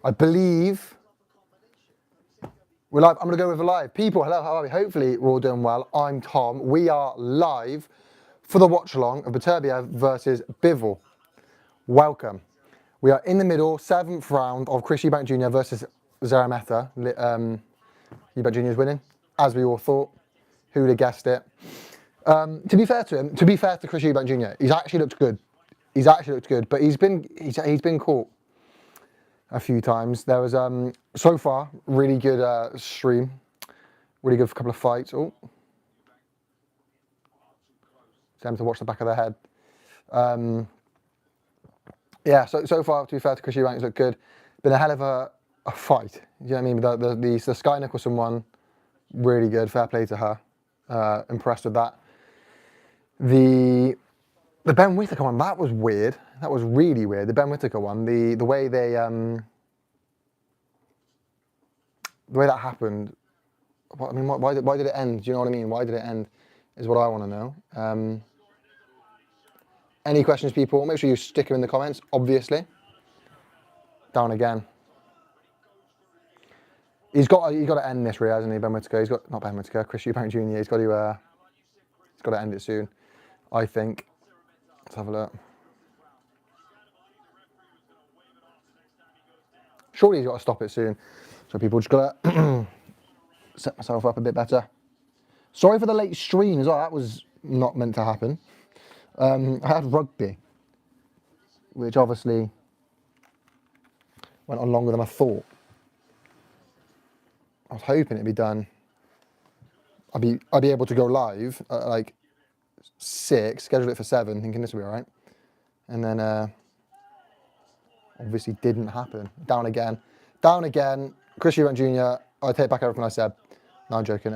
I believe we're live. I'm going to go with a live. People, hello, how are we? Hopefully we're all doing well. I'm Tom. We are live for the watch-along of Beterbiev versus Bivol. Welcome. We are in the middle, 7th round of Chris Eubank Jr. versus Zarameta. Eubank Jr. is winning, as we all thought. Who would have guessed it? To be fair to him, to be fair to Chris Eubank Jr., he's actually looked good. He's actually looked good, but he's been caught a few times. There was so far really good stream, really good for a couple of fights. Oh, them to watch the back of their head. Yeah, so far to be fair to Chris Eubank, it's looked good. Been a hell of a fight. You know what I mean? The Skye Nicolson one, really good. Fair play to her. Impressed with that. The Ben Whitaker one, that was weird. That was really weird. The Ben Whitaker one, the way they the way that happened. I mean, why did it end? Do you know what I mean? Why did it end? Is what I want to know. Any questions, people? Make sure you stick them in the comments. Obviously. Down again. He's got to end this, really, hasn't he, Ben Whitaker? He's got not Ben Whitaker, Chris Eubank Jr. He's got to end it soon, I think. Let's have a look. Surely he's got to stop it soon. So people just got to set myself up a bit better. Sorry for the late stream as well. That was not meant to happen. I had rugby, which obviously went on longer than I thought. I was hoping it'd be done. I'd be able to go live at like 6, schedule it for 7, thinking this will be all right, and then obviously didn't happen. Down again. Chris Eubank Jr. I take back everything I said. No, I'm joking.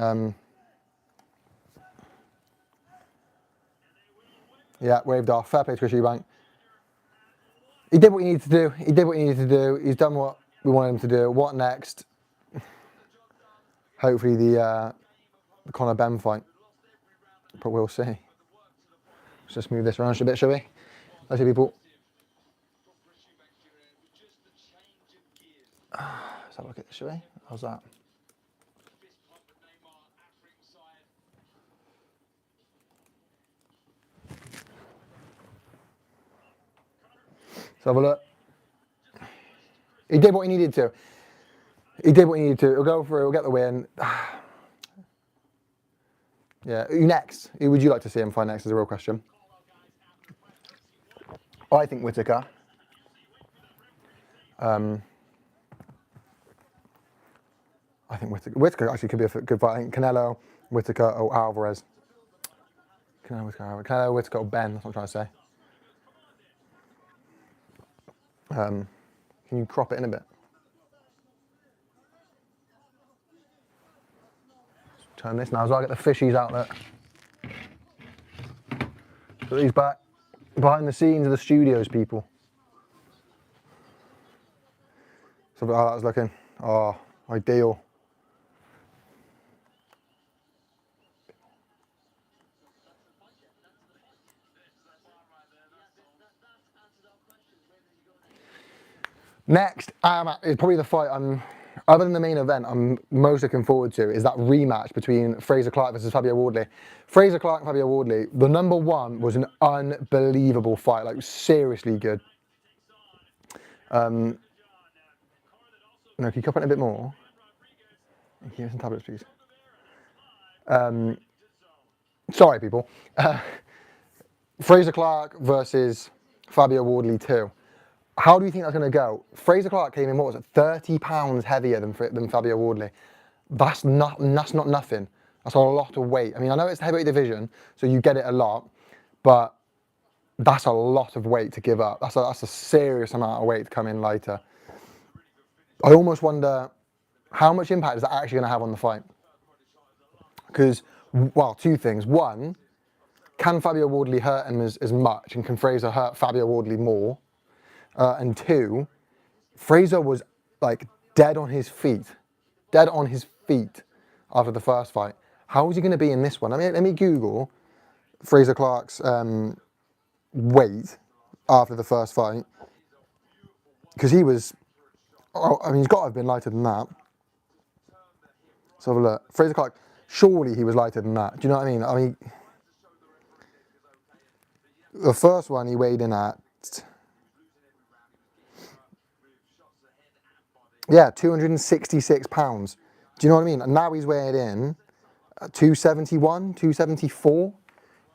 Yeah, waved off. Fair play to Chris Eubank. He did what he needed to do. He's done what we wanted him to do. What next? Hopefully the Conor Ben fight. But we'll see. Let's just move this around a bit, shall we? Let's see, people. Let's have a look at this, shall we? How's that? Let's have a look. He did what he needed to. He'll go through, he'll get the win. Yeah, who next? Who would you like to see him fight next is a real question. I think Whitaker. I think Whitaker actually could be a good fight. I think Canelo, Whitaker, or Alvarez. Canelo, Whitaker, or Ben, that's what I'm trying to say. Can you crop it in a bit? Turn this now as well, get the fishies out there. Put these back behind the scenes of the studios, people. So how that was looking. Oh, ideal. Next, is probably the fight other than the main event, I'm most looking forward to is that rematch between Fraser Clark versus Fabio Wardley. Fraser Clark and Fabio Wardley, the number one was an unbelievable fight, like seriously good. No, can you cup it a bit more? Can you have some tablets, please? Sorry, people. Fraser Clark versus Fabio Wardley 2. How do you think that's going to go? Fraser Clark came in, what was it, 30 pounds heavier than Fabio Wardley. That's not nothing. That's a lot of weight. I mean, I know it's the heavyweight division, so you get it a lot, but that's a lot of weight to give up. That's a serious amount of weight to come in lighter. I almost wonder how much impact is that actually going to have on the fight? Because, well, two things. One, can Fabio Wardley hurt him as much, and can Fraser hurt Fabio Wardley more? And two, Fraser was like dead on his feet after the first fight. How is he going to be in this one? Let me Google Fraser Clark's weight after the first fight, because he was Oh, I mean, he's got to have been lighter than that. Let's have a look. Fraser Clark, surely he was lighter than that. Do you know what I mean? I mean, the first one he weighed in at, yeah, 266 pounds. Do you know what I mean? And now he's weighed in at 271, 274,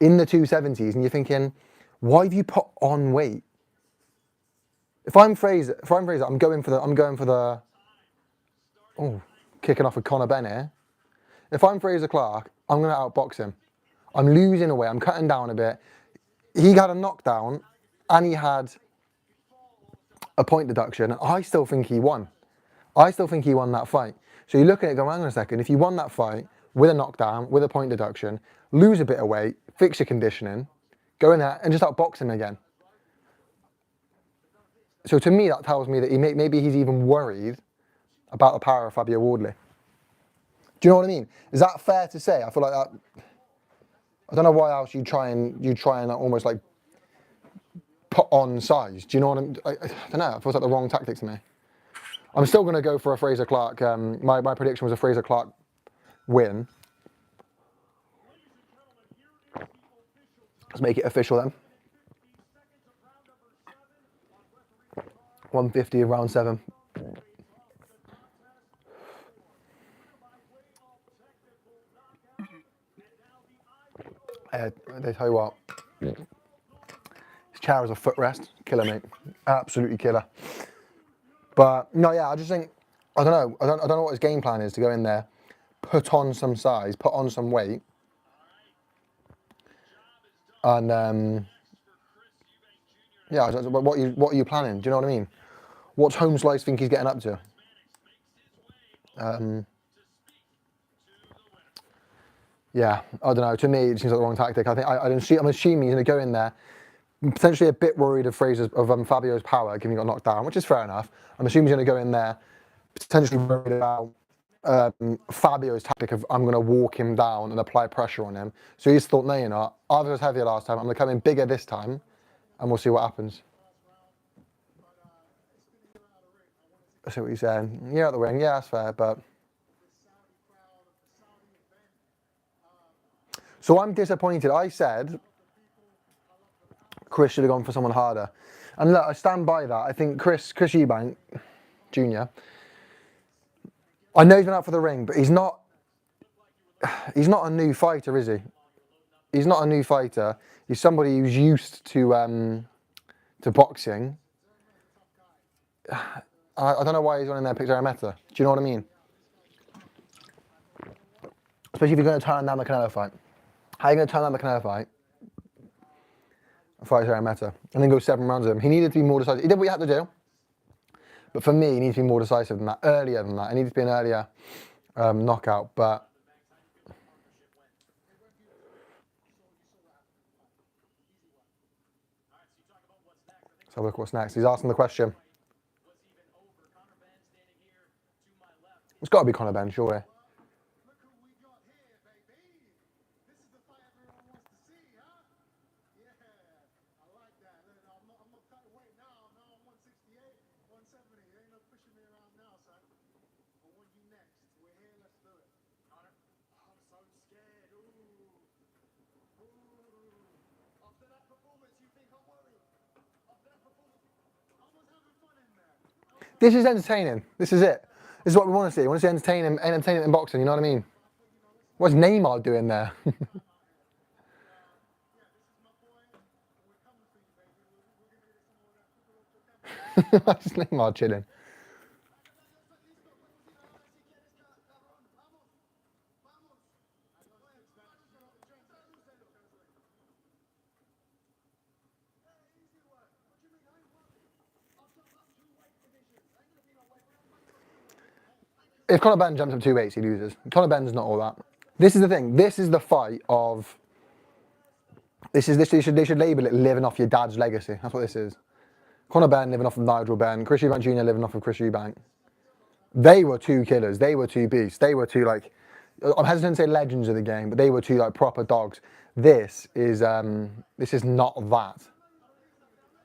in the 270s, and you're thinking, why have you put on weight? If I'm Fraser, I'm going for the, oh, kicking off with Conor Ben here. If I'm Fraser Clark, I'm going to outbox him. I'm losing away. I'm cutting down a bit. He had a knockdown, and he had a point deduction. I still think he won. I still think he won that fight. So you look at it, go, hang on a second. If you won that fight with a knockdown, with a point deduction, lose a bit of weight, fix your conditioning, go in there and just outbox him again. So to me, that tells me that maybe he's even worried about the power of Fabio Wardley. Do you know what I mean? Is that fair to say? I feel like that. I don't know why else you try and almost like put on size. Do you know what I don't know. It feels like the wrong tactic to me. I'm still going to go for a Fraser Clark. My prediction was a Fraser Clark win. Let's make it official then. 150 of round 7. They tell you what, this chair is a footrest. Killer, mate. Absolutely killer. But no, yeah, I just think, I don't know. I don't know what his game plan is to go in there, put on some size, put on some weight, and yeah, what are you planning? Do you know what I mean? What's Home Slice think he's getting up to? Yeah, I don't know. To me, it seems like the wrong tactic. I think I'm assuming he's going to go in there, potentially a bit worried of Fabio's power, given he got knocked down, which is fair enough. I'm assuming he's going to go in there, potentially worried about Fabio's tactic of I'm going to walk him down and apply pressure on him. So he's thought, no, you're not. I was heavier last time. I'm going to come in bigger this time, and we'll see what happens. I see what you're saying. You're at the ring. Yeah, that's fair, but. So I'm disappointed. I said Chris should have gone for someone harder. And look, I stand by that. I think Chris Eubank Jr., I know he's been out for the ring, but he's not a new fighter, is he? He's not a new fighter. He's somebody who's used to boxing. I don't know why he's on in there picked Arameta. Do you know what I mean? Especially if you're going to turn down the Canelo fight. How are you going to turn down the Canelo fight? Fight Arameta. And then go 7 rounds with him. He needed to be more decisive. He did what he had to do. But for me, he needs to be more decisive than that, earlier than that. It needs to be an earlier knockout. But let's have a look what's next. He's asking the question. It's got to be Conor Ben, surely. This is entertaining. This is it. This is what we want to see. We want to see entertaining in boxing, you know what I mean? What's Neymar doing there? Just Neymar chilling. If Conor Ben jumps up 2 weights, he loses. Conor Ben's not all that. This is the thing. This is the fight of. They should label it living off your dad's legacy. That's what this is. Conor Ben living off of Nigel Benn. Chris Eubank Jr. living off of Chris Eubank. They were 2 killers. They were 2 beasts. They were 2 like. I'm hesitant to say legends of the game, but they were 2 like proper dogs. This is not that.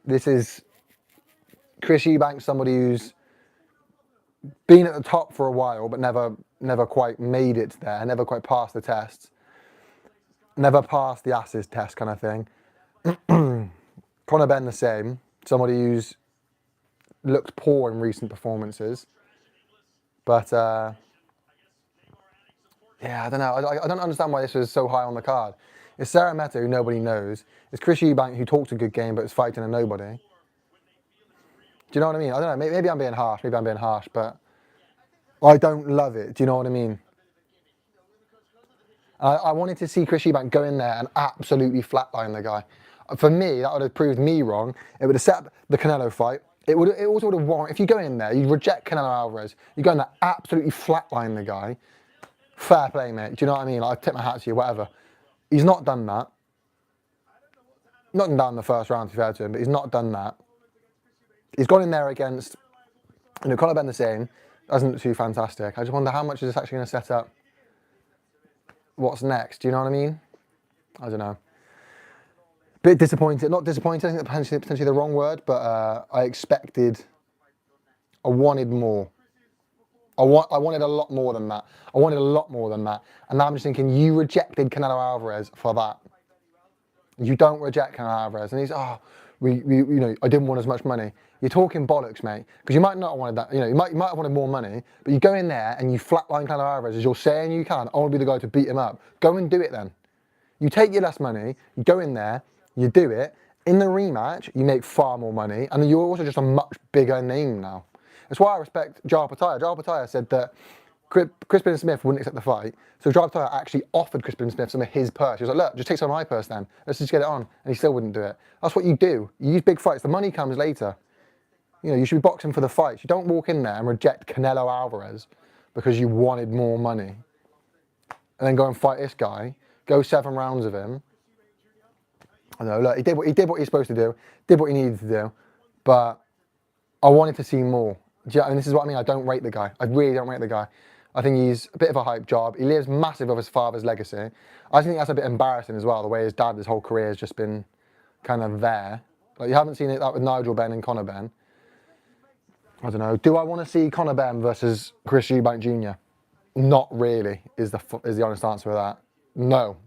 This is Chris Eubank, somebody who's been at the top for a while, but never quite made it there, never quite passed the tests, never passed the ASIS test kind of thing. Conor Benn the same, somebody who's looked poor in recent performances, but yeah, I don't know. I don't understand why this was so high on the card. It's Sarah Meta, who nobody knows. It's Chris Eubank, who talks a good game, but is fighting a nobody. Do you know what I mean? I don't know. Maybe I'm being harsh, but I don't love it. Do you know what I mean? I wanted to see Chris Eubank go in there and absolutely flatline the guy. For me, that would have proved me wrong. It would have set up the Canelo fight. It also would have warranted, if you go in there, you reject Canelo Alvarez, you go in there, absolutely flatline the guy. Fair play, mate. Do you know what I mean? Like, I tip my hat to you, whatever. He's not done that. Not done that in the first round, to be fair to him, but he's not done that. He's gone in there against, Conor Benn the same. Doesn't look too fantastic. I just wonder how much is this actually going to set up what's next. Do you know what I mean? I don't know. Bit disappointed. Not disappointed, I think that's potentially the wrong word, but I wanted more. I wanted a lot more than that. And now I'm just thinking, you rejected Canelo Alvarez for that. You don't reject Canelo Alvarez. And he's, I didn't want as much money. You're talking bollocks, mate. Because you might not have wanted that. You might have wanted more money, but you go in there and you flatline Canelo Alvarez as you're saying you can. I want to be the guy to beat him up. Go and do it then. You take your less money, you go in there, you do it. In the rematch, you make far more money, and you're also just a much bigger name now. That's why I respect Opetaia. Opetaia said that Crispin Smith wouldn't accept the fight, so Opetaia actually offered Crispin Smith some of his purse. He was like, look, just take some of my purse then. Let's just get it on. And he still wouldn't do it. That's what you do. You use big fights. The money comes later. You should be boxing for the fights. You don't walk in there and reject Canelo Alvarez because you wanted more money. And then go and fight this guy. Go 7 rounds of him. I don't know, look, he did what he's supposed to do. Did what he needed to do. But I wanted to see more. And this is what I mean. I don't rate the guy. I really don't rate the guy. I think he's a bit of a hype job. He lives massive of his father's legacy. I think that's a bit embarrassing as well, the way his dad, his whole career has just been kind of there. Like, you haven't seen it that with Nigel Benn and Conor Benn. I don't know. Do I want to see Conor Benn versus Chris Eubank Jr.? Not really, is the honest answer to that. No,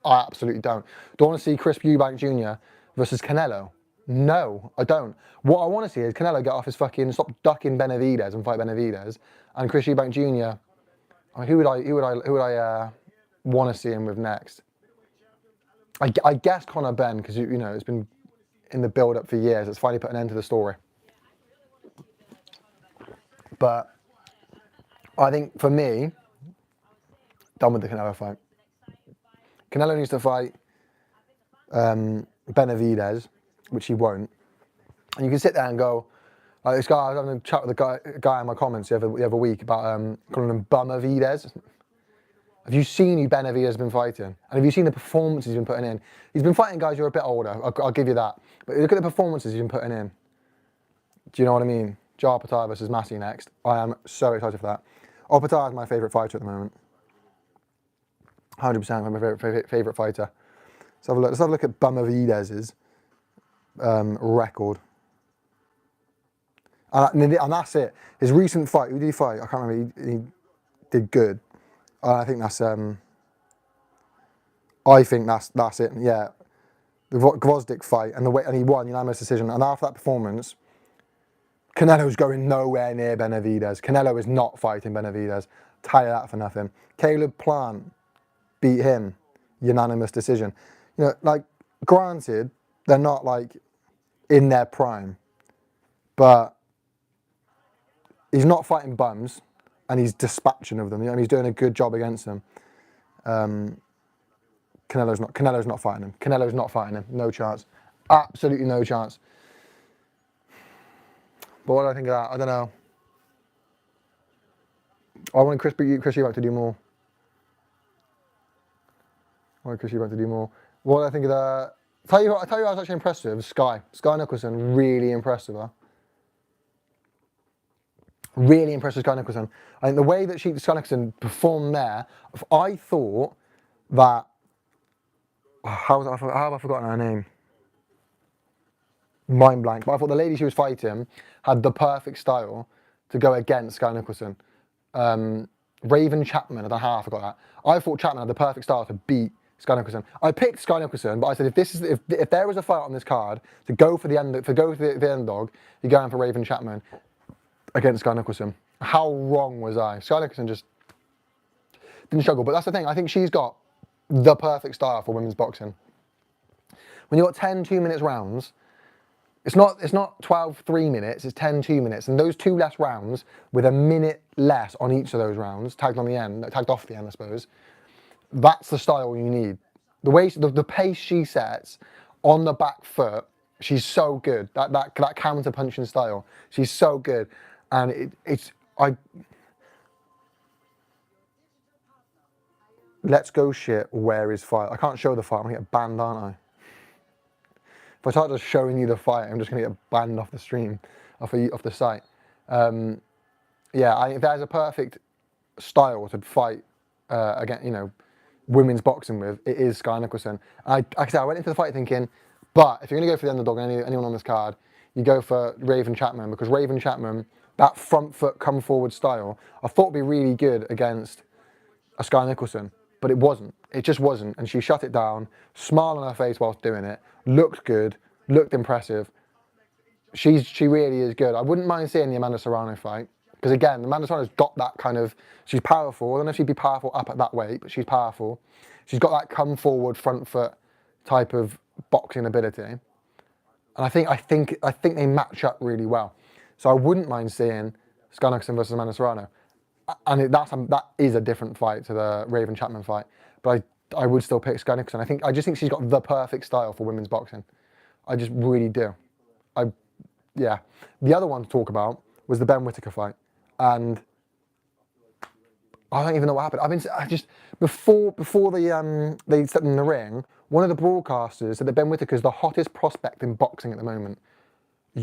I absolutely don't. Do I want to see Chris Eubank Jr. versus Canelo? No, I don't. What I want to see is Canelo get off his stop ducking Benavidez and fight Benavidez, and Chris Eubank Jr. I mean, who would I want to see him with next? I guess Conor Benn, because it's been in the build-up for years. It's finally put an end to the story. But I think for me, done with the Canelo fight. Canelo needs to fight Benavidez, which he won't. And you can sit there and go, like this guy, I was having a chat with a guy in my comments the other week about calling him Bumavidez. Have you seen who Benavidez has been fighting? And have you seen the performances he's been putting in? He's been fighting guys who are a bit older, I'll give you that. But look at the performances he's been putting in. Do you know what I mean? Opetaia versus Massey next. I am so excited for that. Opetaia is my favourite fighter at the moment. 100% my favourite fighter. Let's have a look at Bumavidez's record. And that's it. His recent fight, who did he fight? I can't remember. He did good. I think that's it. Yeah, the Gvozdyk fight and he won unanimous decision. And after that performance, Canelo's going nowhere near Benavidez. Canelo is not fighting Benavidez. Tell you that for nothing. Caleb Plant beat him, unanimous decision. Granted, they're not in their prime, but he's not fighting bums, and he's dispatching of them. And he's doing a good job against them. Canelo's not fighting him. Canelo's not fighting him. No chance. Absolutely no chance. But what do I think of that? I don't know. I want Chris Eubank to do more. What do I think of that? Tell you what I was actually impressed with. Skye Nicolson, really impressed with her. Really impressed with Skye Nicolson. I think the way that Skye Nicolson performed there, I thought that... How have I forgotten her name? Mind blank. But I thought the lady she was fighting had the perfect style to go against Skye Nicolson. Raven Chapman, I don't know how I forgot that. I thought Chapman had the perfect style to beat Skye Nicolson. I picked Skye Nicolson, but I said if there was a fight on this card to go for the underdog, you're going for Raven Chapman against Skye Nicolson. How wrong was I? Skye Nicolson just didn't struggle, but that's the thing. I think she's got the perfect style for women's boxing. When you've got 10 2-minute rounds, it's not 12 3 minutes, it's 10 2 minutes, and those 2 less rounds with a minute less on each of those rounds, tagged off the end, I suppose. That's the style you need. The pace she sets on the back foot, she's so good. That counter punching style, she's so good, and Let's go shit. Where is fight? I can't show the fight. I'm gonna get banned, aren't I? If I start just showing you the fight, I'm just going to get banned off the stream, off the site. Yeah, if there's a perfect style to fight against, women's boxing with, it is Skye Nicolson. Like I said, I went into the fight thinking, but if you're going to go for the underdog, anyone on this card, you go for Raven Chapman, because Raven Chapman, that front foot come forward style, I thought would be really good against a Skye Nicolson, but it wasn't. It just wasn't, and she shut it down, smile on her face whilst doing it, looked good, looked impressive. She really is good. I wouldn't mind seeing the Amanda Serrano fight, because again, Amanda Serrano's got that kind of, she's powerful. I don't know if she'd be powerful up at that weight, but she's powerful. She's got that come forward front foot type of boxing ability, and I think they match up really well. So I wouldn't mind seeing Skye Nicolson versus Amanda Serrano, and that is a different fight to the Raven Chapman fight, but I would still pick Skye Nicolson. I just think she's got the perfect style for women's boxing. I just really do. Yeah. The other one to talk about was the Ben Whitaker fight, and I don't even know what happened. Before they stepped in the ring, one of the broadcasters said that Ben Whitaker is the hottest prospect in boxing at the moment.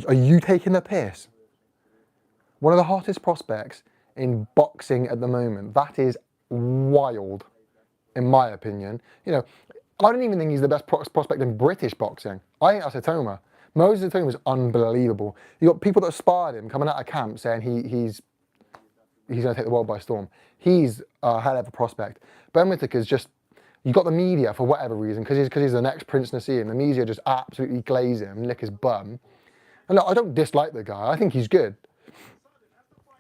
Are you taking the piss? One of the hottest prospects in boxing at the moment. That is wild, in my opinion. I don't even think he's the best prospect in British boxing. I think that's Atoma. Moses Atoma was unbelievable. You got people that aspired him coming out of camp saying he's going to take the world by storm. He's a hell of a prospect. Ben Whitaker's just, you got the media for whatever reason, because he's the next Prince Nassim. The media just absolutely glaze him, lick his bum. And look, I don't dislike the guy. I think he's good.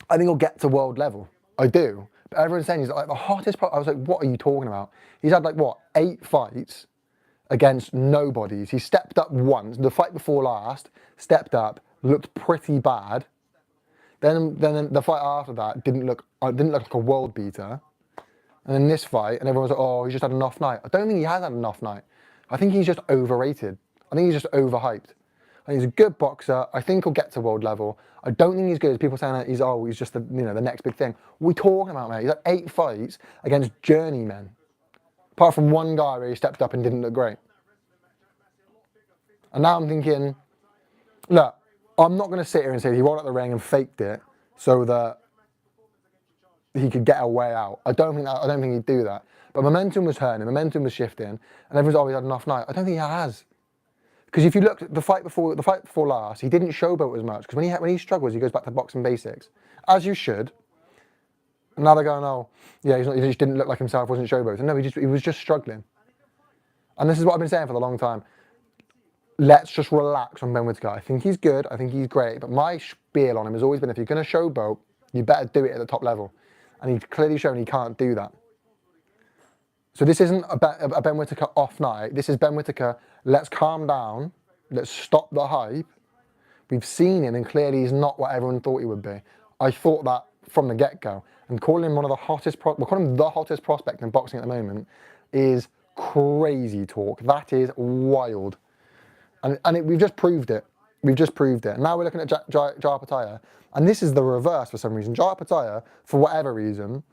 I think he'll get to world level. I do. But everyone's saying he's like the hottest. I was like, what are you talking about? He's had 8 fights against nobodies. He stepped up once. The fight before last, stepped up, looked pretty bad. Then the fight after that didn't look like a world beater. And then this fight, and everyone's like, oh, he's just had an off night. I don't think he has had an off night. I think he's just overrated. I think he's just overhyped. I think he's a good boxer. I think he'll get to world level. I don't think he's good as people saying that he's just the next big thing. What are we talking about, mate? He's had 8 fights against journeymen. Apart from one guy where he stepped up and didn't look great. And now I'm thinking, look, I'm not going to sit here and say he rolled out the ring and faked it so that he could get a way out. I don't think he'd do that. But momentum was turning, momentum was shifting, and everyone's always had an off night. I don't think he has. Because if you look at the fight before last, he didn't showboat as much. Because when he struggles, he goes back to boxing basics, as you should. And now they're going, oh, yeah, he just didn't look like himself, wasn't showboating. No, he was just struggling. And this is what I've been saying for a long time. Let's just relax on Ben Whitaker. I think he's good. I think he's great. But my spiel on him has always been, if you're going to showboat, you better do it at the top level. And he's clearly shown he can't do that. So this isn't a Ben Whitaker off night. This is Ben Whitaker, let's calm down. Let's stop the hype. We've seen him, and clearly he's not what everyone thought he would be. I thought that from the get-go. And calling him the hottest prospect in boxing at the moment is crazy talk. That is wild. And we've just proved it. We've just proved it. And now we're looking at Jai Opetaia. And this is the reverse for some reason. Jai Opetaia, for whatever reason,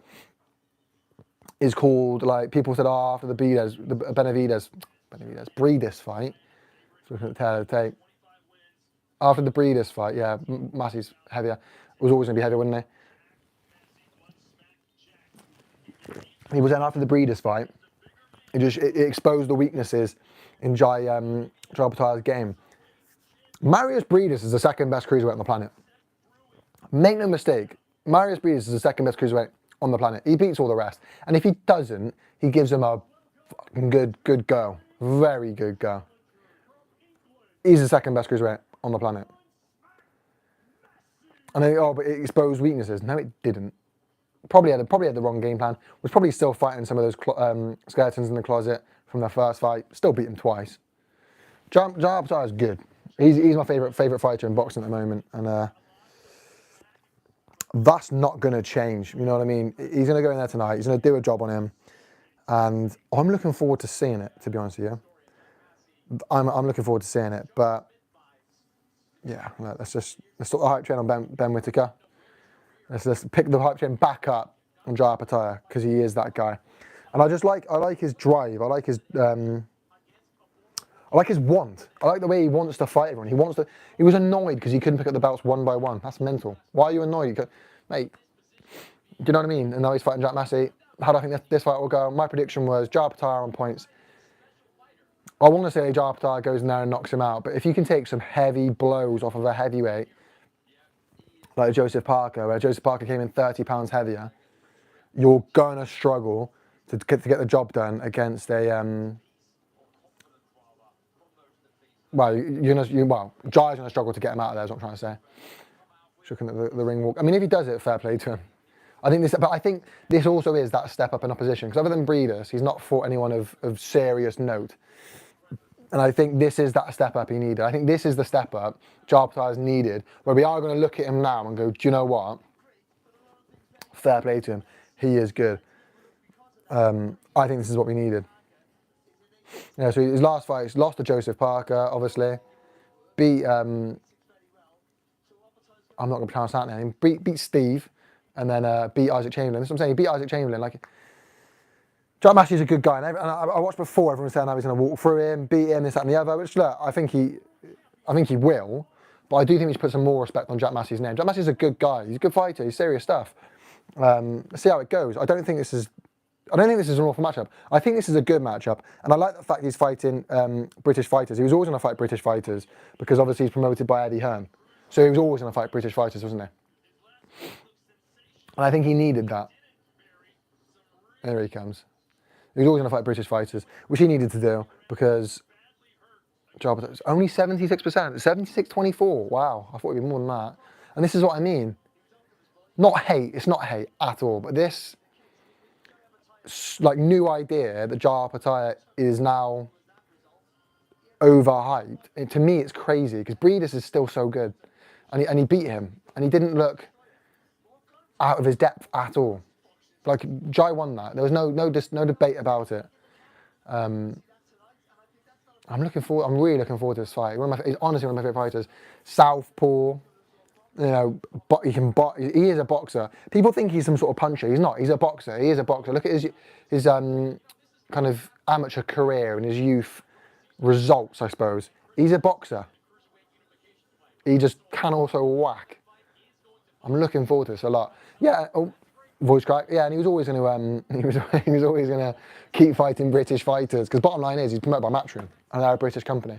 is called, people said, after the Beterbiev Breedis fight. So looking at the tail of the tape. After the Breedis fight, yeah, Massey's heavier. It was always going to be heavier, wouldn't he? He was then after the Breedis fight. It exposed the weaknesses in Jai Opetaia's game. Marius Breedis is the second best cruiserweight on the planet. Make no mistake, Marius Breeders is the second best cruiserweight on the planet. He beats all the rest. And if he doesn't, he gives him a fucking good go. Very good go. He's the second best cruiserweight on the planet. And then, oh, but it exposed weaknesses. No, it didn't. Probably had the wrong game plan. Was probably still fighting some of those skeletons in the closet from their first fight. Still beat him twice. Jai Opetaia is good. He's my favourite fighter in boxing at the moment. And that's not going to change. You know what I mean? He's going to go in there tonight. He's going to do a job on him. And I'm looking forward to seeing it, to be honest with you. I'm looking forward to seeing it. But, yeah, let's stop the hype train on Ben Whitaker. Let's pick the hype train back up on Jai Opetaia, because he is that guy. And I like his drive. I like his want. I like the way he wants to fight everyone. He was annoyed because he couldn't pick up the belts one by one. That's mental. Why are you annoyed? Mate, do you know what I mean? And now he's fighting Jack Massey. How do I think this fight will go? My prediction was Jai Opetaia on points. I want to say Jai Opetaia goes in there and knocks him out, but if you can take some heavy blows off of a heavyweight, like Joseph Parker, where Joseph Parker came in 30 pounds heavier, you're going to struggle to get the job done against a... Jai's going to struggle to get him out of there, is what I'm trying to say. Just looking at the ring walk. I mean, if he does it, fair play to him. I think this also is that step up in opposition, because other than Breeders, he's not fought anyone of serious note. And I think this is that step up he needed. I think this is the step up Jai Opetaia's needed, where we are going to look at him now and go, do you know what? Fair play to him. He is good. I think this is what we needed. Yeah, so his last fight, he's lost to Joseph Parker, obviously. Beat, I'm not going to pronounce that name. Beat Steve, and then beat Isaac Chamberlain. That's what I'm saying. He beat Isaac Chamberlain. Like, Jack Massey's a good guy, and I watched before everyone saying I was going to walk through him, beat him, this, that, and the other. Which, look, I think he will, but I do think we should put some more respect on Jack Massey's name. Jack Massey's a good guy. He's a good fighter. He's serious stuff. Let's see how it goes. I don't think this is an awful matchup. I think this is a good matchup, and I like the fact he's fighting British fighters. He was always going to fight British fighters because obviously he's promoted by Eddie Hearn, so he was always going to fight British fighters, wasn't he? And I think he needed that. There he comes. He was always going to fight British fighters, which he needed to do because job was only 76%, 76-24. Wow, I thought it'd be more than that. And this is what I mean. Not hate. It's not hate at all, but this like new idea that Jai Opetaia is now overhyped. To me, it's crazy because Breeders is still so good, and he beat him, and he didn't look out of his depth at all. Like Jai won that. There was no debate about it. I'm really looking forward to this fight. He's honestly one of my favorite fighters. Southpaw. You know, he is a boxer. People think he's some sort of puncher. He's not. He's a boxer. He is a boxer. Look at his kind of amateur career and his youth results, I suppose. He's a boxer. He just can also whack. I'm looking forward to this a lot. Yeah. Oh, voice crack. Yeah, and he was always going to he was always going to keep fighting British fighters because bottom line is he's promoted by Matchroom and they're a British company.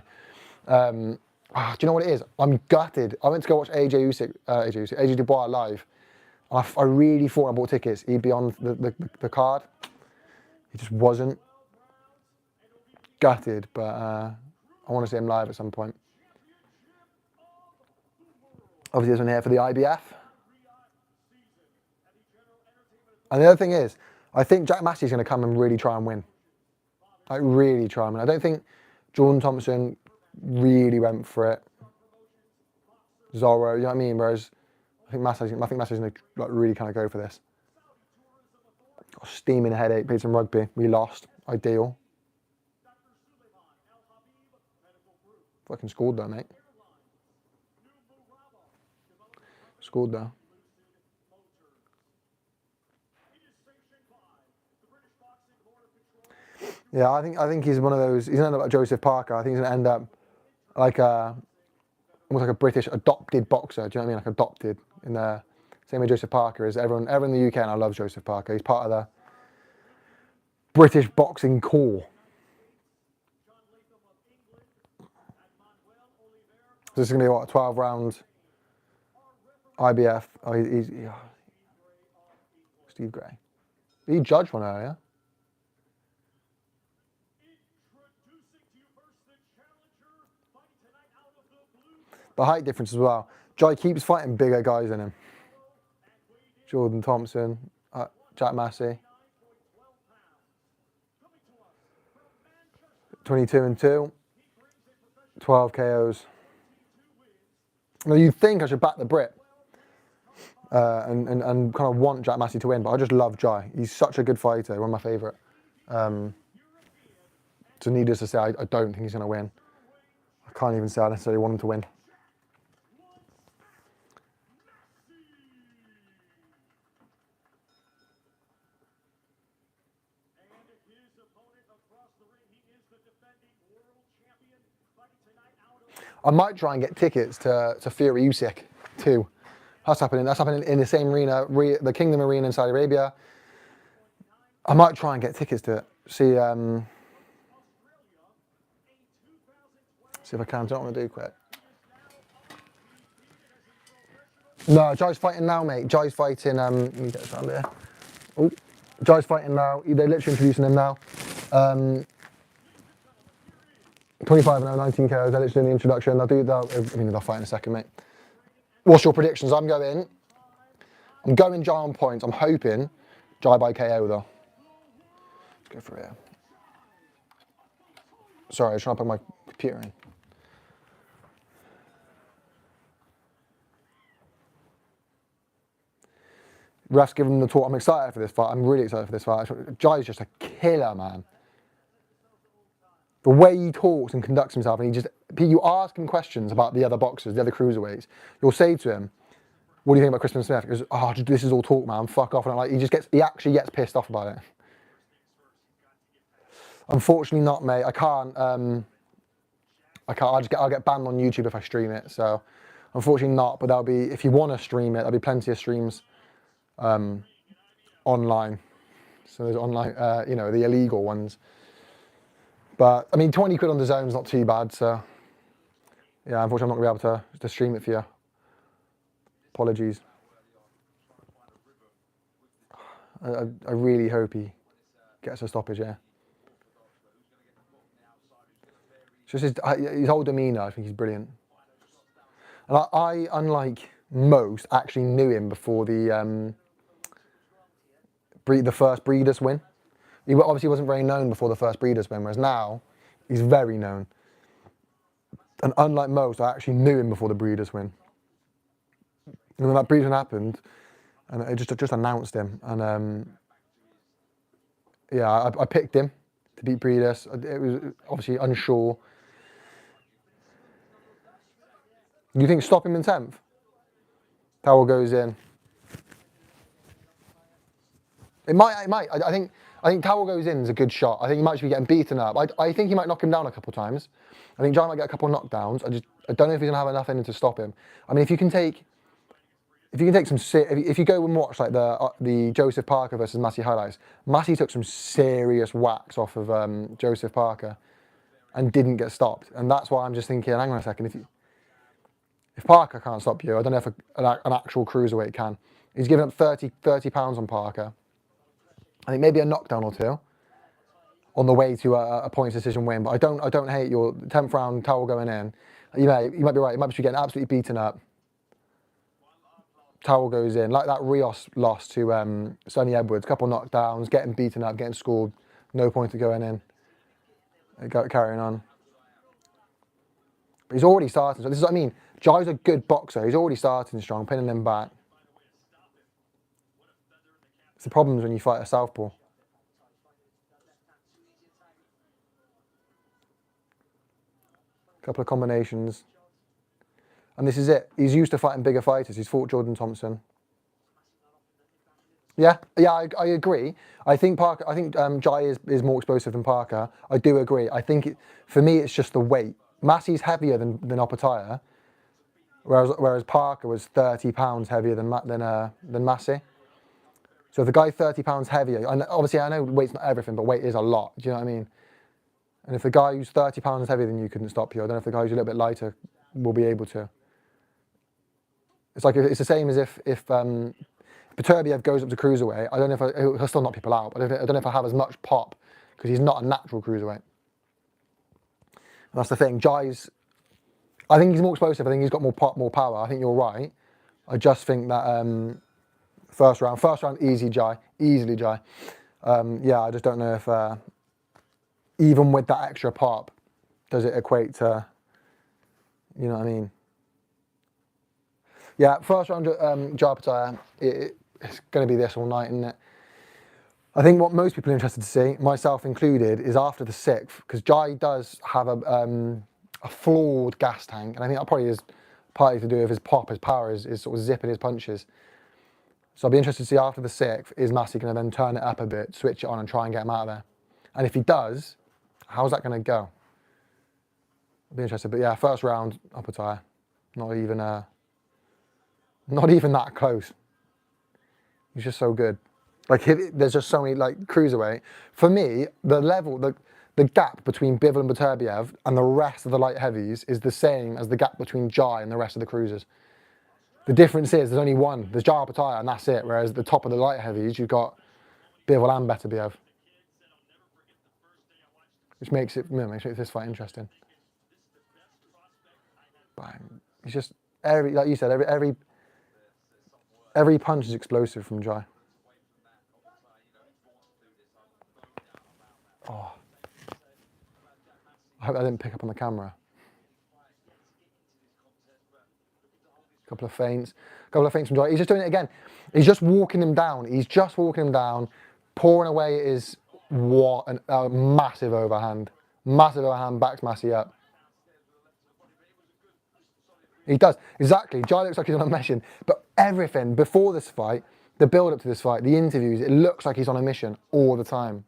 Do you know what it is? I'm gutted. I went to go watch AJ Dubois live. I really thought I bought tickets. He'd be on the card. He just wasn't. Gutted, but I want to see him live at some point. Obviously, this one here for the IBF. And the other thing is, I think Jack Massey's going to come and really try and win. Like, really try and win. I don't think Jordan Thompson really went for it. Zorro, you know what I mean? Whereas I think Massey's going to like really kind of go for this. Got a steaming headache, played some rugby. We lost. Ideal. Fucking scored though, mate. Scored though. Yeah, I think he's one of those. He's going to end up like Joseph Parker. I think he's going to end up like almost like a British adopted boxer. Do you know what I mean? Like adopted in the same way Joseph Parker is. Everyone in the UK now loves Joseph Parker. He's part of the British boxing core. So this is going to be what, a 12 round IBF. Oh, Steve Gray. He judged one earlier. The height difference as well. Jai keeps fighting bigger guys than him. Jordan Thompson, Jack Massey. 22-2. 12 KOs. Now you'd think I should back the Brit and kind of want Jack Massey to win, but I just love Jai. He's such a good fighter, one of my favourite. So needless to say, I don't think he's going to win. I can't even say I necessarily want him to win. I might try and get tickets to Fury Usyk too. That's happening in the same arena, the Kingdom Arena in Saudi Arabia. I might try and get tickets to it. See if I can. I don't want to do quick. No, Jai's fighting now, mate. Jai's fighting. Let me get this down there. Oh, Jai's fighting now. They're literally introducing him now. 25-0, 19 KOs. They're literally in the introduction. They'll fight in a second, mate. What's your predictions? I'm going Jai on points. I'm hoping Jai by KO though. Let's go for it. Sorry, I was trying to put my computer in. Ref's giving him the talk. I'm excited for this fight. I'm really excited for this fight. Jai's just a killer, man. The way he talks and conducts himself, and you ask him questions about the other boxers, the other cruiserweights. You'll say to him, "What do you think about Crispin Smith?" He goes, "Oh, this is all talk, man. Fuck off." And he actually gets pissed off about it. Unfortunately, not, mate. I can't. I'll get banned on YouTube if I stream it. So, unfortunately, not. But there'll be, if you want to stream it, there'll be plenty of streams online. So there's online, the illegal ones. But I mean, 20 quid on the zone's not too bad. So, yeah, unfortunately, I'm not gonna be able to stream it for you. Apologies. I really hope he gets a stoppage. Yeah. Just his whole demeanour, I think he's brilliant. And I, unlike most, actually knew him before the first Breeders win. He obviously wasn't very known before the first Breeders win, whereas now he's very known. And unlike most, I actually knew him before the Breeders win. And when that Breeders win happened, and it just announced him, and yeah, I picked him to beat Breeders. It was obviously unsure. You think stop him in 10th? Towel goes in. It might. I think Towel goes in is a good shot. I think he might be getting beaten up. I think he might knock him down a couple of times. I think Jai might get a couple of knockdowns. I don't know if he's gonna have enough in him to stop him. I mean, if you can take some, if you go and watch like the Joseph Parker versus Massey highlights, Massey took some serious whacks off of Joseph Parker, and didn't get stopped. And that's why I'm just thinking, hang on a second, if Parker can't stop you, I don't know if an actual cruiserweight can. He's given up 30 pounds on Parker. I think maybe a knockdown or two on the way to a points decision win. But I don't hate your 10th round Towel going in. You might be right. He might be getting absolutely beaten up. Towel goes in like that Rios loss to Sonny Edwards. Couple knockdowns, getting beaten up, getting scored. No point to going in. Carrying on. But he's already starting. So this is what I mean. Jai's a good boxer. He's already starting strong, pinning him back. It's the problems when you fight a southpaw. Couple of combinations. And this is it. He's used to fighting bigger fighters. He's fought Jordan Thompson. Yeah, I agree. I think Jai is more explosive than Parker. I do agree. I think for me it's just the weight. Massey's heavier than Opetaia, whereas Parker was 30 pounds heavier than Massey. So if the guy's 30 pounds heavier, and obviously I know weight's not everything, but weight is a lot. Do you know what I mean? And if the guy who's 30 pounds heavier than you couldn't stop you, I don't know if the guy who's a little bit lighter will be able to. It's like it's the same as if Beterbiev goes up to cruiserweight. I don't know if he'll still knock people out, but I don't know if I have as much pop because he's not a natural cruiserweight. And that's the thing. Jai's, I think he's more explosive. I think he's got more pop, more power. I think you're right. I just think that first round, easily Jai. Yeah, I just don't know if even with that extra pop, does it equate to, you know what I mean? Yeah, first round, Jai Opetaia, it's going to be this all night, isn't it? I think what most people are interested to see, myself included, is after the 6th, because Jai does have a flawed gas tank, and I think that probably is partly to do with his pop, his power, is sort of zipping his punches. So I'll be interested to see after the 6th, is Massey going to then turn it up a bit, switch it on and try and get him out of there? And if he does, how's that going to go? I'll be interested, but yeah, first round, Opetaia, not even that close. He's just so good. Like, there's just so many, like, cruiserweight. For me, the gap between Bivol and Beterbiev and the rest of the light heavies is the same as the gap between Jai and the rest of the cruisers. The difference is there's only one. There's Jai Opetaia and that's it. Whereas at the top of the light heavies, you've got Bivol and Beterbiev. Which makes this fight interesting. Bang. It's just, like you said, every punch is explosive from Jai. Oh. I hope I didn't pick up on the camera. Couple of feints from Jai. He's just doing it again. He's just walking him down. Pouring away at his, what a massive overhand. Massive overhand, backs Massey up. He does, exactly. Jai looks like he's on a mission. But everything before this fight, the build up to this fight, the interviews, it looks like he's on a mission all the time.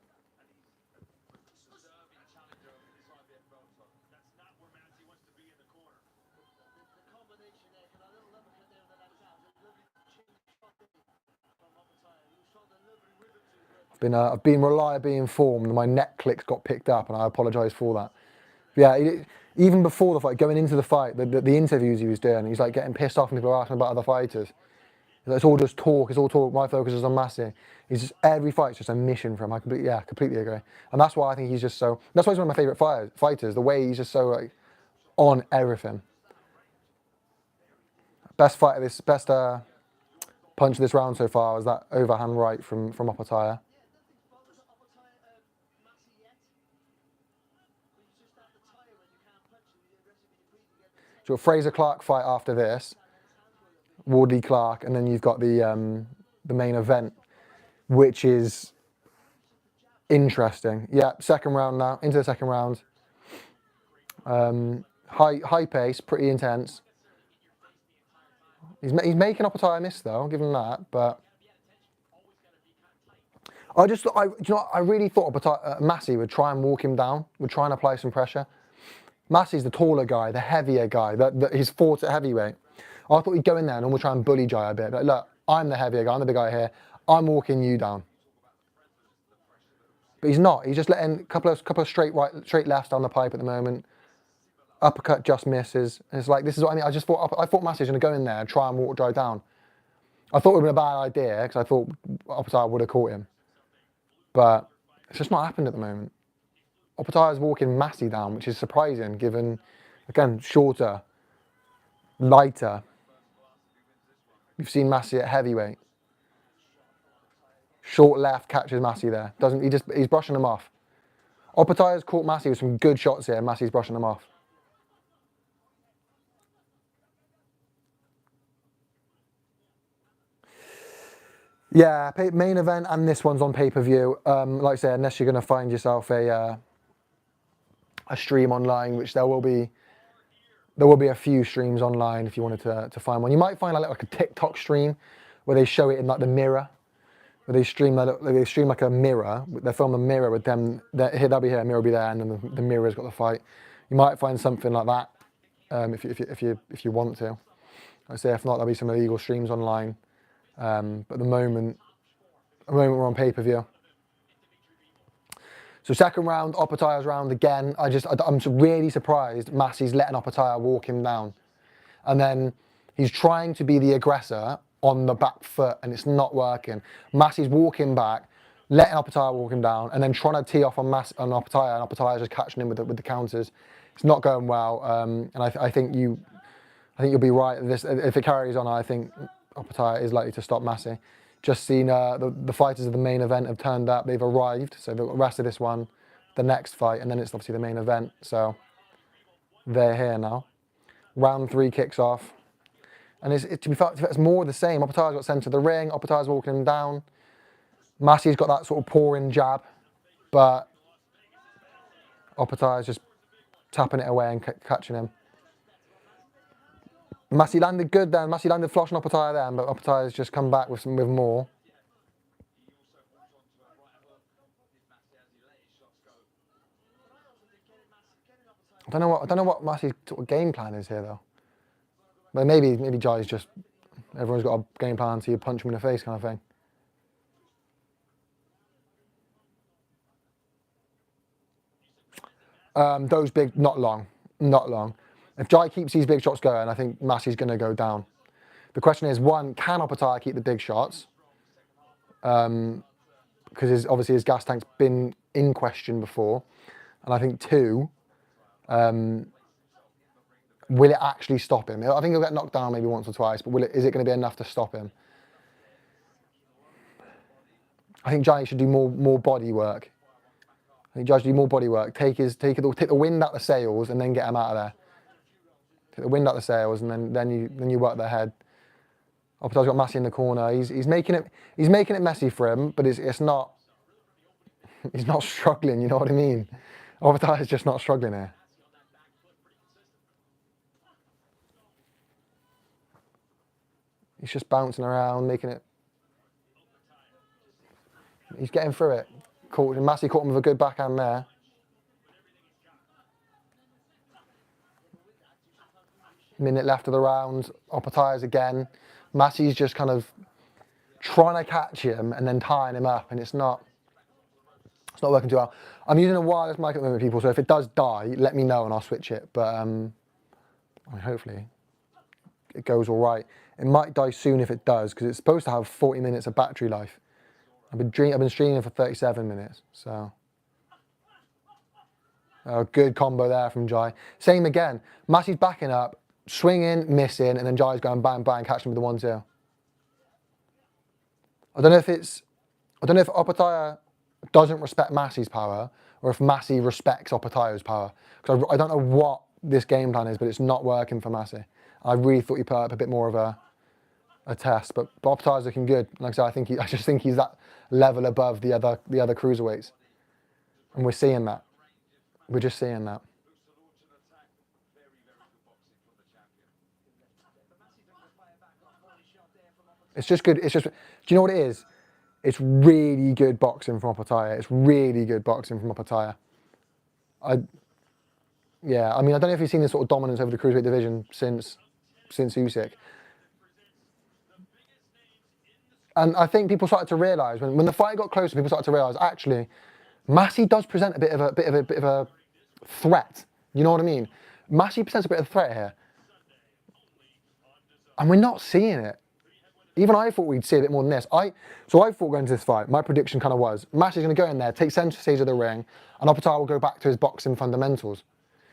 I've been reliably informed and my net clicks got picked up and I apologise for that. Yeah, even before the fight, going into the fight, the interviews he was doing, he's like getting pissed off and people are asking about other fighters. It's all just talk, it's all talk, my focus is on Massey. Every fight's just a mission for him, I completely agree. And that's why I think he's just so, that's why he's one of my favourite fighters, the way he's just so like, on everything. Best punch of this round so far was that overhand right from Opetaia. So Fraser Clark fight after this, Wardley Clark, and then you've got the main event, which is interesting. Yeah, second round now, into the second round. High pace, pretty intense. He's making Opetaia miss though, I'll give him that, but I really thought Massey would try and walk him down, would try and apply some pressure. Massey's the taller guy, the heavier guy, he's fought at heavyweight. I thought he'd go in there and almost try and bully Jai a bit. Like, look, I'm the heavier guy, I'm the big guy here, I'm walking you down. But he's not, he's just letting a couple of straight lefts down the pipe at the moment. Uppercut just misses. And it's like, this is what I mean. I thought Massey was going to go in there and try and walk Jai down. I thought it would have been a bad idea because I thought Opetaia would have caught him. But it's just not happened at the moment. Opetaia's walking Massey down, which is surprising given, again, shorter, lighter. We've seen Massey at heavyweight. Short left catches Massey there. He's brushing him off. Opetaia's caught Massey with some good shots here. Massey's brushing him off. Yeah, main event and this one's on pay-per-view. Like I said, unless you're going to find yourself a stream online, which there will be a few streams online if you wanted to find one. You might find like a TikTok stream where they show it in like the mirror, where they stream like a mirror. They film a mirror with them. They'll be here, mirror will be there, and then the mirror's got the fight. You might find something like that if you want to. I say if not, there'll be some illegal streams online. But at the moment we're on pay-per-view. So second round, Opetaia's round again. I'm really surprised Massey's letting Opetaia walk him down. And then He's trying to be the aggressor on the back foot, and it's not working. Massey's walking back, letting Opetaia walk him down, and then trying to tee off on Opetaia, and Opetaia's just catching him with the counters. It's not going well, and I think you'll be right. This, if it carries on, I think Opetaia is likely to stop Massey. Just seen the fighters of the main event have turned up. They've arrived, so the rest of this one, the next fight, and then it's obviously the main event. So they're here now. Round 3 kicks off, and to be fair, it's more of the same. Opetaia's got centre of the ring. Opetaia's walking him down. Massey's got that sort of pouring jab, but Opetaia's just tapping it away and catching him. Massey landed good then. Massey landed flush on Opetaia then, but Opetaia's just come back with more. I don't know what Massey's sort of game plan is here though. But maybe Jai's just, everyone's got a game plan, so you punch him in the face kind of thing. Those big, not long. If Jai keeps these big shots going, I think Massey's going to go down. The question is, one, can Opetaia keep the big shots? Because obviously his gas tank's been in question before. And I think two, will it actually stop him? I think he'll get knocked down maybe once or twice, but is it going to be enough to stop him? I think Jai should do more body work. I think Jai should do more body work. Take the wind out the sails and then get him out of there. Take the wind out the sails and then you work their head. Opetaia's got Massey in the corner. He's making it messy for him, but it's not. He's not struggling. You know what I mean? Opetaia's just not struggling here. He's just bouncing around, making it. He's getting through it. Massey caught him with a good backhand there. Minute left of the round. Opetaia's again. Massey's just kind of trying to catch him and then tying him up, and it's not working too well. I'm using a wireless mic at the moment, people, so if it does die, let me know and I'll switch it. But I mean, hopefully it goes all right. It might die soon if it does, because it's supposed to have 40 minutes of battery life. I've been streaming for 37 minutes, so. A good combo there from Jai. Same again. Massey's backing up, swinging, missing, and then Jai's going bang, bang, catching with the 1-2. I don't know if Opetaia doesn't respect Massey's power, or if Massey respects Opetaia's power. Because I don't know what this game plan is, but it's not working for Massey. I really thought he put up a bit more of a test, but Opetaia's looking good. Like I said, I just think he's that level above the other cruiserweights, and we're seeing that. We're just seeing that. It's just good. It's just. Do you know what it is? It's really good boxing from Opetaia. It's really good boxing from Opetaia. Yeah. I mean, I don't know if you've seen this sort of dominance over the cruiserweight division since Usyk. And I think people started to realise when the fight got closer, people started to realise actually, Massey does present a bit of a threat. You know what I mean? Massey presents a bit of a threat here, and we're not seeing it. Even I thought we'd see a bit more than this. I thought going into this fight, my prediction kind of was Massey's going to go in there, take centre stage of the ring, and Opetaia will go back to his boxing fundamentals.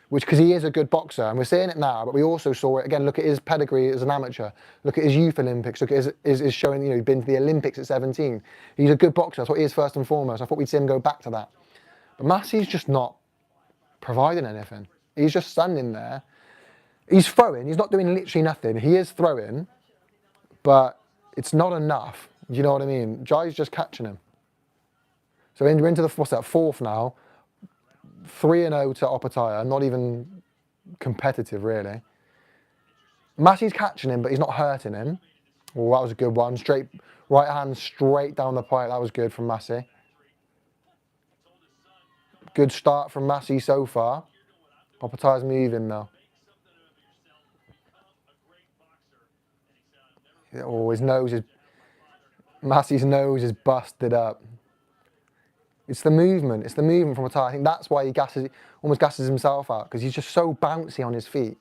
Because he is a good boxer, and we're seeing it now, but we also saw it, again, look at his pedigree as an amateur, look at his youth Olympics, look at his showing, he's been to the Olympics at 17. He's a good boxer, that's what he is first and foremost. I thought we'd see him go back to that. But Massey's just not providing anything. He's just standing there. He's throwing, he's not doing literally nothing. He is throwing, but it's not enough. You know what I mean? Jai's just catching him. So we're into the, fourth now. 3-0 to Opetaia, not even competitive really. Massey's catching him, but he's not hurting him. Well, that was a good one. Straight right hand, straight down the pipe. That was good from Massey. Good start from Massey so far. Opetaia's moving now. Oh, Massey's nose is busted up. It's the movement. It's the movement from Opetaia. I think that's why he almost gasses himself out, because he's just so bouncy on his feet.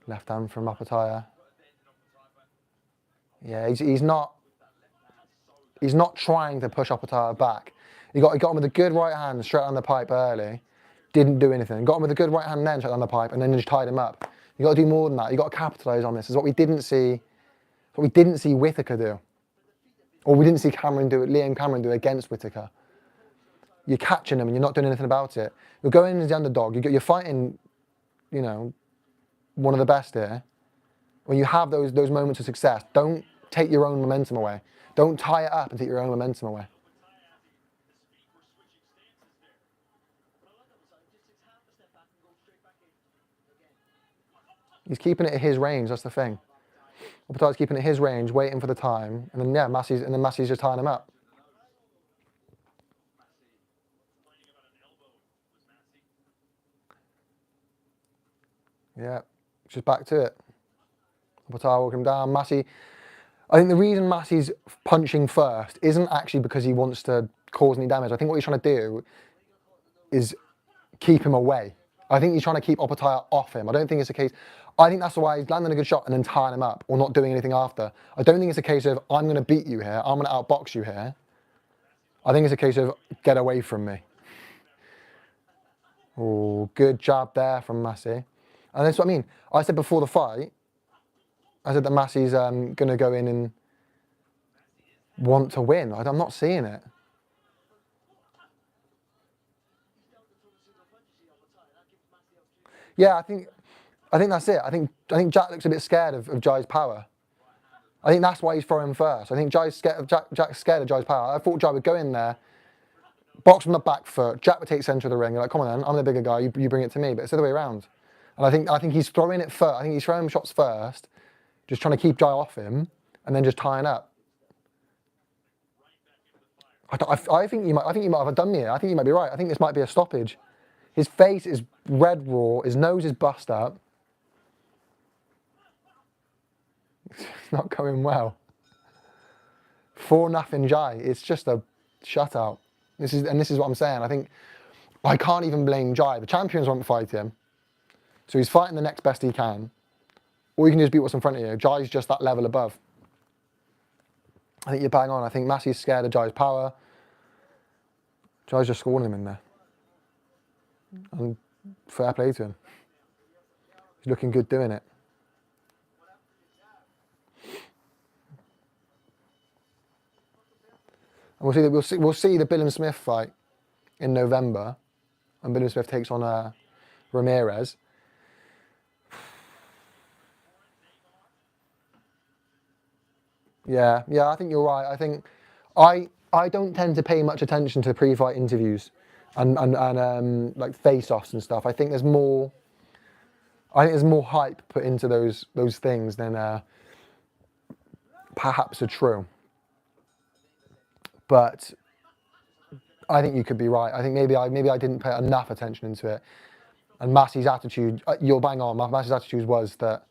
Left hand from Opetaia. Yeah, he's not trying to push Opetaia back. He got him with a good right hand straight on the pipe early. Didn't do anything. Got him with a good right hand then straight on the pipe, and then just tied him up. You got to do more than that. You got to capitalise on this. Is what we didn't see. What we didn't see Whitaker do, or we didn't see Liam Cameron do against Whitaker. You're catching him and you're not doing anything about it. You're going in as the underdog. You're fighting, you know, one of the best here. When you have those moments of success, don't take your own momentum away. Don't tie it up and take your own momentum away. He's keeping it at his range, that's the thing. Opetaia's keeping it at his range, waiting for the time, and then yeah, Massey's just tying him up. Yeah, just back to it. Opetaia walking him down. Massey, I think the reason Massey's punching first isn't actually because he wants to cause any damage. I think what he's trying to do is keep him away. I think he's trying to keep Opetaia off him. I don't think it's a case. I think that's why he's landing a good shot and then tying him up or not doing anything after. I don't think it's a case of I'm going to beat you here. I'm going to outbox you here. I think it's a case of get away from me. Oh, good jab there from Massey. And that's what I mean. I said before the fight, I said that Massey's going to go in and want to win. I'm not seeing it. Yeah, I think that's it. I think Jack looks a bit scared of Jai's power. I think that's why he's throwing first. I think Jack's scared of Jai's power. I thought Jai would go in there, box from the back foot. Jack would take centre of the ring. You're like, come on then, I'm the bigger guy. You bring it to me. But it's the other way around. And I think he's throwing it first. I think he's throwing shots first, just trying to keep Jai off him, and then just tying up. I think you might have done me here. I think you might be right. I think this might be a stoppage. His face is red raw. His nose is bust up. It's not going well. 4-0 Jai. It's just a shutout. This is what I'm saying. I think I can't even blame Jai. The champions won't fight him, so he's fighting the next best he can. All you can do is beat what's in front of you. Jai's just that level above. I think you're bang on. I think Massey's scared of Jai's power. Jai's just scoring him in there. And fair play to him. He's looking good doing it. And we'll see the Bilham Smith fight in November, and Bilham Smith takes on Ramirez. Yeah, I think you're right. I think I don't tend to pay much attention to pre-fight interviews and like face-offs and stuff. I think there's more hype put into those things than perhaps are true. But I think you could be right. I think maybe I didn't pay enough attention into it. And Massey's attitude, you're bang on. Massey's attitude was that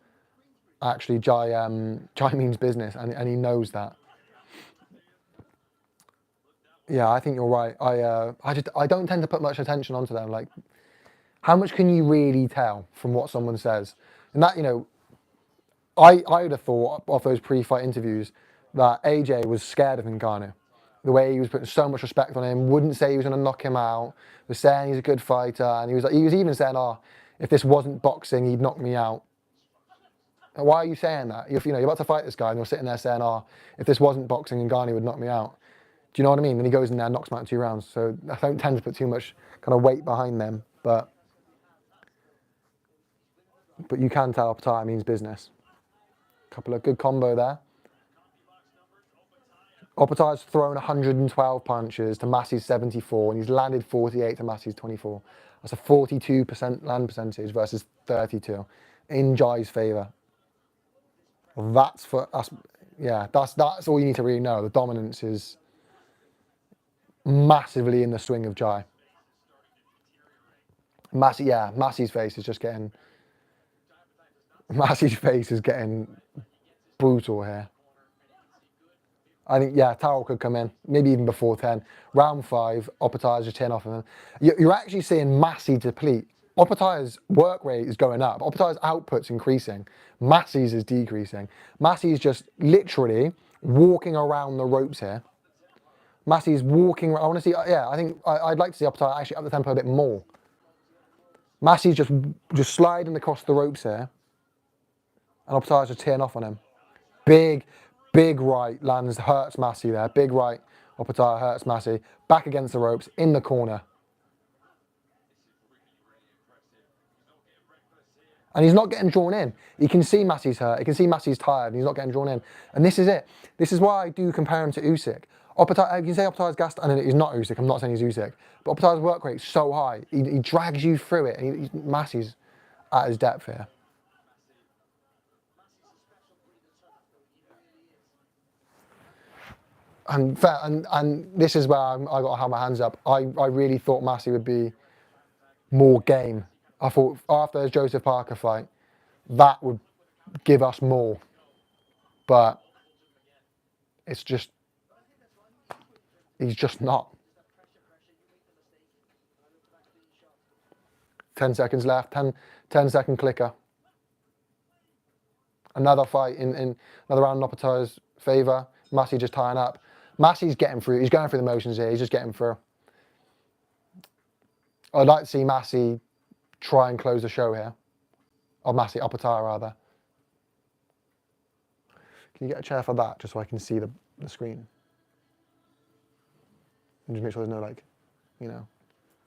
actually Jai means business, and he knows that. Yeah, I think you're right. I don't tend to put much attention onto them. Like, how much can you really tell from what someone says? And that, you know, I would have thought of those pre-fight interviews that AJ was scared of Ngannou. The way he was putting so much respect on him, wouldn't say he was going to knock him out, was saying he's a good fighter, and he was even saying, "Oh, if this wasn't boxing, he'd knock me out." And why are you saying that? You're about to fight this guy, and you're sitting there saying, "Oh, if this wasn't boxing, Ngannou would knock me out." Do you know what I mean? Then he goes in there and knocks him out in 2 rounds. So I don't tend to put too much kind of weight behind them, but you can tell Opetaia means business. Couple of good combo there. Opetaia's thrown 112 punches to Massey's 74, and he's landed 48 to Massey's 24. That's a 42% land percentage versus 32 in Jai's favour. That's all you need to really know. The dominance is massively in the swing of Jai. Massey's face is getting brutal here. I think, Towel could come in, maybe even before 10. Round 5, Opetaia's just 10 off of him. You're actually seeing Massey deplete Opetaia's work rate is going up. Opetaia's output's increasing. Massey's is decreasing. Massey's just literally walking around the ropes here. Massey's walking. I want to see. Yeah, I think I'd like to see Opetaia actually up the tempo a bit more. Massey's just sliding across the ropes here, and Opetaia's just teeing off on him. Big right lands, hurts Massey there. Big right, Opetaia hurts Massey. Back against the ropes, in the corner. And he's not getting drawn in. You can see Massey's hurt. You can see Massey's tired, and he's not getting drawn in. And this is it. This is why I do compare him to Usyk. Opetaia, you can say Opetaia's gassed, and he's not Usyk. I'm not saying he's Usyk. But Opetaia's work rate's so high. He drags you through it. And Massey's at his depth here. And this is where I got to have my hands up. I really thought Massey would be more game. I thought after his Joseph Parker fight, that would give us more. But it's just, he's just not. 10 seconds left, 10-second clicker. Another fight in another round in Opetaia's favour. Massey just tying up. Massey's getting through. He's going through the motions here. He's just getting through. I'd like to see Massey try and close the show here. Or Opetaia rather. Can you get a chair for that, just so I can see the screen? And just make sure there's no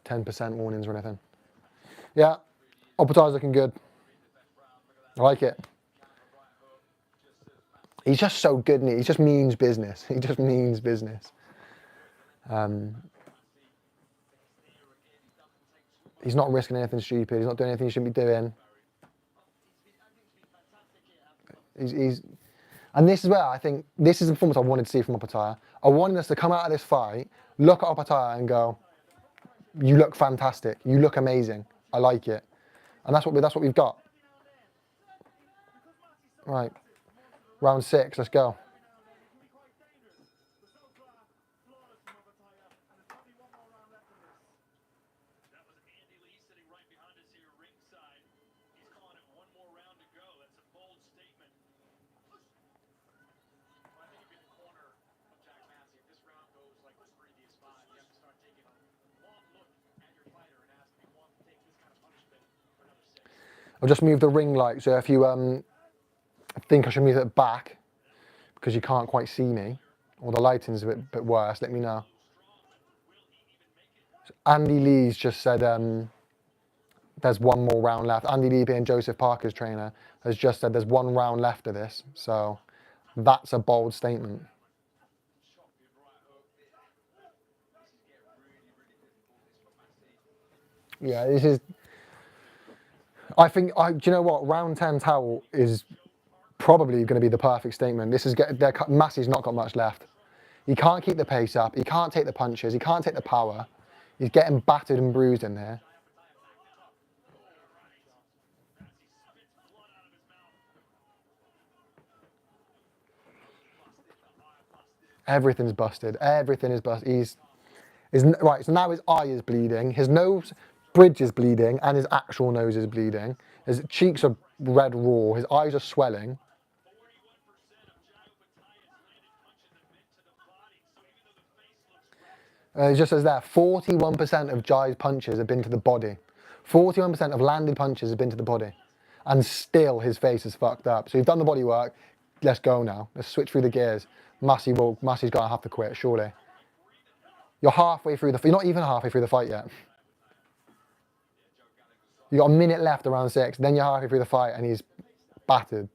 10% warnings or anything. Yeah, Opetaia's looking good. I like it. He's just so good, and he just means business. He just means business. He's not risking anything stupid. He's not doing anything he shouldn't be doing. And this is where I think this is the performance I wanted to see from Opetaia. I wanted us to come out of this fight, look at Opetaia and go, "You look fantastic. You look amazing. I like it." And that's what we've got. Right. Round 6, let's go. I'll just move the ring light, so if you think I should move it back because you can't quite see me, or the lighting's a bit worse, let me know. So Andy Lee's just said there's one more round left. Andy Lee, being Joseph Parker's trainer, has just said there's one round left of this, so that's a bold statement. Yeah, this is. I think. Do you know what? Round 10 towel is probably going to be the perfect statement. This is Massey's not got much left. He can't keep the pace up. He can't take the punches. He can't take the power. He's getting battered and bruised in there. Everything's busted. Everything is busted. Right, so now his eye is bleeding. His nose bridge is bleeding, and his actual nose is bleeding. His cheeks are red raw. His eyes are swelling. It just says there, 41% of Jai's punches have been to the body. 41% of landed punches have been to the body. And still his face is fucked up. So you've done the body work. Let's go now. Let's switch through the gears. Massey's going to have to quit, surely. You're halfway through you're not even halfway through the fight yet. You got a minute left around 6. Then you're halfway through the fight and he's battered.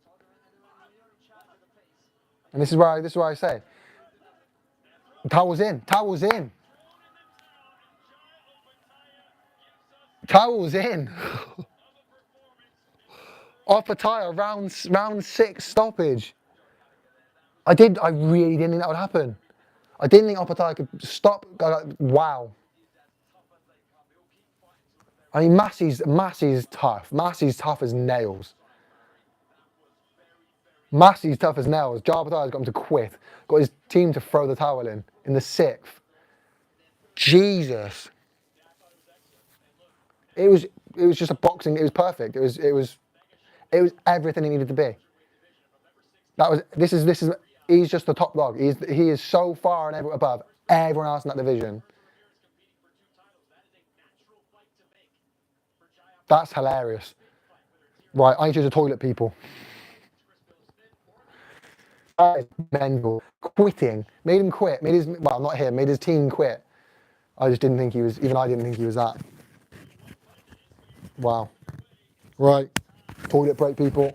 And this is where I say, towel's in. Towel's in. Towel's in. Opetaia, round 6 stoppage. I really didn't think that would happen. I didn't think Opetaia could stop. Wow. I mean, Massey's tough. Massey's tough as nails. Massey's tough as nails. Opetaia's got him to quit. Got his team to throw the towel in the 6th. Jesus. It was was just a boxing. It was perfect. It was everything it needed to be. This is. He's just the top dog. He is so far and above everyone else in that division. That's hilarious. Right, I need to use the toilet, people. That is mental. Quitting. Made him quit. Not him, made his team quit. I just didn't think he was, even I didn't think he was that. Wow. Right. Toilet break, people.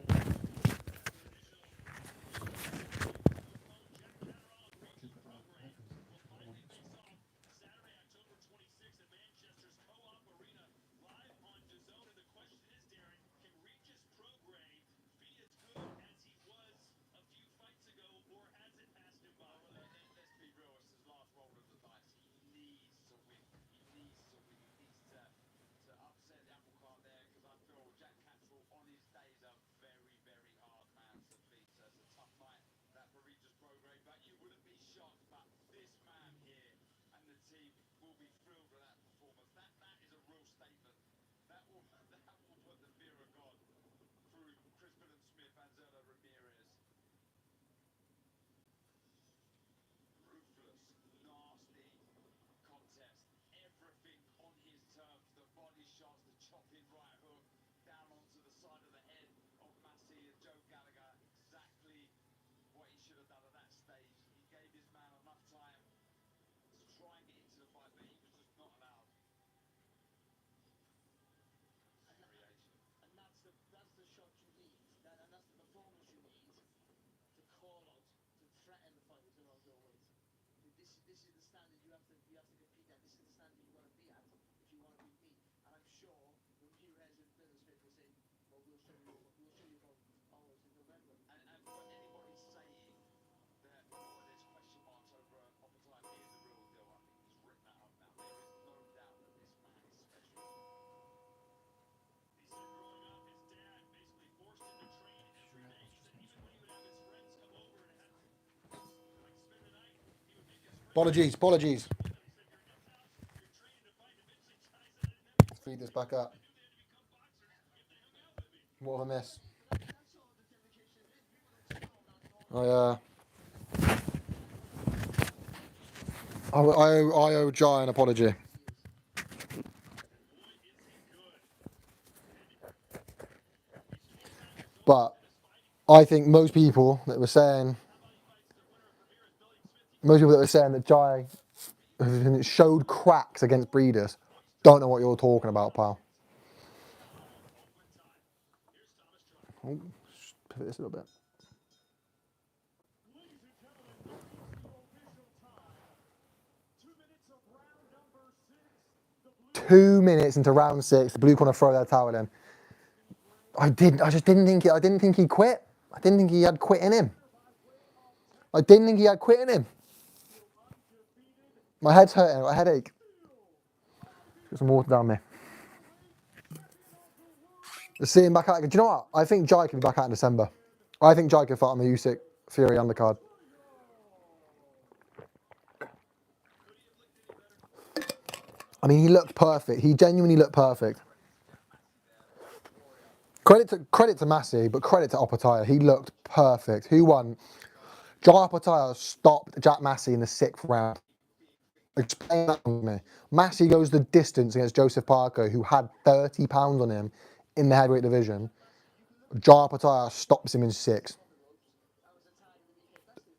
Apologies. Feed this back up. What have I missed? I owe Jai an apology. But I think most people that were saying that Jai showed cracks against Breeders don't know what you're talking about, pal. Oh, pivot this a little bit. 2 minutes into round 6, the blue corner throw their towel in. I just didn't think he quit. I didn't think he had quit in him. My head's hurting. I've got a headache. Get some water down me. Let's see him back out. Do you know what? I think Jai can be back out in December. I think Jai can fight on the Usyk Fury undercard. I mean, he looked perfect. He genuinely looked perfect. Credit to Massey, but credit to Opetaia. He looked perfect. Who won? Jai Opetaia stopped Jack Massey in the 6th round. Explain that to me. Massey goes the distance against Joseph Parker, who had 30 pounds on him in the heavyweight division. Jai Opetaia stops him in 6.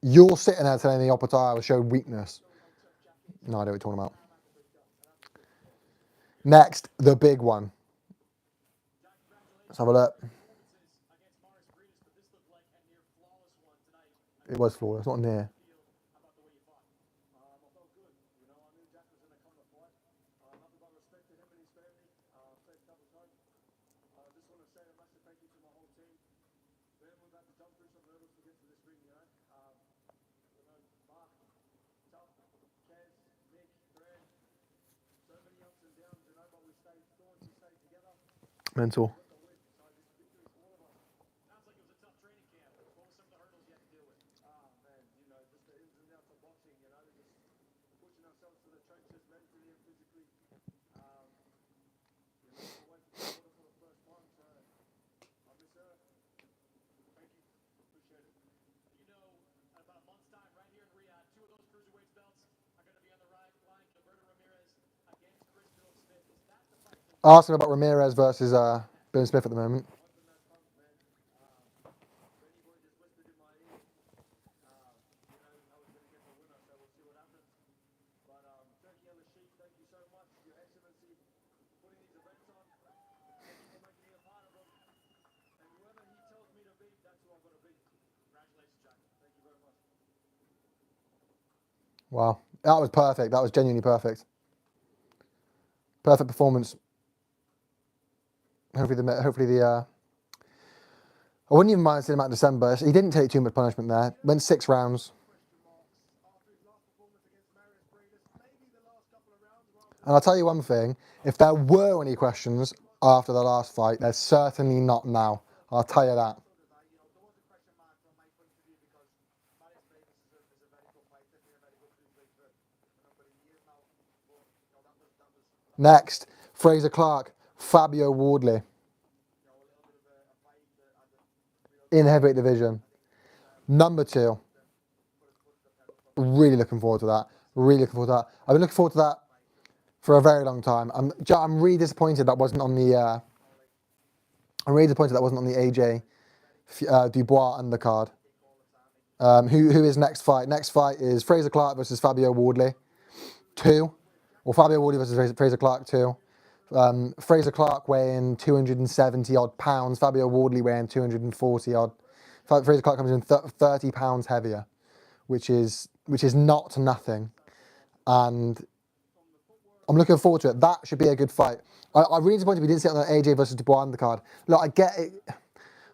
You're sitting there telling me Opetaia showed weakness. No idea what you're talking about. Next, the big one. Let's have a look. It was flawless, not near. Mental. Asking about Ramirez versus Bill Smith at the moment. Wow, that was perfect. That was genuinely perfect. Perfect performance. Hopefully the. I wouldn't even mind seeing him out in December. He didn't take too much punishment there. Went 6 rounds. And I'll tell you one thing: if there were any questions after the last fight, there's certainly not now. I'll tell you that. Next, Fraser Clark, Fabio Wardley in heavyweight division. Number 2. Really looking forward to that. Really looking forward to that. I've been looking forward to that for a very long time. I'm really disappointed that wasn't on the. I'm really disappointed that wasn't on the AJ Dubois undercard. Who is next fight? Next fight is Fraser Clark versus Fabio Wardley 2. Or Fabio Wardley versus Fraser Clark 2. Fraser Clark weighing 270 odd pounds. Fabio Wardley weighing 240 odd. Fraser Clark comes in 30 pounds heavier, which is not nothing. And I'm looking forward to it. That should be a good fight. I'm really disappointed we didn't see it on the AJ versus Dubois undercard. Look, I get it.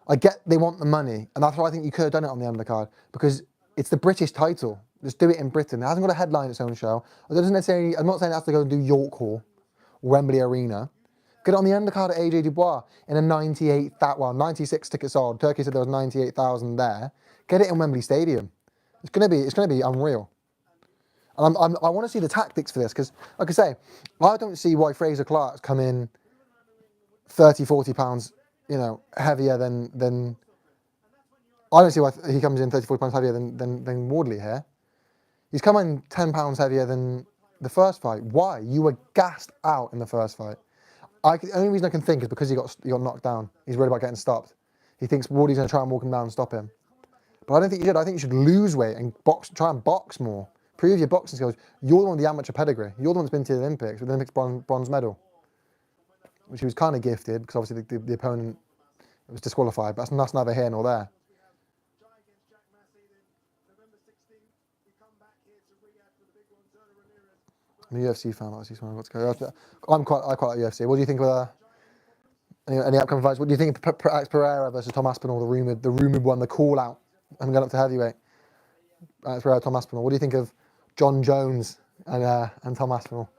I get they want the money, and that's why I think you could have done it on the undercard, because it's the British title. Just do it in Britain. It hasn't got a headline its own show. It doesn't necessarily. I'm not saying it has to go and do York Hall, Wembley Arena. Get it on the undercard at AJ Dubois in a 96 tickets sold. Turkey said there was 98,000 there. Get it in Wembley Stadium. It's gonna be unreal. And I want to see the tactics for this, because, like I say, I don't see why Fraser Clark's come in 30, 40 pounds, heavier than. I don't see why he comes in 30, 40 pounds heavier than Wardley here. He's come in 10 pounds heavier than the first fight. Why? You were gassed out in the first fight. The only reason I can think is because he got knocked down. He's worried about getting stopped. He thinks Wardley's going to try and walk him down and stop him. But I don't think you should. I think you should lose weight and try and box more. Prove your boxing skills. You're the one with the amateur pedigree. You're the one that's been to the Olympics with the Olympics bronze medal, which he was kind of gifted, because obviously the opponent was disqualified. But that's neither here nor there. I'm a UFC fan. Obviously, so let's go. I quite like UFC. What do you think of any upcoming fights? What do you think of Alex Pereira versus Tom Aspinall? The rumored one, the call out. I'm going up to heavyweight. Alex Pereira, Tom Aspinall. What do you think of John Jones and Tom Aspinall?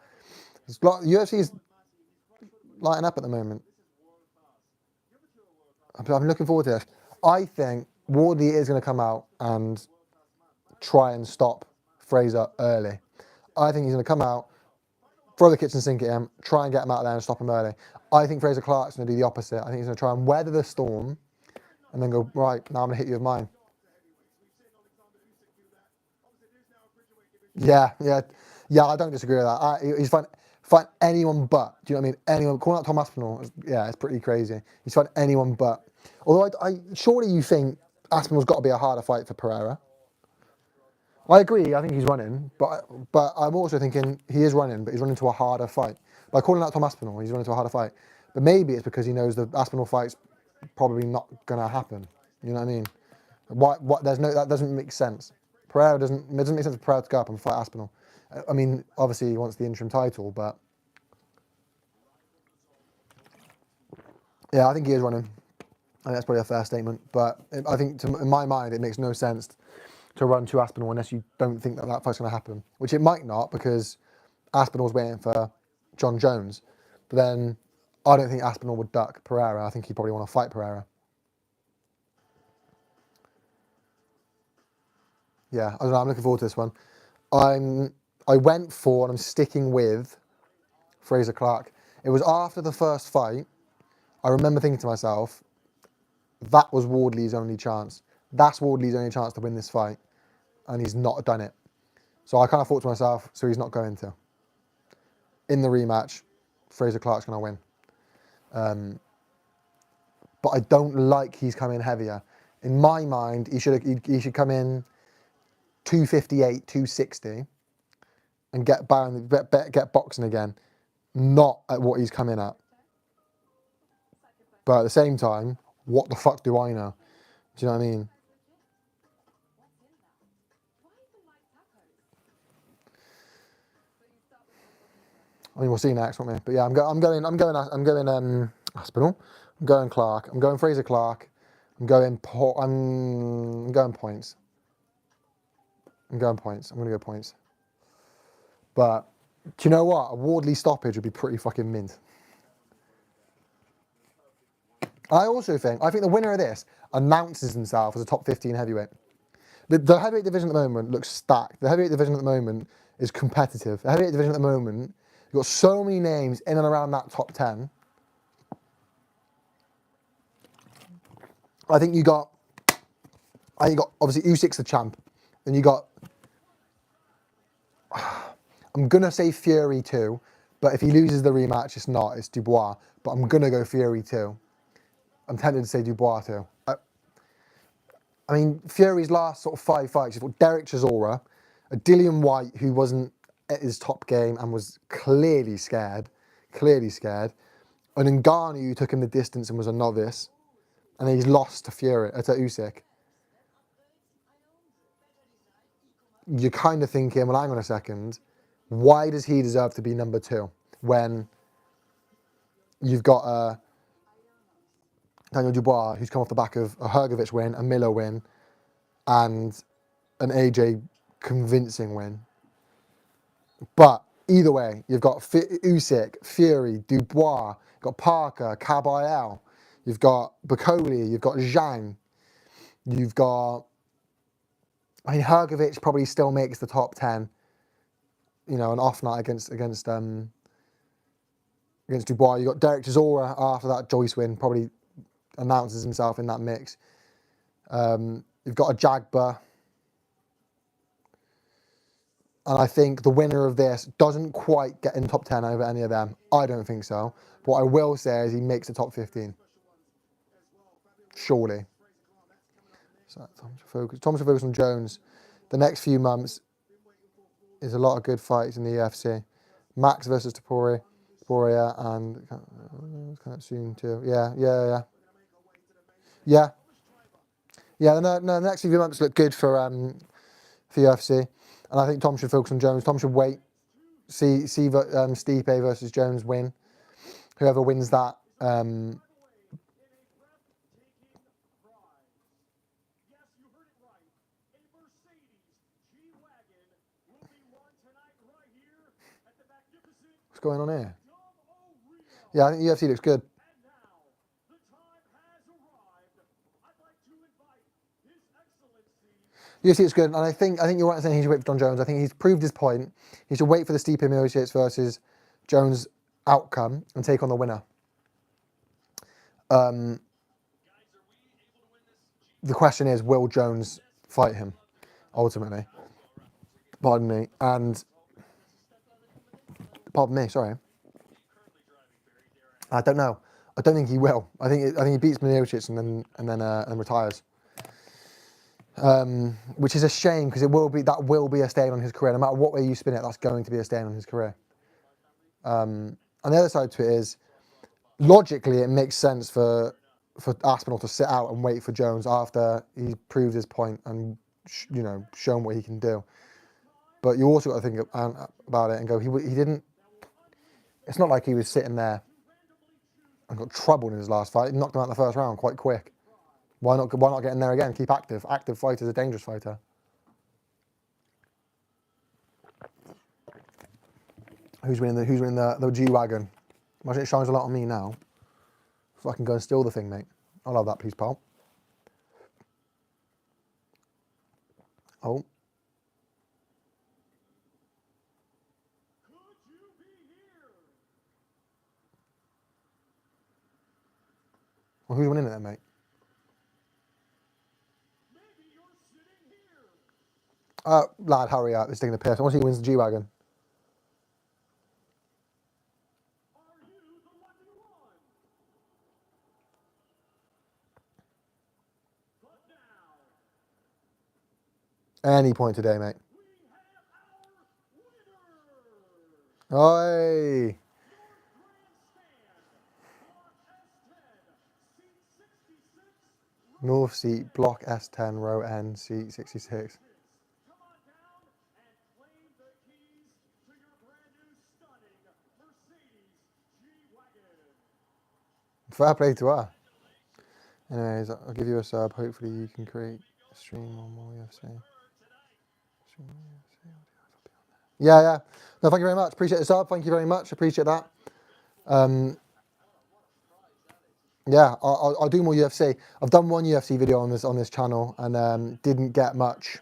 UFC is lighting up at the moment. I'm looking forward to this. I think Wardley is going to come out and try and stop Fraser early. I think he's going to come out, throw the kitchen sink at him, try and get him out there and stop him early. I think Fraser Clark's going to do the opposite. I think he's going to try and weather the storm and then go, right, now I'm going to hit you with mine. Yeah, I don't disagree with that. He's fight anyone but. Do you know what I mean? Anyone. Calling out Tom Aspinall, it's pretty crazy. He's fight anyone but. Although surely you think Aspinall's got to be a harder fight for Pereira. I agree. I think he's running, but I'm also thinking he is running, but he's running to a harder fight. By calling out Tom Aspinall, he's running to a harder fight. But maybe it's because he knows the Aspinall fight's probably not going to happen. You know what I mean? That doesn't make sense. It doesn't make sense for Pereira to go up and fight Aspinall. I mean, obviously he wants the interim title, but yeah, I think he is running. I think that's probably a fair statement. But I think, in my mind, it makes no sense to run to Aspinall unless you don't think that fight's going to happen, which it might not, because Aspinall's waiting for John Jones. But then I don't think Aspinall would duck Pereira. I think he'd probably want to fight Pereira. Yeah, I don't know. I'm looking forward to this one. I went for, and I'm sticking with, Fraser Clark. It was after the first fight. I remember thinking to myself, that was Wardley's only chance. That's Wardley's only chance to win this fight, and he's not done it. So I kind of thought to myself, so he's not going to. In the rematch, Fraser Clark's going to win. But I don't like he's come in heavier. In my mind, he should come in 258, 260 and get boxing again, not at what he's come in at. But at the same time, what the fuck do I know? Do you know what I mean? I mean, we'll see next, won't we? But yeah, I'm going Aspinall. I'm going Clark. I'm going Fraser Clark. I'm going points. I'm going points. I'm going to go points. But do you know what? A Wardley stoppage would be pretty fucking mint. I think the winner of this announces himself as a top 15 heavyweight. The heavyweight division at the moment looks stacked. The heavyweight division at the moment is competitive. The heavyweight division at the moment, you've got so many names in and around that top 10. I think you got obviously Usyk's the champ. Then you got, I'm going to say Fury too, but if he loses the rematch, it's Dubois. But I'm going to go Fury too. I'm tempted to say Dubois too. I mean, Fury's last sort of 5 fights, you've got Derek Chisora, a Dillian White who wasn't at his top game and was clearly scared, an Ngannou who took him the distance and was a novice, and then he's lost to Usyk. You're kind of thinking, well, hang on a second, why does he deserve to be number 2 when you've got Daniel Dubois, who's come off the back of a Hrgovic win, a Miller win, and an AJ convincing win. But either way, you've got Usyk, Fury, Dubois, you've got Parker, Kabayel, you've got Bakoli, you've got Zhang, you've got... I mean, Hrgovic probably still makes the top 10. You know, an off night against Dubois. You've got Derek Chisora after that Joyce win, probably announces himself in that mix. You've got a Jagba. And I think the winner of this doesn't quite get in top 10 over any of them. I don't think so. But what I will say is he makes the top 15. Surely. So Thomas should focus on Jones. The next few months is a lot of good fights in the UFC. Max versus Topuria and kind of soon too. Yeah. The next few months look good for UFC, and I think Tom should focus on Jones. Tom should wait, see Stipe versus Jones win. Whoever wins that. What's going on here? Yeah, I think UFC looks good. UFC looks good, and I think you're right in saying he should wait for John Jones. I think he's proved his point. He should wait for the Stipe Miocic versus Jones outcome and take on the winner. The question is, will Jones fight him ultimately? Pardon me, sorry. I don't know. I don't think he will. I think he beats Miocic and then retires. Which is a shame because that will be a stain on his career. No matter what way you spin it, that's going to be a stain on his career. And the other side to it is, logically, it makes sense for Aspinall to sit out and wait for Jones after he's proved his point and shown what he can do. But you also got to think about it and go, he didn't. It's not like he was sitting there and got troubled in his last fight. He knocked him out in the first round quite quick. Why not get in there again? Keep active. Active fighter is a dangerous fighter. Who's winning the G-Wagon? Imagine it shines a lot on me now. If I can go and steal the thing, mate. I'll have that, please, pal. Oh. Well, who's winning it then, mate? Lad, hurry up. It's taking the piss. I want to see who wins the G-Wagon. Any point today, mate. Oi! North seat, block S10, row N, seat 66. Fair play to her. Anyways, I'll give you a sub. Hopefully you can create a stream on more UFC. Yeah, yeah. No, thank you very much. Appreciate the sub. Thank you very much. Appreciate that. Yeah, I'll do more UFC. I've done one UFC video on this channel and didn't get much.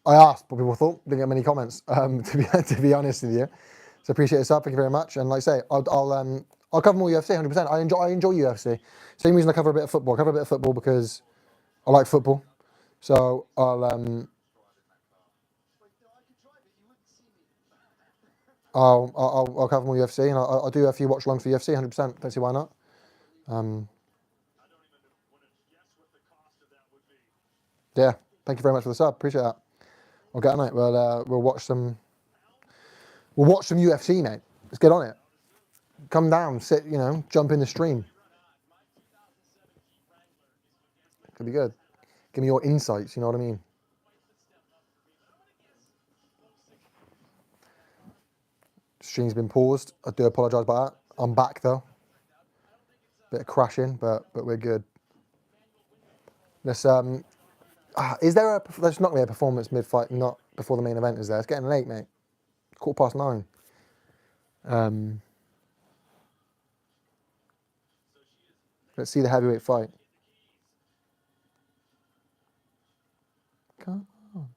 I asked what people thought. Didn't get many comments. To be honest with you, so appreciate the sub. Thank you very much. And like I say, I'll cover more UFC 100%. I enjoy UFC. Same reason I cover a bit of football. I cover a bit of football because I like football. So I'll cover more UFC and I'll do a few watch alongs for UFC 100%. Don't see why not. Yeah, thank you very much for the sub. Appreciate that. I'll get on it. We'll watch some. We'll watch some UFC, mate. Let's get on it. Come down, sit, jump in the stream. Could be good. Give me your insights, you know what I mean? Stream's been paused. I do apologise about that. I'm back though. Bit of crashing, but we're good. Let's is there there's not going to be a performance mid-fight, not before the main event, is there? It's getting late, mate. 9:15. Let's see the heavyweight fight. Come on.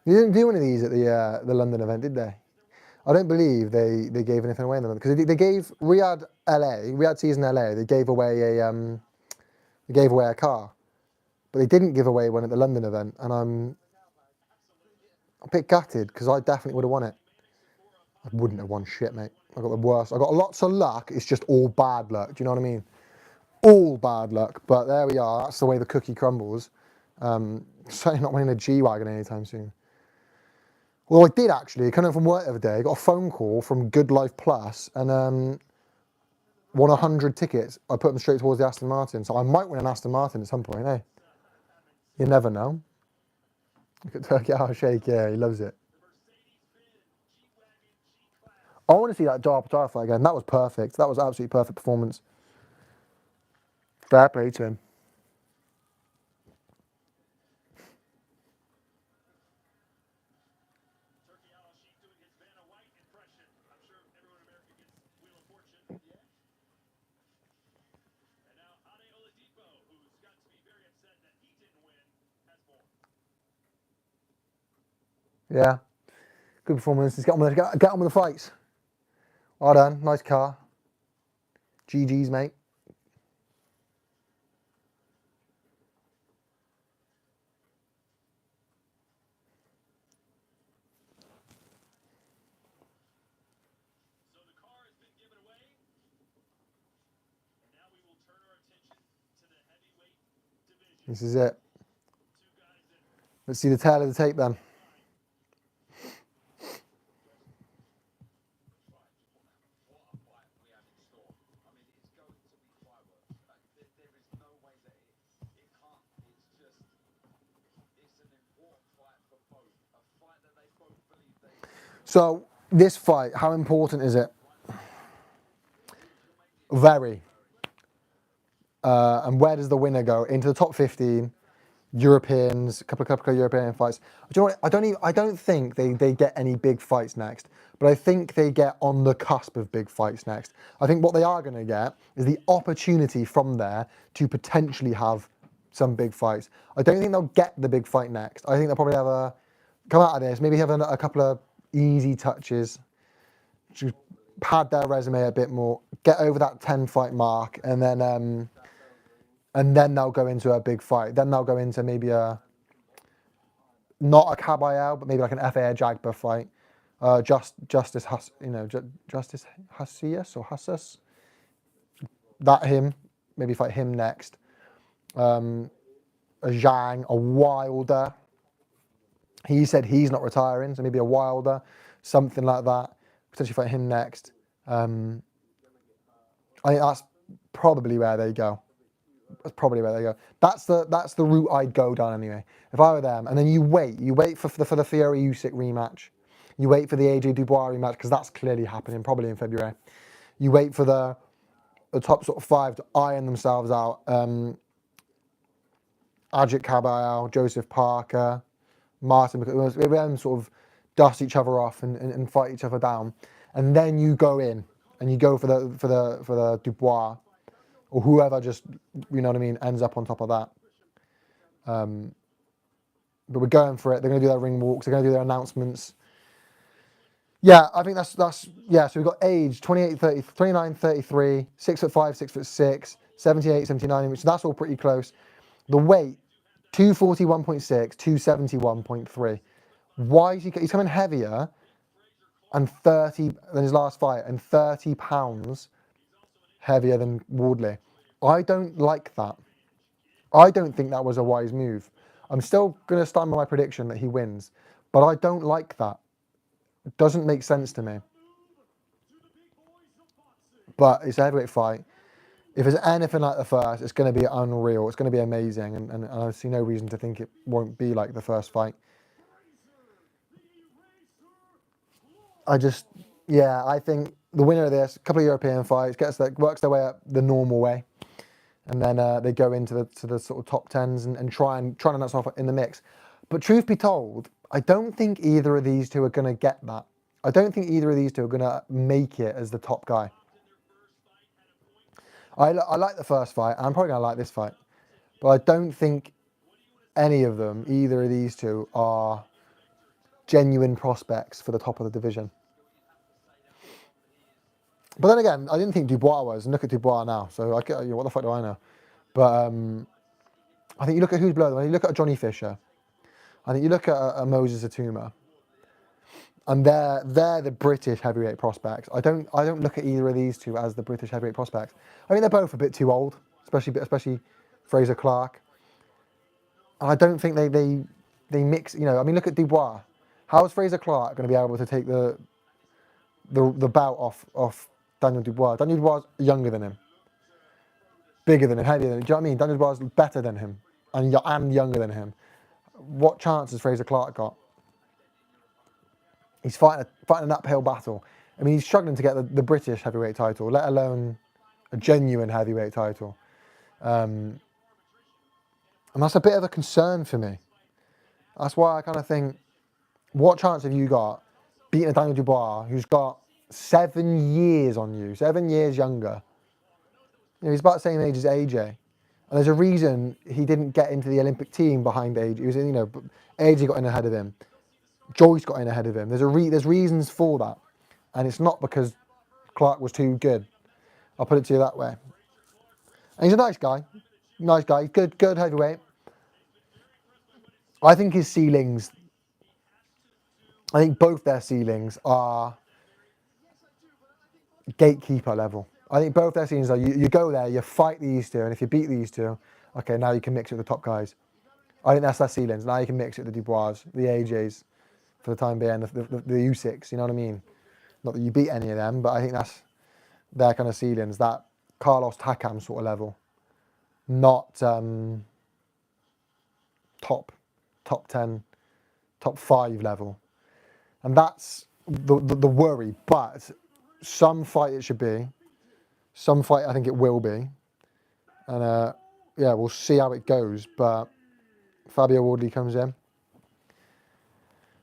You didn't do one of these at the London event, did they? I don't believe they gave anything away in them because they gave Riyadh season LA. They gave away a car, but they didn't give away one at the London event, and I'm a bit gutted because I definitely would have won it. I wouldn't have won shit, mate. I got the worst. I got lots of luck. It's just all bad luck. Do you know what I mean? All bad luck. But there we are. That's the way the cookie crumbles. Certainly not winning a G-Wagon anytime soon. Well, I did actually. Coming from work the other day, I got a phone call from Good Life Plus and won 100 tickets. I put them straight towards the Aston Martin. So I might win an Aston Martin at some point, eh? You never know. Look at Turkey Al Sheikh, yeah, he loves it. I want to see that Opetaia fight again. That was perfect. That was absolutely perfect performance. Fair play to him. Yeah, good performance. Let's get on with the fights. Well done. Nice car. GG's, mate. This is it. Let's see the tail of the tape then. So, this fight, how important is it? Very. And where does the winner go? Into the top 15, Europeans, a couple of European fights. Do you know what? I don't think they get any big fights next, but I think they get on the cusp of big fights next. I think what they are going to get is the opportunity from there to potentially have some big fights. I don't think they'll get the big fight next. I think they'll probably have come out of this, maybe have a couple of easy touches, just pad their resume a bit more, get over that 10 fight mark, and then they'll go into a big fight. Then they'll go into maybe not a Kabayel, but maybe like an FA Jagba fight. Justice Hassius or Hassus. That him, maybe fight him next. A Zhang, a Wilder. He said he's not retiring, so maybe a Wilder, something like that. Potentially fight him next. I think that's probably where they go. That's probably where they go. That's the route I'd go down anyway. If I were them, and then you wait for the Fury Usyk rematch. You wait for the AJ Dubois rematch because that's clearly happening, probably in February. You wait for the top sort of 5 to iron themselves out. Ajit Kabayel, Joseph Parker, Martin, because them sort of dust each other off and fight each other down, and then you go in and you go for the Dubois or whoever just, you know what I mean, ends up on top of that. But we're going for it. They're going to do their ring walks. They're going to do their announcements. Yeah, I think that's yeah. So we've got age 28, 30, 29, 33, 6'5", 6'6", 78, 79, which that's all pretty close. The weight 241.6, 271.3. Why is he's coming heavier and 30 than his last fight and 30 pounds heavier than Wardley? I don't like that. I don't think that was a wise move. I'm still going to stand by my prediction that he wins, but I don't like that. It doesn't make sense to me. But it's a heavyweight fight. If it's anything like the first, it's going to be unreal. It's going to be amazing, and I see no reason to think it won't be like the first fight. I think the winner of this, a couple of European fights, works their way up the normal way, and then they go into the sort of top 10s and try and knock off in the mix. But truth be told, I don't think either of these two are going to get that. I don't think either of these two are going to make it as the top guy. I like the first fight, and I'm probably going to like this fight, but I don't think any of them, either of these two, are genuine prospects for the top of the division. But then again, I didn't think Dubois was, and look at Dubois now. So what the fuck do I know? But I think you look at who's below them. You look at Johnny Fisher. I think you look at Moses Atuma, and they're the British heavyweight prospects. I don't look at either of these two as the British heavyweight prospects. I think they're both a bit too old, especially Fraser Clark. And I don't think they mix. You know, I mean, look at Dubois. How is Fraser Clark going to be able to take the bout off Daniel Dubois? Daniel Dubois is younger than him, bigger than him, heavier than him. Do you know what I mean? Daniel Dubois is better than him and younger than him. What chance has Fraser Clark got? He's fighting an uphill battle. I mean, he's struggling to get the British heavyweight title, let alone a genuine heavyweight title. And that's a bit of a concern for me. That's why I kind of think, what chance have you got beating a Daniel Dubois who's got 7 years on you, 7 years younger? You know, he's about the same age as AJ. And there's a reason he didn't get into the Olympic team behind AJ. He was, AJ got in ahead of him. Joyce got in ahead of him. There's reasons for that. And it's not because Clark was too good. I'll put it to you that way. And he's a nice guy. Nice guy. Good heavyweight. I think his ceilings, I think both their ceilings are gatekeeper level. I think both their ceilings are, you go there, you fight these two, and if you beat these two, okay, now you can mix it with the top guys. I think that's their ceilings. Now you can mix it with the Dubois, the AJs, for the time being, the U6, you know what I mean? Not that you beat any of them, but I think that's their kind of ceilings, that Carlos Takam sort of level. Not top 10, top 5 level. And that's the worry. But some fight it should be. Some fight I think it will be. And yeah, we'll see how it goes. But Fabio Wardley comes in.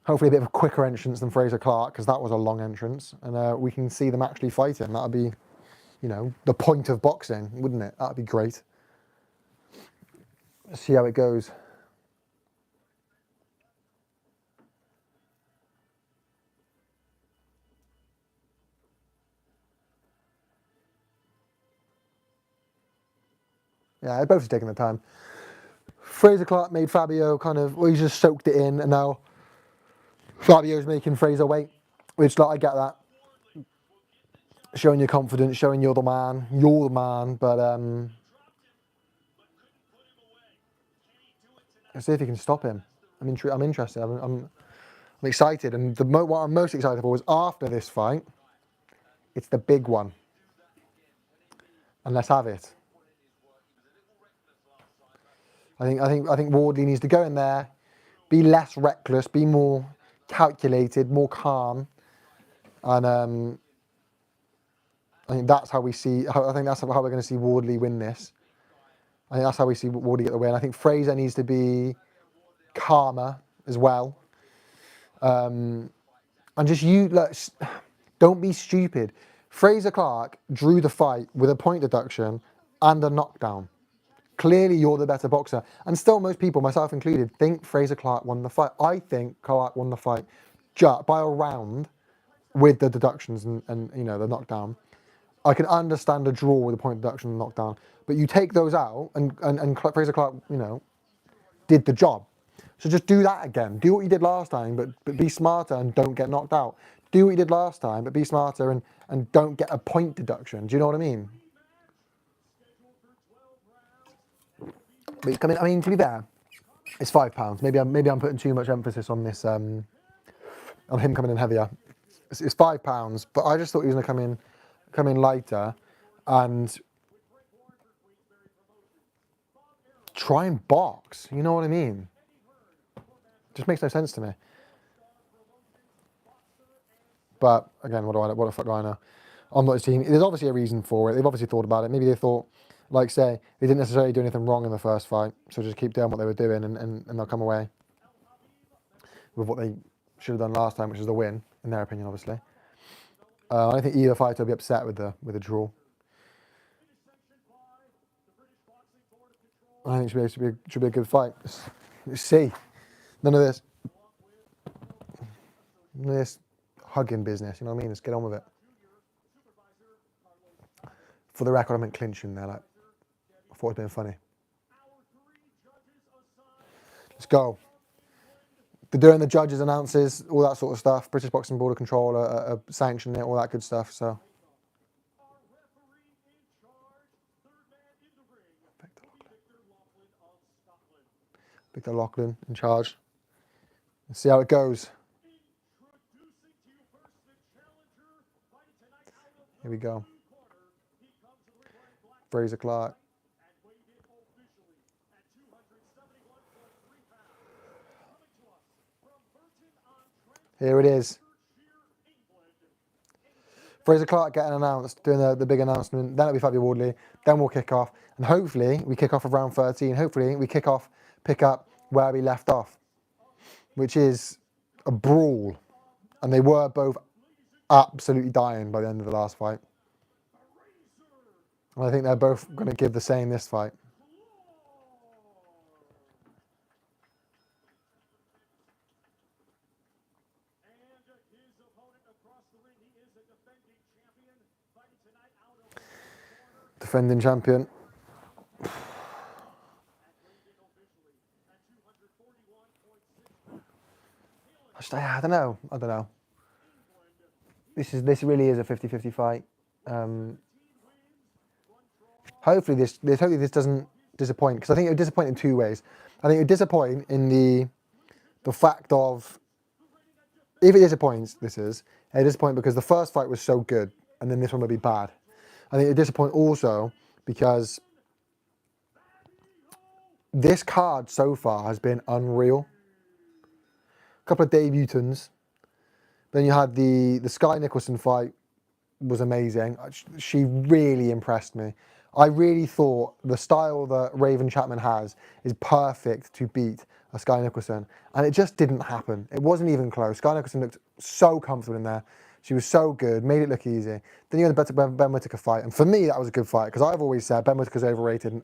Hopefully a bit of a quicker entrance than Fraser Clark, because that was a long entrance. And we can see them actually fighting. That would be, the point of boxing, wouldn't it? That would be great. Let's see how it goes. Yeah, they're both taking the time. Fraser Clark made Fabio he just soaked it in, and now Fabio's making Fraser wait. Which, like, I get that. Showing your confidence, showing you're the man, but let's see if you can stop him. I'm interested. I'm excited, and what I'm most excited for is after this fight, it's the big one, and let's have it. I think Wardley needs to go in there, be less reckless, be more calculated, more calm, and I think that's how we see. I think that's how we're going to see Wardley win this. I think that's how we see Wardley get the win. I think Fraser needs to be calmer as well, and just don't be stupid. Fraser Clark drew the fight with a point deduction and a knockdown. Clearly, you're the better boxer, and still, most people, myself included, think Fraser Clark won the fight. I think Clark won the fight by a round with the deductions and the knockdown. I can understand a draw with a point deduction and knockdown, but you take those out, and Fraser Clark, did the job. So just do that again. Do what you did last time, but be smarter and don't get knocked out. Do what you did last time, but be smarter and don't get a point deduction. Do you know what I mean? But it's coming. I mean, to be fair, it's £5. Maybe I'm putting too much emphasis on this, on him coming in heavier. It's £5, but I just thought he was going to come in lighter and try and box. You know what I mean? Just makes no sense to me. But again, what the fuck do I know? I'm not his team. There's obviously a reason for it. They've obviously thought about it. Maybe they thought, like say, they didn't necessarily do anything wrong in the first fight, so just keep doing what they were doing and they'll come away with what they should have done last time, which is the win, in their opinion, obviously. I don't think either fighter will be upset with the draw. I think it should be a good fight. Let's see. None of this hugging business, you know what I mean? Let's get on with it. For the record, I meant clinching there. Like, I thought it'd been funny. Let's go. They're doing the judges' announces, all that sort of stuff. British Boxing Board of Control are sanctioning it, all that good stuff. So. Victor Loughlin in charge. Let's see how it goes. Here we go. Fraser Clark. Here it is. Fraser Clark getting announced, doing the big announcement. Then it'll be Fabio Wardley. Then we'll kick off. And hopefully we kick off of round 13. Hopefully we pick up where we left off, which is a brawl. And they were both absolutely dying by the end of the last fight. And I think they're both going to give the same this fight. Defending champion. I don't know. This really is a 50-50 fight. Hopefully this doesn't disappoint, because I think it would disappoint in two ways. I think it would disappoint in the fact of, if it disappoints, it disappoint because the first fight was so good and then this one would be bad. I think it would disappoint also because this card so far has been unreal. A couple of debutants. Then you had the Skye Nicolson fight was amazing. She really impressed me. I really thought the style that Raven Chapman has is perfect to beat a Skye Nicolson. And it just didn't happen. It wasn't even close. Skye Nicolson looked so comfortable in there. She was so good, made it look easy. Then you had the Ben Whitaker fight. And for me, that was a good fight, because I've always said Ben Whitaker's overrated.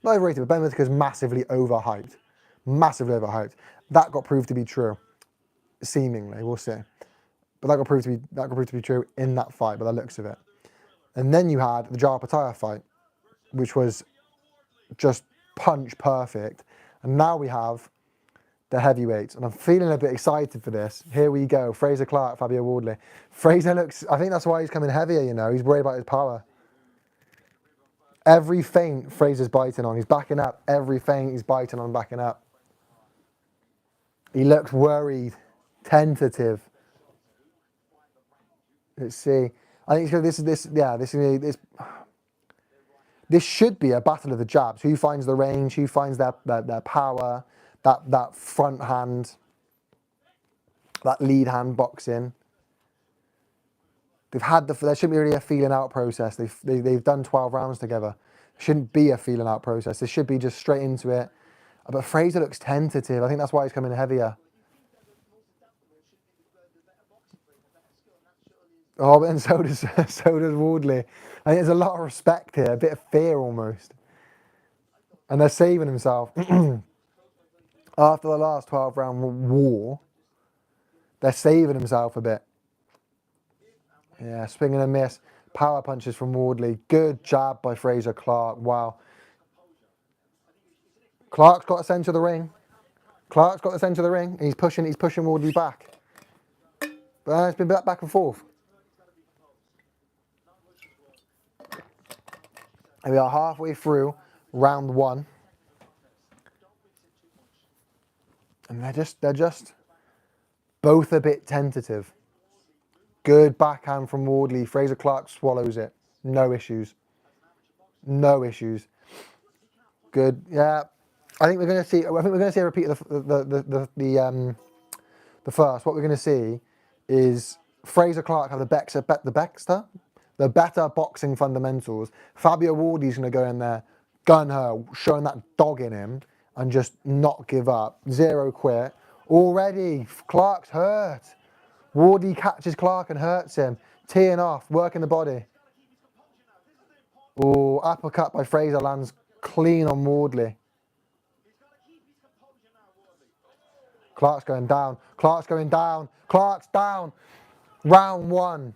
Not overrated, but Ben Whitaker's massively overhyped. Massively overhyped. That got proved to be true. Seemingly, we'll see. But that got proved to be true in that fight, by the looks of it. And then you had the Opetaia fight, which was just punch perfect. And now we have the heavyweights, and I'm feeling a bit excited for this. Here we go. Fraser Clark, Fabio Wardley. Fraser looks, I think that's why he's coming heavier, you know. He's worried about his power. Every feint Fraser's biting on. He's backing up. Every feint he's biting on, backing up. He looks worried, tentative. Let's see. I think this should be a battle of the jabs. Who finds the range? Who finds their power? That front hand, that lead hand boxing. They've had there shouldn't be really a feeling out process. They've done 12 rounds together. There shouldn't be a feeling out process. This should be just straight into it. But Fraser looks tentative. I think that's why he's coming heavier. Oh, but then so does Wardley. I think there's a lot of respect here, a bit of fear almost. And they're saving himself. After the last 12-round war, they're saving himself a bit. Yeah, swing and a miss. Power punches from Wardley. Good jab by Fraser Clark. Wow. Clark's got the centre of the ring. Clark's got the centre of the ring. He's pushing Wardley back. But it's been back and forth. And we are halfway through round one. And they're just both a bit tentative. Good backhand from Wardley. Fraser Clark swallows it. No issues. No issues. Good. Yeah. I think we're going to see a repeat of the first. What we're going to see is Fraser Clark have the better boxing fundamentals. Fabio Wardley's going to go in there, gun her, showing that dog in him, and just not give up. Zero quit. Already, Clark's hurt. Wardley catches Clark and hurts him. Teeing off, working the body. Oh, uppercut by Fraser lands clean on Wardley. Clark's going down. Clark's going down. Clark's down. Round one.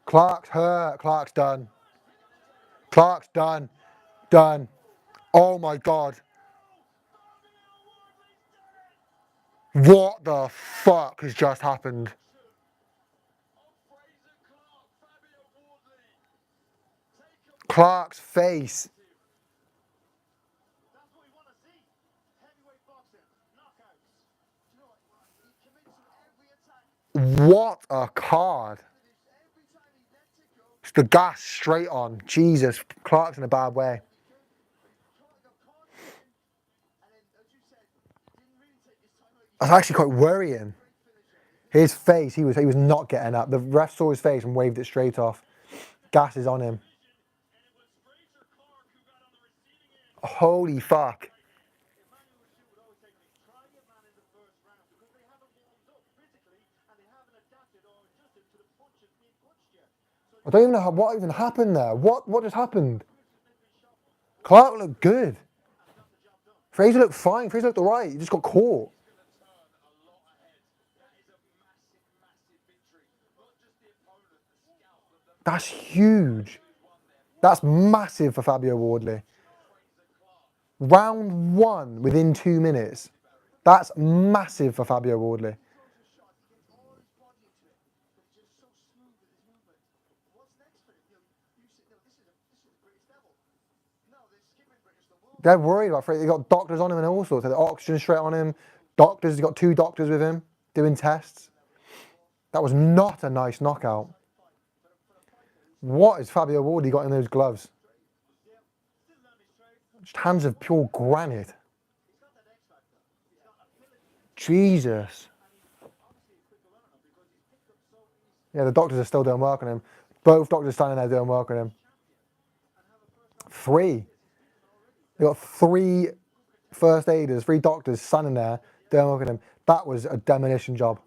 Clark's hurt. Clark's done. Clark's done. Done. Oh my God. What the fuck has just happened? Clark's face. What a card. It's the gas straight on. Jesus, Clark's in a bad way. That's actually quite worrying. His face, he was not getting up. The ref saw his face and waved it straight off. Gas is on him. Holy fuck. I don't even know what even happened there. What just happened? Clark looked good. Fraser looked fine. Fraser looked alright. He just got caught. That's huge. That's massive for Fabio Wardley. Round one within 2 minutes. That's massive for Fabio Wardley. They're worried about Fraser. They got doctors on him and all sorts. The oxygen straight on him. Doctors. He got 2 doctors with him doing tests. That was not a nice knockout. What has Fabio Wardley got in those gloves? Just hands of pure granite. Jesus. Yeah, the doctors are still doing work on him. Both doctors standing there doing work on him. 3. They got 3 first aiders, 3 doctors standing there doing work on him. That was a demolition job.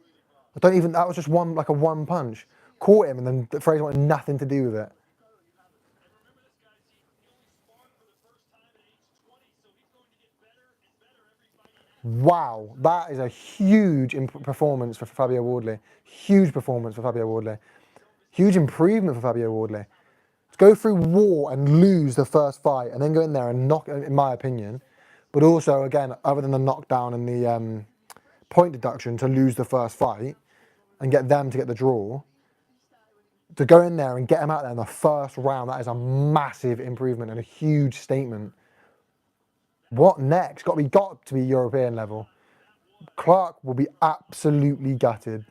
That was just one punch. Caught him and then Fraser wanted nothing to do with it. Wow, that is a huge performance for Fabio Wardley. Huge performance for Fabio Wardley. Huge improvement for Fabio Wardley. To go through war and lose the first fight and then go in there and knock, in my opinion, But also, again, other than the knockdown and the point deduction to lose the first fight and get them to get the draw, to go in there and get him out there in the first round, that is a massive improvement and a huge statement. What next? Got to be European level. Clark will be absolutely gutted.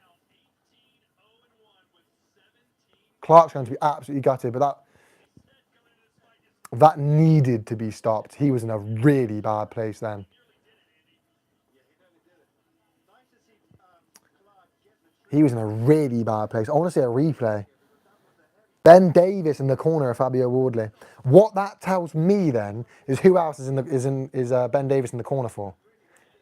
Clark's going to be absolutely gutted, but that needed to be stopped. He was in a really bad place then. He was in a really bad place. I want to see a replay. Ben Davis in the corner of Fabio Wardley. What that tells me then is who else is Ben Davis in the corner for?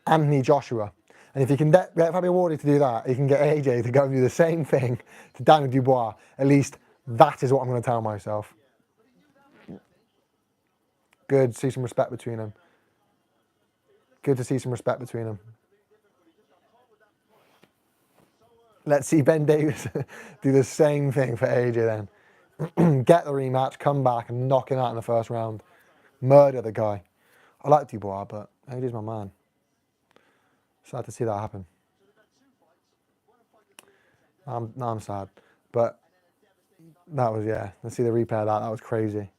Anthony Joshua. And if you can get Fabio Wardley to do that, you can get AJ to go and do the same thing to Daniel Dubois. At least that is what I'm going to tell myself. Good to see some respect between them. Good to see some respect between them. Let's see Ben Davis do the same thing for AJ then. Get the rematch, come back and knock him out in the first round. Murder the guy. I like Dubois, but AJ's my man. Sad to see that happen. I'm sad. But that was, yeah. Let's see the replay of that. That was crazy.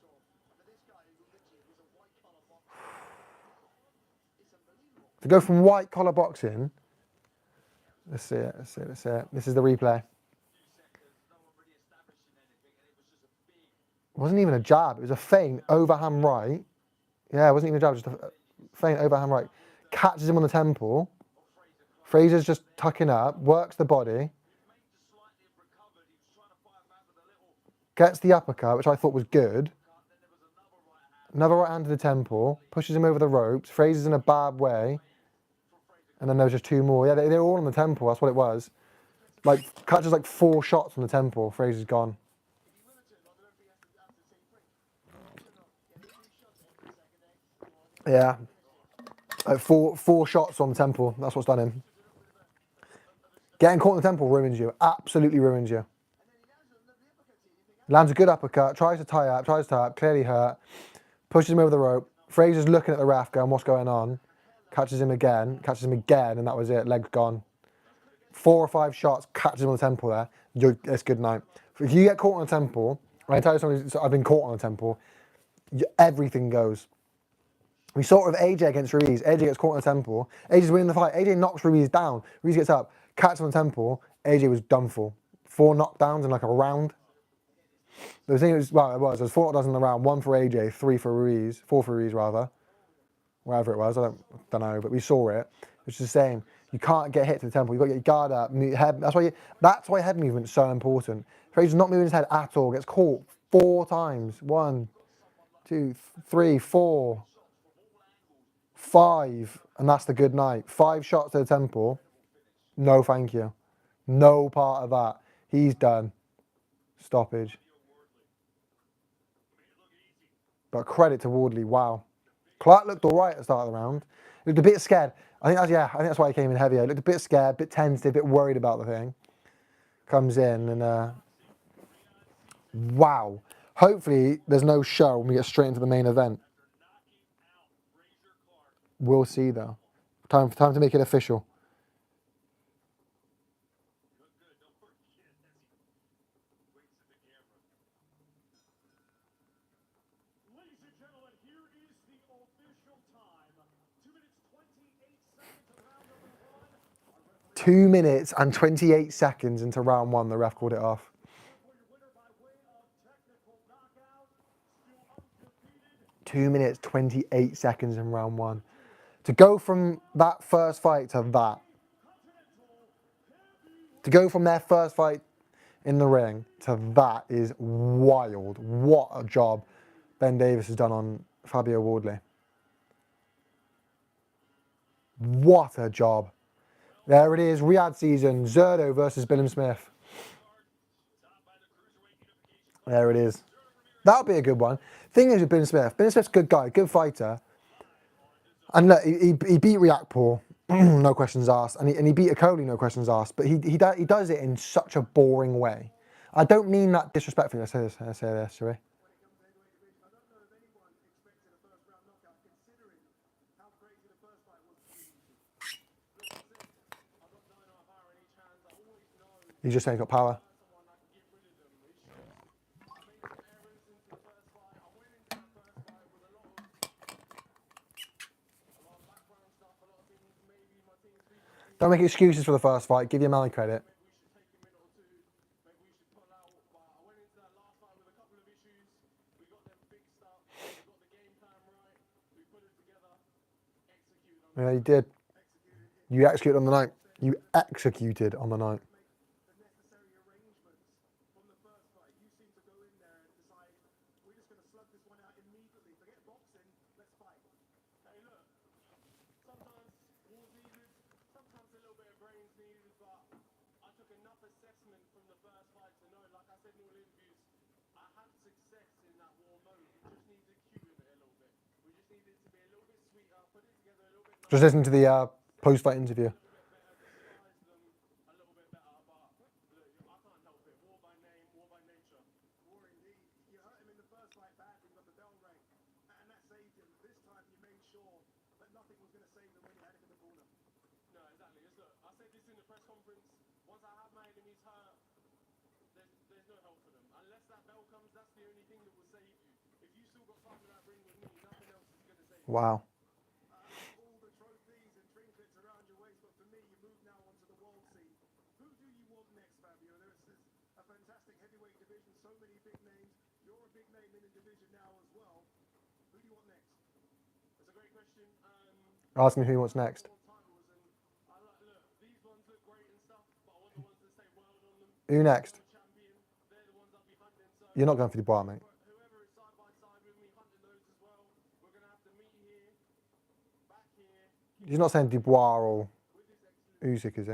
To go from white collar boxing. Let's see it. This is the replay. It wasn't even a jab. It was a feint, overhand right. Yeah, it wasn't even a jab, just a feint, overhand right. Catches him on the temple. Fraser's just tucking up, works the body. Gets the uppercut, which I thought was good. Another right hand to the temple. Pushes him over the ropes. Fraser's in a bad way. And then there was just two more. Yeah, they were all on the temple. That's what it was. Like, catches like 4 shots on the temple. Fraser's gone. Yeah. Like four shots on the temple. That's what's done him. Getting caught in the temple ruins you. Absolutely ruins you. Lands a good uppercut. Tries to tie up. Clearly hurt. Pushes him over the rope. Fraser's looking at the ref going, what's going on? Catches him again. And that was it. Leg's gone. 4 or 5 shots. Catches him on the temple there. It's good night. If you get caught on the temple, when I tell you something, I've been caught on the temple, everything goes. We saw it with AJ against Ruiz. AJ gets caught on the temple. AJ's winning the fight. AJ knocks Ruiz down. Ruiz gets up, catches on the temple. AJ was done for. 4 knockdowns in like a round. The thing was, well, it was. There was 4 knockdowns in the round. 1 for AJ, 3 for Ruiz. 4 for Ruiz, rather. Wherever it was. I don't know, but we saw it. It's the same. You can't get hit to the temple. You've got to get your guard up. Head. That's why head movement is so important. Fraser's not moving his head at all. Gets caught 4 times. 1, 2, 3, 4, 5. And that's the good night. 5 shots to the temple. No, thank you. No part of that. He's done. Stoppage. But credit to Wardley. Wow. Clark looked all right at the start of the round. He looked a bit scared. I think that's why he came in heavier. He looked a bit scared, a bit tensed, a bit worried about the thing. Comes in and wow. Hopefully there's no show when we get straight into the main event. We'll see though. Time to make it official. Ladies and gentlemen, here is the official time. 2 minutes and 28 seconds into round 1. The ref called it off. 2 minutes, 28 seconds in round 1. To go from that first fight to that. To go from their first fight in the ring to that is wild. What a job Ben Davis has done on Fabio Wardley. What a job. There it is, Riyadh season, Zerdo versus Billam Smith. There it is. That'll be a good one. Thing is with Billam Smith's a good guy, good fighter. And look, he beat Riakpour, no questions asked, and he beat Okoli, no questions asked. But he does it in such a boring way. I don't mean that disrespectfully. Let's say this, shall we? He's just saying he's got power. Don't make excuses for the first fight. Give your man credit. Yeah, you did. You executed on the night. You executed on the night. Just listen to the post-fight interview. Wow. Ask me who he wants next. Who next? You're not going for Dubois, mate. He's not saying Dubois or Usyk, is he?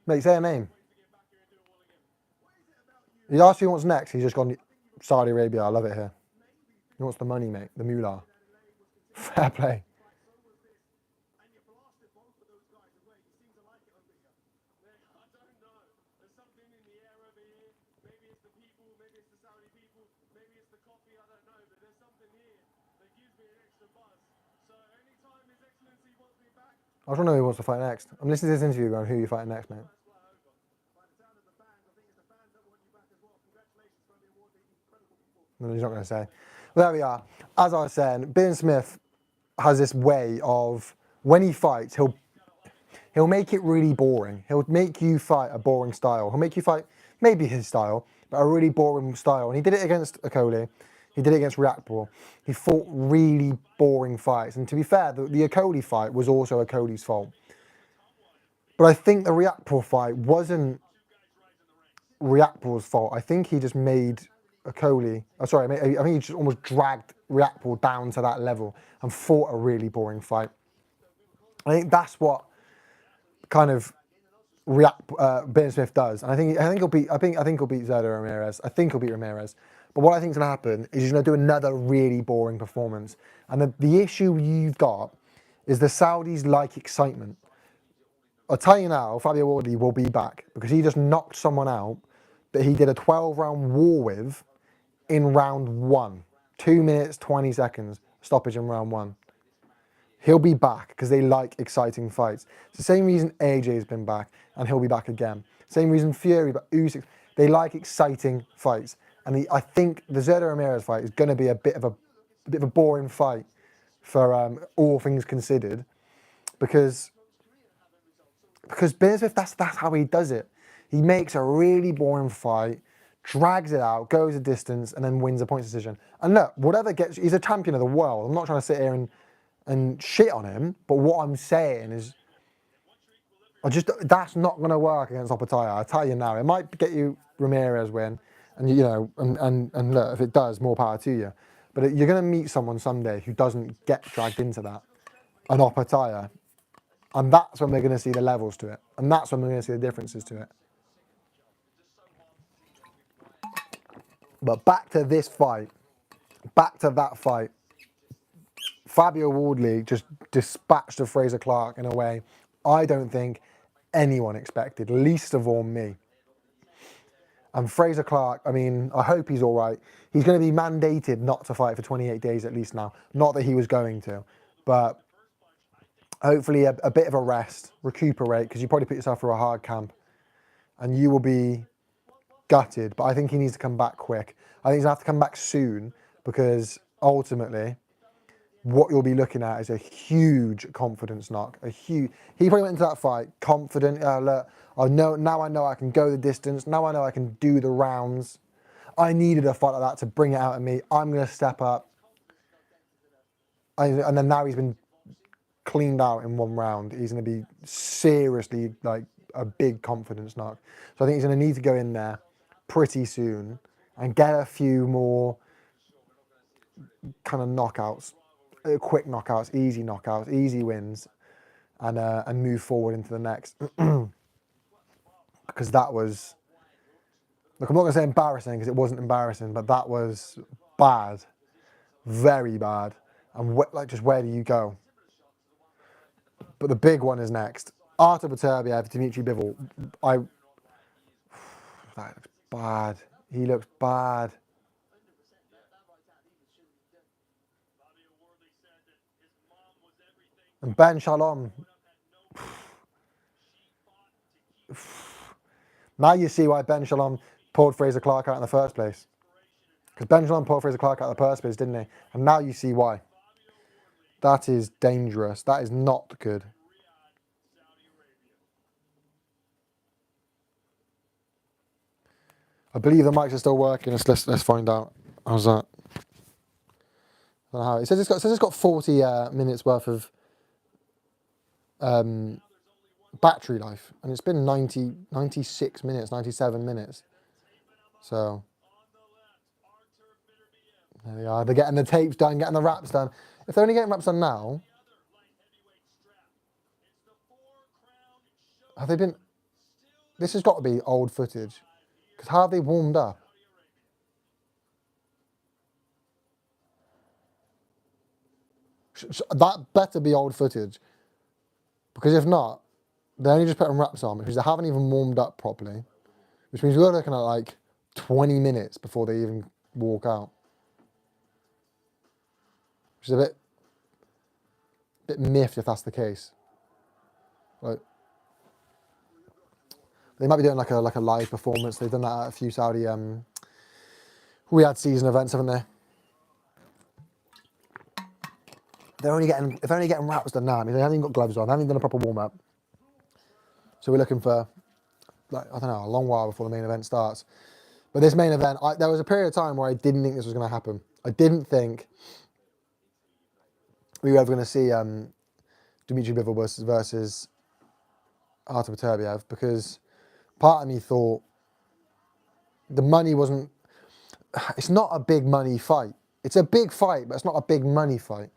Mate, say a name. He asked who he wants next. He's just gone Saudi Arabia. I love it here. He wants the money, mate. The moolah. Fair play. I just want to know who wants to fight next. I'm listening to this interview going, who are you fighting next, mate? No, he's not going to say. Well, there we are. As I was saying, Ben Smith has this way of, when he fights, he'll make it really boring. He'll make you fight a boring style. He'll make you fight maybe his style, but a really boring style. And he did it against Okoli. He did it against Riakporhe. He fought really boring fights. And to be fair, the Okoli fight was also Okoli's fault. But I think the Riakporhe fight wasn't Riakporhe's fault. I think he just made Okoli, I think he just almost dragged Riakporhe down to that level and fought a really boring fight. I think that's what kind of Ben Smith does, and I think he'll beat Zerda Ramirez. I think he'll beat Ramirez. But what I think is going to happen is he's going to do another really boring performance. And the issue you've got is the Saudis like excitement. I'll tell you now, Fabio Wardley will be back because he just knocked someone out that he did a 12-round war with in round 1. 2 minutes, 20 seconds stoppage in round 1. He'll be back because they like exciting fights. It's the same reason AJ's been back and he'll be back again. Same reason Fury, but Usyk, they like exciting fights. And I think the Zerda Ramirez fight is going to be a bit of a boring fight for all things considered, because Ben Smith, that's how he does it. He makes a really boring fight, drags it out, goes a distance, and then wins a points decision. And look, he's a champion of the world. I'm not trying to sit here and shit on him, but what I'm saying is, that's not going to work against Opetaia. I tell you now, it might get you Ramirez win, and and look, if it does, more power to you. But you're going to meet someone someday who doesn't get dragged into that, an Opetaia, and that's when we're going to see the levels to it, and that's when we're going to see the differences to it. But back to this fight, back to that fight. Fabio Wardley just dispatched of Fraser Clark in a way I don't think anyone expected, least of all me. And Fraser Clark, I mean, I hope he's all right. He's going to be mandated not to fight for 28 days at least now. Not that he was going to, but hopefully a bit of a rest, recuperate, because you probably put yourself through a hard camp and you will be gutted. But I think he needs to come back quick. I think he's going to have to come back soon, because ultimately what you'll be looking at is a huge confidence knock. He probably went into that fight confident. Look, now I know I can go the distance. Now I know I can do the rounds. I needed a fight like that to bring it out of me. I'm going to step up. And then now he's been cleaned out in one round. He's going to be seriously like a big confidence knock. So I think he's going to need to go in there pretty soon and get a few more kind of knockouts, quick knockouts, easy wins, and move forward into the next. Because that was, look, I'm not going to say embarrassing because it wasn't embarrassing, but that was bad, very bad. And like, just where do you go? But the big one is next. Artur Beterbiev, Dimitri Bivol. That looks bad. He looks bad. And Ben Shalom. Now you see why Ben Shalom pulled Fraser Clark out in the first place. Because Ben Shalom pulled Fraser Clark out in the first place, didn't he? And now you see why. That is dangerous. That is not good. I believe the mics are still working. Let's find out. How's that? I don't know how. It says it's got 40 minutes worth of battery life, and it's been 96 minutes, 97 minutes. So there they are. They're getting the tapes done, getting the wraps done. If they're only getting wraps done now, have they been? This has got to be old footage, because how have they warmed up? That better be old footage, because if not, they only just put wraps on, because they haven't even warmed up properly, which means we're looking at like 20 minutes before they even walk out, which is a bit miffed if that's the case. Like, they might be doing like a live performance. They've done that at a few Saudi Riyadh season events, haven't they? They're only getting wraps done now. I mean, they haven't even got gloves on. They haven't even done a proper warm up. So we're looking for, like, I don't know, a long while before the main event starts. But this main event, there was a period of time where I didn't think this was going to happen. I didn't think we were ever going to see Dimitri Bivol versus Artur Beterbiev, because part of me thought the money wasn't. It's not a big money fight. It's a big fight, but it's not a big money fight.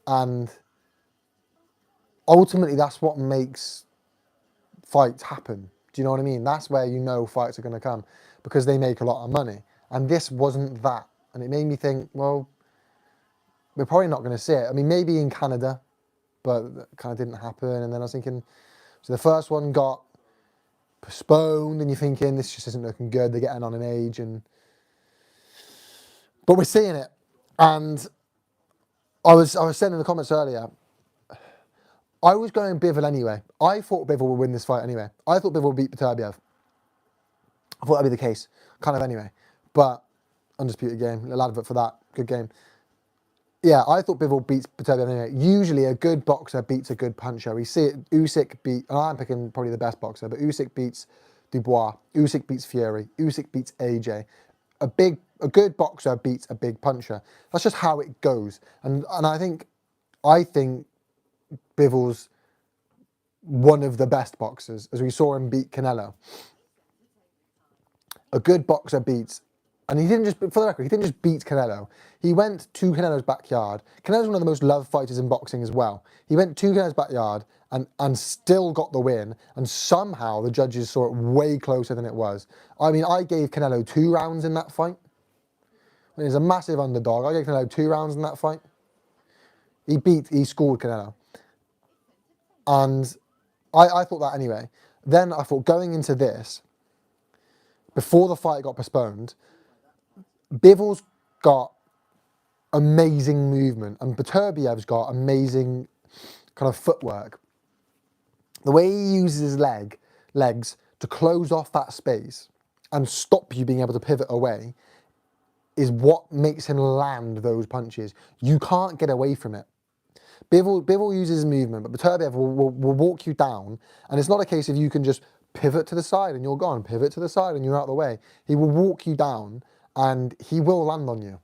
And ultimately, that's what makes fights happen. Do you know what I mean? That's where you know fights are going to come, because they make a lot of money. And this wasn't that. And it made me think, well, we're probably not going to see it. I mean, maybe in Canada, but that kind of didn't happen. And then I was thinking, so the first one got postponed, and you're thinking, this just isn't looking good. They're getting on in age. But we're seeing it. And I was saying in the comments earlier, I was going Bivol anyway. I thought Bivol would win this fight anyway. I thought Bivol would beat Beterbiev. I thought that'd be the case, kind of anyway. But undisputed game, a lot of it for that. Good game. Yeah, I thought Bivol beats Beterbiev anyway. Usually a good boxer beats a good puncher. We see it, Usyk and I'm picking probably the best boxer, but Usyk beats Dubois. Usyk beats Fury. Usyk beats AJ. A good boxer beats a big puncher. That's just how it goes. And I think Bivol's one of the best boxers, as we saw him beat Canelo. A good boxer beats, and he didn't just, for the record, he didn't just beat Canelo. He went to Canelo's backyard. Canelo's one of the most loved fighters in boxing as well. He went to Canelo's backyard and still got the win, and somehow the judges saw it way closer than it was. I mean, I gave Canelo 2 rounds in that fight. When he's a massive underdog, I gave Canelo 2 rounds in that fight. He scored Canelo. And I thought that anyway. Then I thought, going into this, before the fight got postponed, Bivol's got amazing movement and Beterbiev's got amazing kind of footwork. The way he uses his legs to close off that space and stop you being able to pivot away is what makes him land those punches. You can't get away from it. Bivol uses his movement, but Beterbiev will walk you down, and it's not a case of you can just pivot to the side and you're gone, pivot to the side and you're out of the way. He will walk you down and he will land on you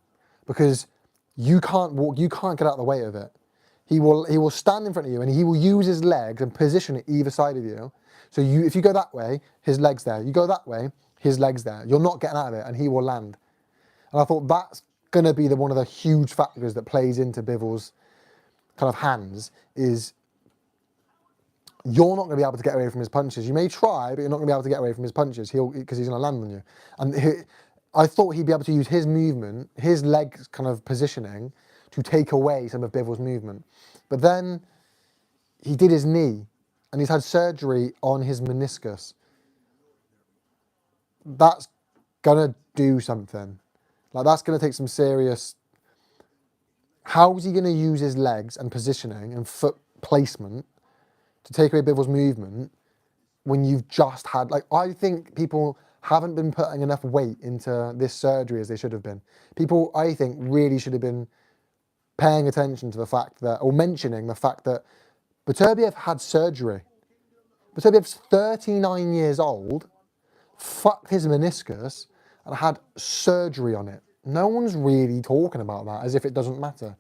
because you can't get out of the way of it. He will stand in front of you and he will use his legs and position it either side of you. So if you go that way, his leg's there. You go that way, his leg's there. You're not getting out of it and he will land. And I thought that's going to be one of the huge factors that plays into Bivol's kind of hands is you're not going to be able to get away from his punches. You may try, but you're not going to be able to get away from his punches because he's going to land on you. And I thought he'd be able to use his movement, his leg kind of positioning to take away some of Bivol's movement. But then he did his knee and he's had surgery on his meniscus. That's going to do something. Like that's going to take some serious... How is he going to use his legs and positioning and foot placement to take away Bivol's movement when you've just had... Like, I think people haven't been putting enough weight into this surgery as they should have been. People, I think, really should have been paying attention to the fact that, or mentioning the fact that Beterbiev had surgery. Beterbiev's 39 years old, fucked his meniscus, and had surgery on it. No one's really talking about that as if it doesn't matter.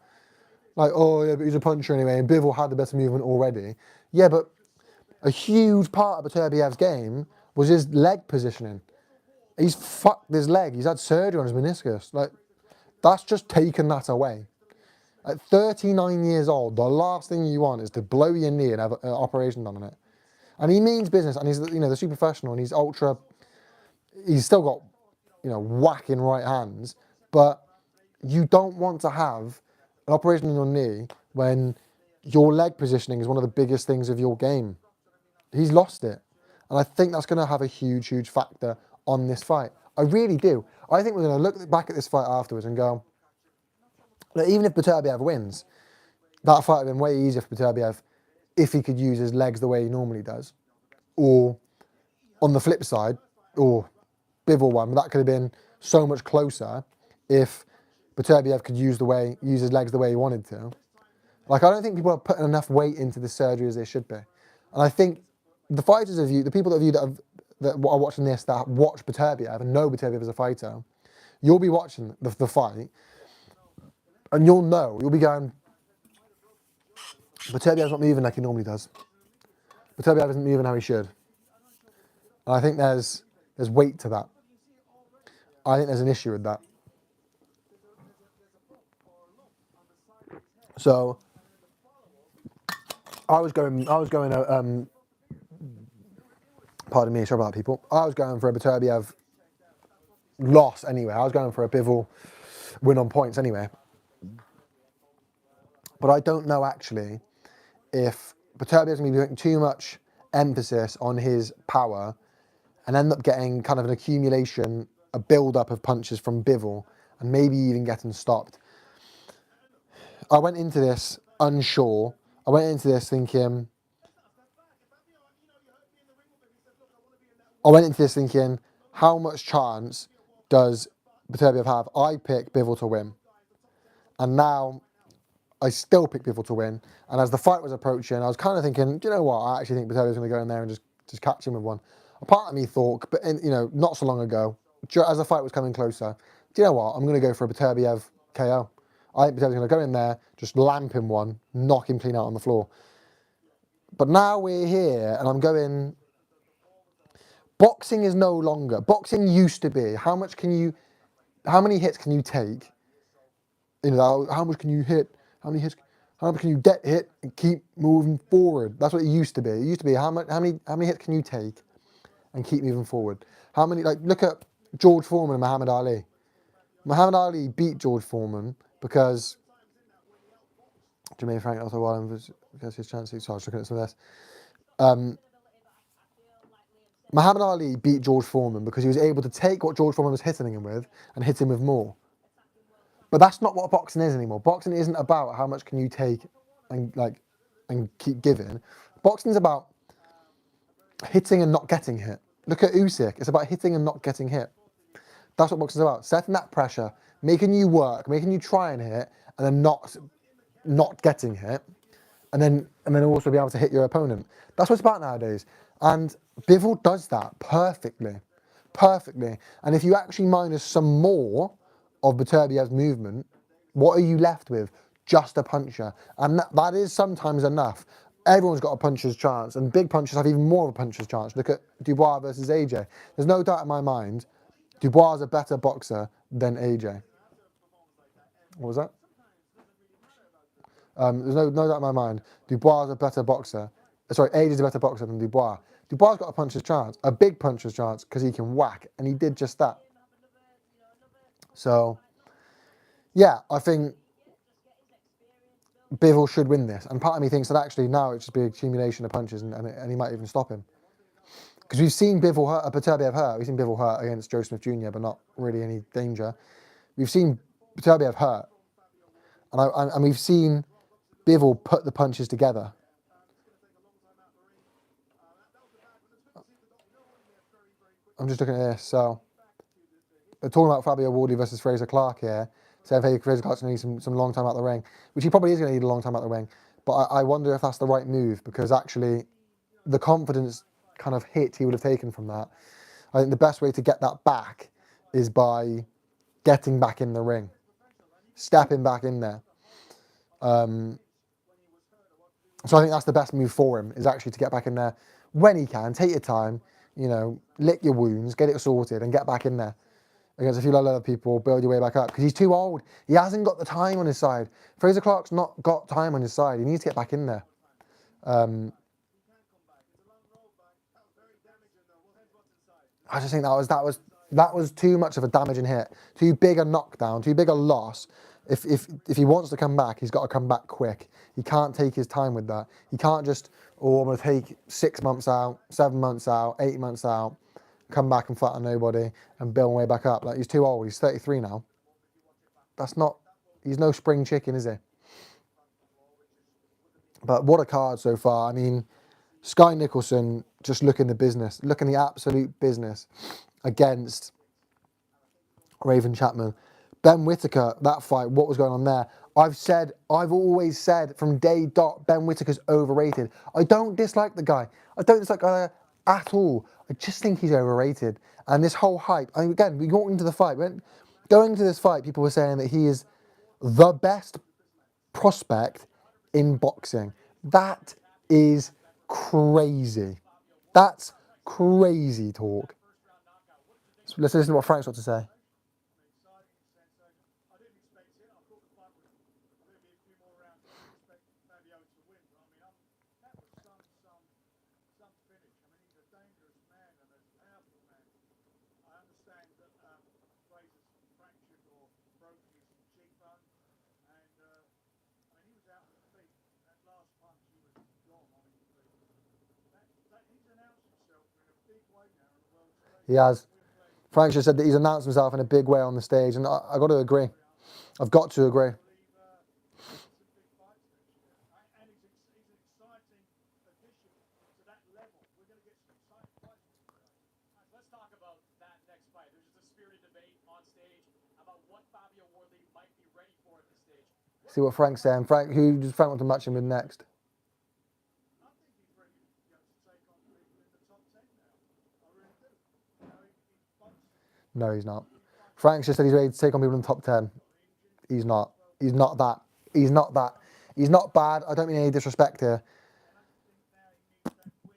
Like, oh yeah, but he's a puncher anyway, and Bivol had the better movement already. Yeah, but a huge part of Beterbiev's game was his leg positioning. He's fucked his leg. He's had surgery on his meniscus. Like, that's just taken that away. At 39 years old, the last thing you want is to blow your knee and have an operation done on it. And he means business, and he's, you know, the super professional, and he's still got, you know, whacking right hands, but you don't want to have an operation on your knee when your leg positioning is one of the biggest things of your game. He's lost it. And I think that's going to have a huge, huge factor on this fight. I really do. I think we're going to look back at this fight afterwards and go, look, even if Beterbiev wins, that fight would have been way easier for Beterbiev if he could use his legs the way he normally does. Or on the flip side, or Bivol won, but that could have been so much closer if Beterbiev could use his legs the way he wanted to. Like, I don't think people are putting enough weight into the surgery as they should be. And I think the fighters of you, the people that are watching this, that watch Beterbiev and know Beterbiev as a fighter, you'll be watching the fight and you'll be going, Beterbiev's not moving like he normally does. Beterbiev isn't moving how he should. And I think there's weight to that. I think there's an issue with that. So I was going. Pardon me, sorry about that, people. I was going for a Beterbiev loss anyway. I was going for a Bivol win on points anyway. But I don't know actually if Beterbiev's going to be putting too much emphasis on his power and end up getting kind of an accumulation, a build-up of punches from Bivol, and maybe even getting stopped. I went into this unsure. I went into this thinking, how much chance does Beterbiev have? I pick Bivol to win. And now I still pick Bivol to win. And as the fight was approaching, I was kind of thinking, do you know what? I actually think Beterbiev's going to go in there and just catch him with one. A part of me thought, but not so long ago, as the fight was coming closer, do you know what? I'm going to go for a Beterbiev KO. I think Beterbiev's going to go in there, just lamp him one, knock him clean out on the floor. But now we're here, and I'm going... Boxing is no longer... Boxing used to be, how many hits can you take? How much can you hit? How much can you get hit and keep moving forward? That's what it used to be. It used to be, how many hits can you take and keep moving forward? Look at George Foreman and Muhammad Ali. Muhammad Ali beat George Foreman because Jermaine Frank also won because his chances. So I was looking at some of this. Muhammad Ali beat George Foreman because he was able to take what George Foreman was hitting him with and hit him with more. But that's not what boxing is anymore. Boxing isn't about how much can you take and keep giving. Boxing is about hitting and not getting hit. Look at Usyk. It's about hitting and not getting hit. That's what boxing is about. Setting that pressure, making you work, making you try and hit, and then not getting hit, and then also be able to hit your opponent. That's what it's about nowadays. And Bivol does that perfectly. Perfectly. And if you actually minus some more of Beterbiev's movement, what are you left with? Just a puncher. And that is sometimes enough. Everyone's got a puncher's chance, and big punchers have even more of a puncher's chance. Look at Dubois versus AJ. There's no doubt in my mind, Dubois is a better boxer than AJ. What was that? There's no doubt in my mind, Dubois is a better boxer. Sorry, AJ is a better boxer than Dubois. Dubois got a puncher's chance, a big puncher's chance, because he can whack, and he did just that. So, yeah, I think Bivol should win this. And part of me thinks that actually now it's just be an accumulation of punches and he might even stop him. Because we've seen Bivol hurt, Beterbiev hurt. We've seen Bivol hurt against Joe Smith Jr., but not really any danger. We've seen Beterbiev hurt. And we've seen Bivol put the punches together. I'm just looking at this. So, they're talking about Fabio Wardley versus Fraser Clark here. Saying Fraser Clark's going to need some long time out the ring, which he probably is going to need a long time out the ring. But I wonder if that's the right move, because actually the confidence kind of hit he would have taken from that. I think the best way to get that back is by getting back in the ring, stepping back in there. So I think that's the best move for him, is actually to get back in there when he can. Take your time, lick your wounds, get it sorted, and get back in there against a few other people, build your way back up, because he's too old. He hasn't got the time on his side. Fraser Clark's not got time on his side. He needs to get back in there. I just think that was too much of a damaging hit, too big a knockdown, too big a loss. If he wants to come back, he's got to come back quick. He can't take his time with that. He can't just, I'm going to take 6 months out, 7 months out, 8 months out, come back and fight on nobody and build my way back up. Like, he's too old. He's 33 now. He's no spring chicken, is he? But what a card so far. I mean, Skye Nicolson just looking the absolute business against Raven Chapman. Ben Whitaker, that fight, what was going on there? I've always said from day dot, Ben Whitaker's overrated. I don't dislike the guy. I don't dislike the guy at all. I just think he's overrated. And this whole hype, I mean, again, we got into the fight. Going into this fight, people were saying that he is the best prospect in boxing. That is crazy. That's crazy talk. So let's listen to what Frank's got to say. He has. Frank just said that he's announced himself in a big way on the stage, and I got to agree. I've got to agree. Let's talk about that next fight. There's just a spirited debate on stage about what Fabio Wardley might be ready for at this stage. See what Frank's saying. Who does Frank want to match him with next? No, he's not. Frank's just said he's ready to take on people in the top 10. He's not. He's not that. He's not that. He's not bad. I don't mean any disrespect here.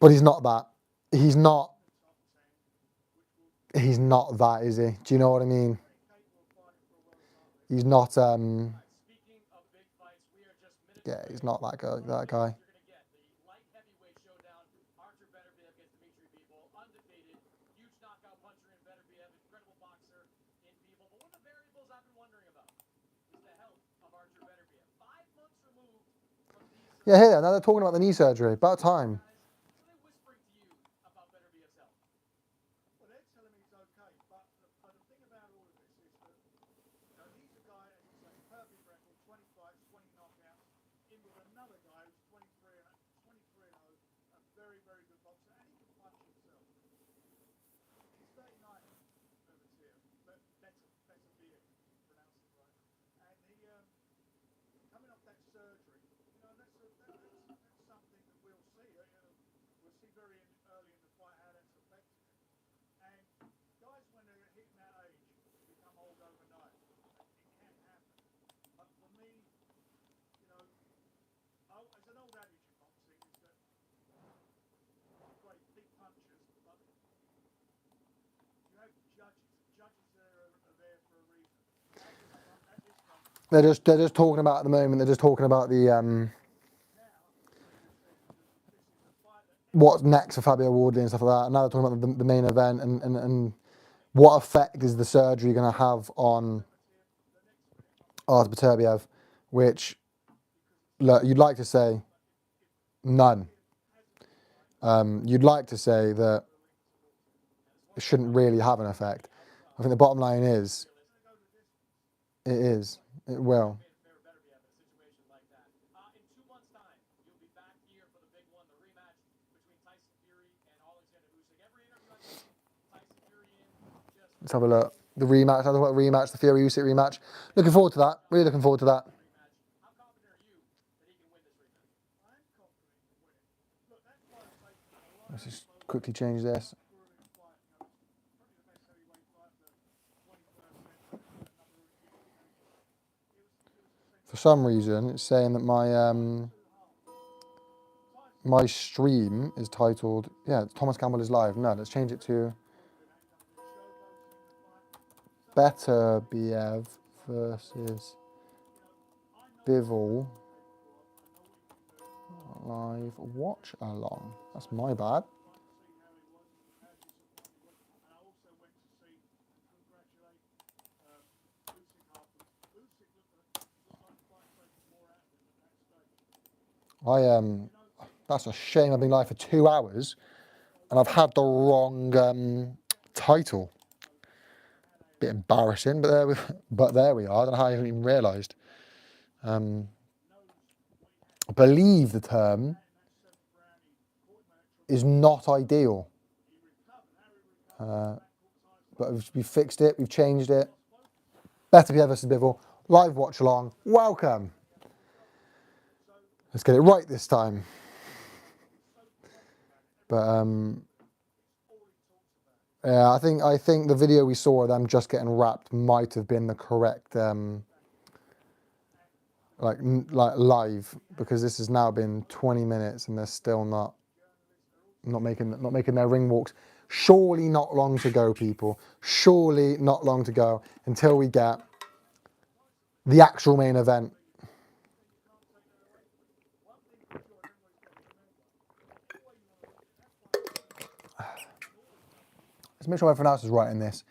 But he's not that. He's not. He's not that, is he? Do you know what I mean? He's not. Yeah, he's not that guy. That guy. Yeah, here, now they're talking about the knee surgery. About time. They're just talking about at the moment. They're just talking about the what's next for Fabio Wardley and stuff like that. And now they're talking about the main event and what effect is the surgery going to have on Beterbiev, which look, you'd like to say none. You'd like to say that it shouldn't really have an effect. I think the bottom line is, it will. Let's have a look. The rematch, the Fury Usyk rematch. Looking forward to that. Really looking forward to that. Let's just quickly change this. For some reason, it's saying that my stream is titled, Thomas Campbell is live. No, let's change it to Beterbiev versus Bivol live watch along. That's my bad. That's a shame. I've been live for 2 hours and I've had the wrong title. Bit embarrassing, but there we are. I don't know how I haven't even realised. I believe the term is not ideal, but we've fixed it. We've changed it. Beterbiev versus Bivol live watch along. Welcome. Let's get it right this time. But yeah, I think the video we saw of them just getting wrapped might have been the correct like live, because this has now been 20 minutes and they're still not making their ring walks. Surely not long to go, people. Surely not long to go until we get the actual main event. Let's make sure everyone else is right in this.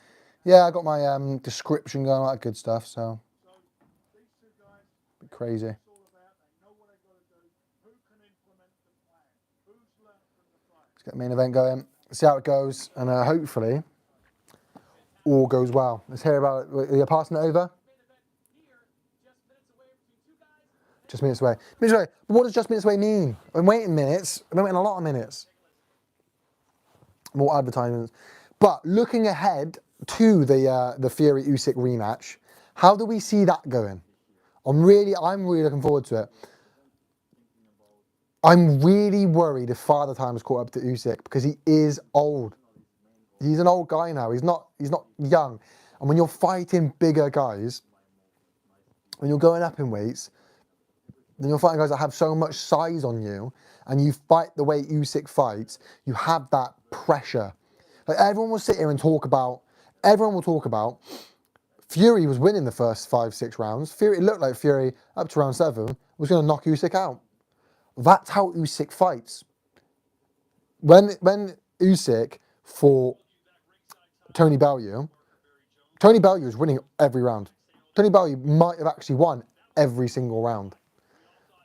Yeah, I got my description going, all that good stuff, so a bit crazy. Let's get the main event going, see how it goes, and hopefully all goes well. Let's hear about it. You're passing it over? Just minutes away. Minutes away. But what does just minutes away mean? I'm waiting minutes. I'm waiting a lot of minutes. More advertisements. But looking ahead to the Fury Usyk rematch, how do we see that going? I'm really looking forward to it. I'm really worried if Father Time has caught up to Usyk, because he is old. He's an old guy now. He's not young. And when you're fighting bigger guys, when you're going up in weights, then you're fighting guys that have so much size on you, and you fight the way Usyk fights, you have that pressure. Like everyone will sit here and talk about, Fury was winning the first 5-6 rounds. It looked like Fury, up to round 7, was going to knock Usyk out. That's how Usyk fights. When Usyk fought Tony Bellew was winning every round. Tony Bellew might have actually won every single round.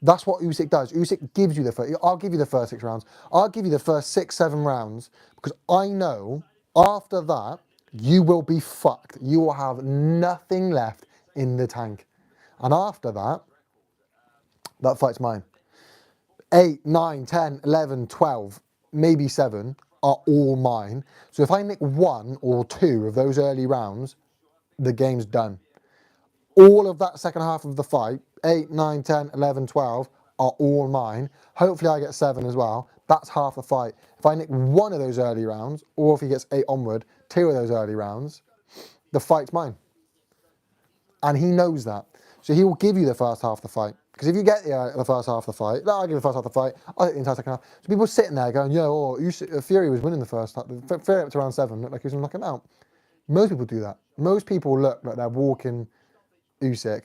That's what Usyk does. Usyk gives you the first. I'll give you the first 6 rounds. I'll give you the first 6-7 rounds, because I know after that you will be fucked. You will have nothing left in the tank. And after that, that fight's mine. 8, 9, 10, 11, 12, maybe 7 are all mine. So if I nick 1 or 2 of those early rounds, the game's done. All of that second half of the fight, 8, 9, 10, 11, 12, are all mine. Hopefully I get 7 as well. That's half the fight. If I nick one of those early rounds, or if he gets 8 onward, 2 of those early rounds, the fight's mine. And he knows that. So he will give you the first half of the fight. Because if you get the first half of the fight, I'll give you the first half of the fight, I'll take the entire second half. So people sitting there going, Fury was winning the first half. Fury up to round 7 looked like he was going to knock him out. Most people do that. Most people look like they're walking Usyk.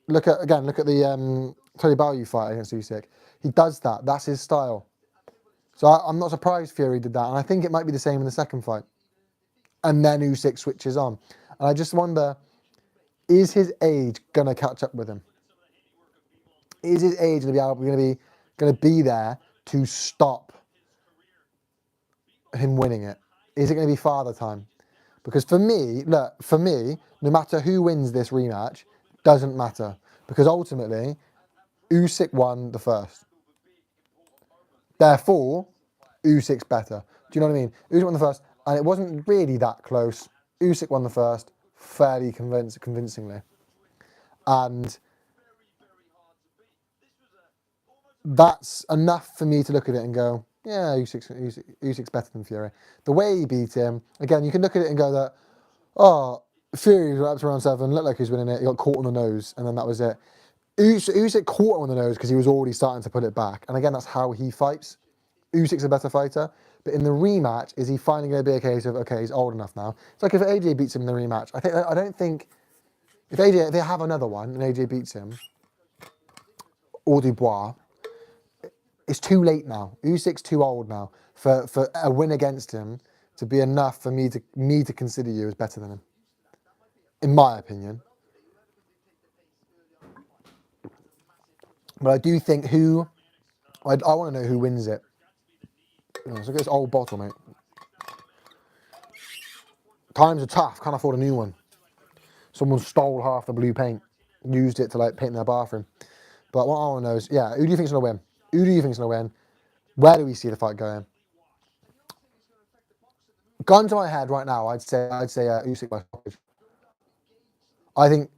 Look at the Tony Bellew fight against Usyk. He does that. That's his style. So I'm not surprised Fury did that. And I think it might be the same in the second fight. And then Usyk switches on. And I just wonder, is his age going to catch up with him? Is his age going to be there to stop him winning it? Is it going to be father time? Because for me, no matter who wins this rematch, doesn't matter. Because ultimately, Usyk won the first. Therefore, Usyk's better. Do you know what I mean? Usyk won the first, and it wasn't really that close. Usyk won the first fairly convincingly. And that's enough for me to look at it and go, yeah, Usyk's better than Fury. The way he beat him, again, you can look at it and go that, Fury was up to round 7, looked like he was winning it, he got caught on the nose, and then that was it. Usyk caught him on the nose because he was already starting to put it back. And again, that's how he fights. Usyk's a better fighter. But in the rematch, is he finally going to be a case of, okay, he's old enough now? It's like if AJ beats him in the rematch. I don't think, if they have another one and AJ beats him, or Dubois, it's too late now. Usyk's too old now for a win against him to be enough for me to consider you as better than him, in my opinion. But I do think I want to know who wins it. Let's look at this old bottle, mate. Times are tough. Can't afford a new one. Someone stole half the blue paint, used it to like paint their bathroom. But what I want to know is, who do you think's gonna win? Who do you think's gonna win? Where do we see the fight going? Gun to my head right now, I'd say Usyk by stoppage. I think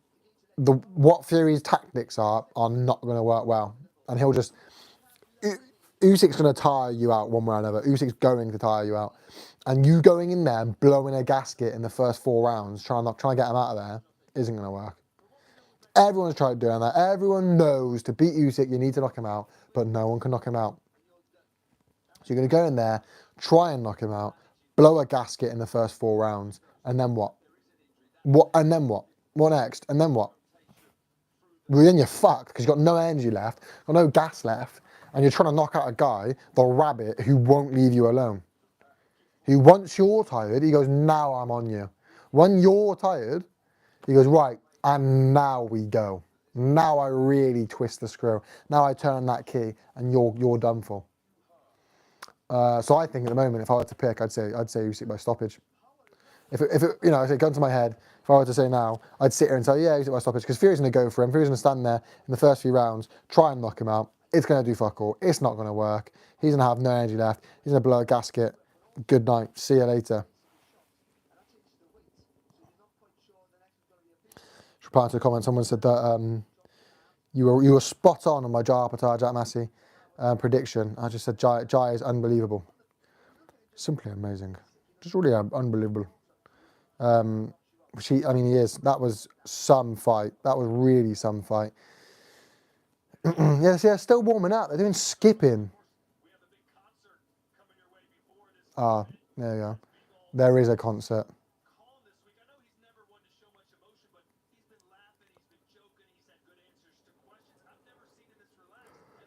what Fury's tactics are not going to work well, and he'll just Usyk's going to tire you out one way or another. Usyk's going to tire you out, and you going in there and blowing a gasket in the first 4 rounds, trying to get him out of there, isn't going to work. Everyone's tried doing that. Everyone knows to beat Usyk, you need to knock him out, but no one can knock him out. So you're going to go in there, try and knock him out, blow a gasket in the first 4 rounds, and then what? And then what? What next? And then what? Well, then you're fucked because you've got no energy left, got no gas left, and you're trying to knock out a guy, the rabbit, who won't leave you alone. Who, once you're tired, he goes, now I'm on you. When you're tired, he goes, right, and now we go. Now I really twist the screw. Now I turn that key, and you're done for. So I think at the moment, if I were to pick, I'd say Usyk by stoppage. If I say gun to my head, if I were to say now, I'd sit here and say, Usyk by stoppage, because Fury's going to go for him. Fury's going to stand there in the first few rounds, try and knock him out. It's going to do fuck all. It's not going to work. He's going to have no energy left. He's going to blow a gasket. Good night. See you later. Replying to a comment, someone said that you were spot on my Jai Opetaia, Jack Massey prediction. I just said Jai is unbelievable. Simply amazing. Just really unbelievable. He is. That was some fight. That was really some fight. Yes, still warming up. They're doing skipping. There you go. There is a concert.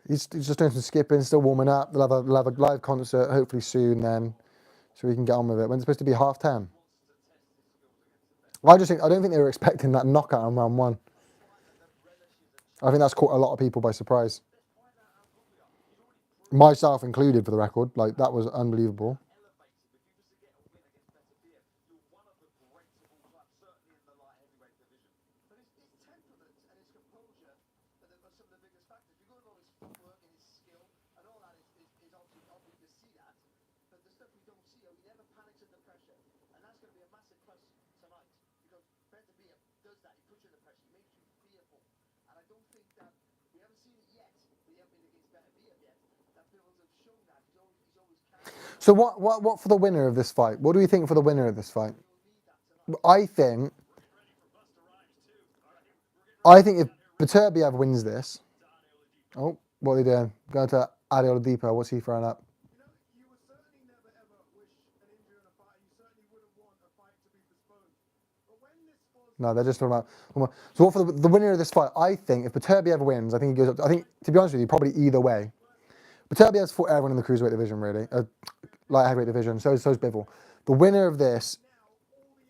He's just doing some skipping, still warming up. They'll have a live concert hopefully soon then, so we can get on with it. When's it supposed to be? 10:30? I don't think they were expecting that knockout on round 1. I think that's caught a lot of people by surprise. Myself included, for the record. Like, that was unbelievable. Beterbiev does that. He puts you under pressure. He makes you fearful. And I don't think that we haven't seen it yet. But So what for the winner of this fight? What do we think for the winner of this fight? I think if Beterbiev wins this, oh, what are they doing? Going to Adil Depot. What's he throwing up? No, they're just talking about. So what for the winner of this fight? I think if Beterbiev wins, I think he goes up. I think, to be honest with you, probably either way. Beterbiev's fought everyone in the cruiserweight division, really, light heavyweight division. So's Bivol. The winner of this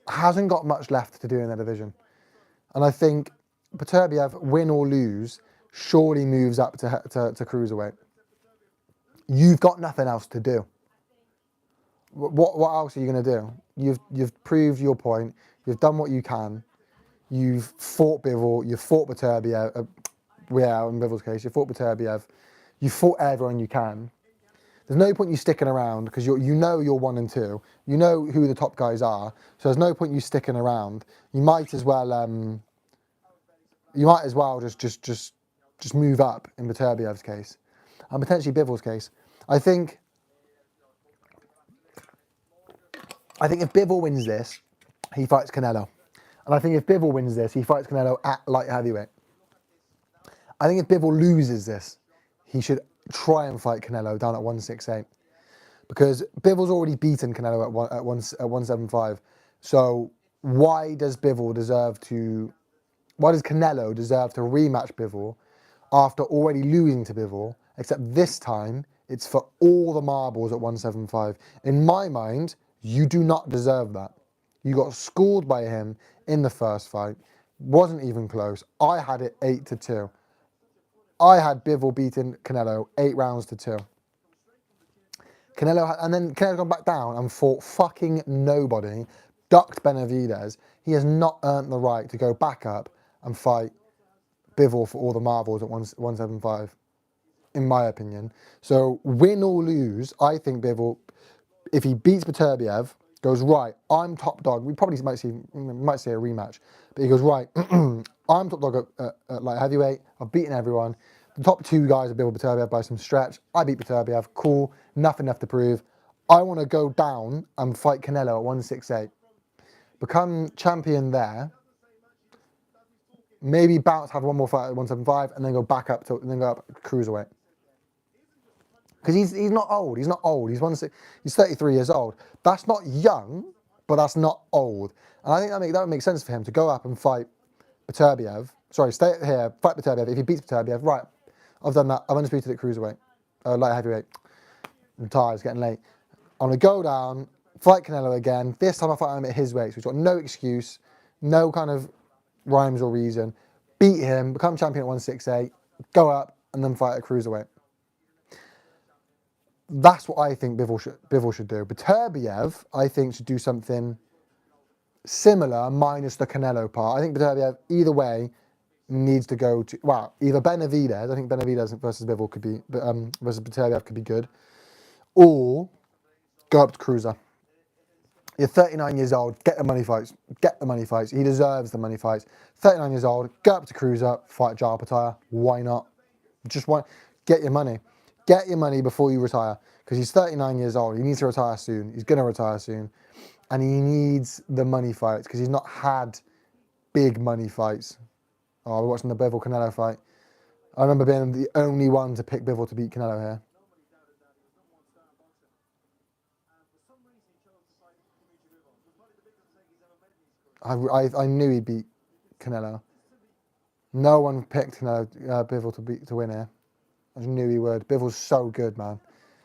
hasn't got much left to do in their division, and I think Beterbiev, win or lose, surely moves up to cruiserweight. You've got nothing else to do. What else are you going to do? You've proved your point. You've done what you can. You've fought Bivol. You've fought Beterbiev. In Bivol's case, you fought Beterbiev. You fought everyone you can. There's no point you sticking around because you know you're 1 and 2. You know who the top guys are. So there's no point you sticking around. You might as well just move up in Beterbiev's case, and potentially Bivol's case. I think if Bivol wins this, he fights Canelo. And I think if Bivol wins this, he fights Canelo at light heavyweight. I think if Bivol loses this, he should try and fight Canelo down at 168. Because Bivol's already beaten Canelo at 175. So why does Canelo deserve to rematch Bivol after already losing to Bivol? Except this time, it's for all the marbles at 175. In my mind, you do not deserve that. You got schooled by him in the first fight. Wasn't even close. I had it 8-2. I had Bivol beating Canelo 8 rounds to 2. Canelo's gone back down and fought fucking nobody, ducked Benavidez. He has not earned the right to go back up and fight Bivol for all the marbles at 175, in my opinion. So win or lose, I think Bivol, if he beats Beterbiev, goes, right, I'm top dog. We probably might see a rematch, but he goes, right, I'm top dog at light heavyweight. I've beaten everyone. The top 2 guys are Bivol, Beterbiev by some stretch. I beat Beterbiev, cool, nothing left to prove. I want to go down and fight Canelo at 168. Become champion there. Maybe bounce, have one more fight at 175, and then go back up cruiserweight. Because he's not old. He's not old. He's 33 years old. That's not young, but that's not old. And I think that would make sense for him to go up and fight Beterbiev. Sorry, stay here, fight Beterbiev. If he beats Beterbiev, right, I've done that. I've undisputed at cruiserweight, light heavyweight. I'm tired. It's getting late. I'm gonna go down, fight Canelo again. This time I fight him at his weight. So he's got no excuse, no kind of rhymes or reason. Beat him, become champion at 168, go up, and then fight at cruiserweight. That's what I think Bivol should do. Beterbiev, I think, should do something similar, minus the Canelo part. I think Beterbiev, either way, needs to go to, either Benavidez. I think Benavidez versus Bivol could be, versus Beterbiev could be good, or go up to cruiser. You're 39 years old. Get the money fights. Get the money fights. He deserves the money fights. 39 years old. Go up to cruiser. Fight Opetaia. Why not? Get your money. Get your money before you retire. Because he's 39 years old. He needs to retire soon. He's going to retire soon. And he needs the money fights because he's not had big money fights. Oh, we're watching the Bivol Canelo fight. I remember being the only one to pick Bivol to beat Canelo here. I knew he'd beat Canelo. No one picked Bivol to win here. I just knew he would. Bivol's so good, man.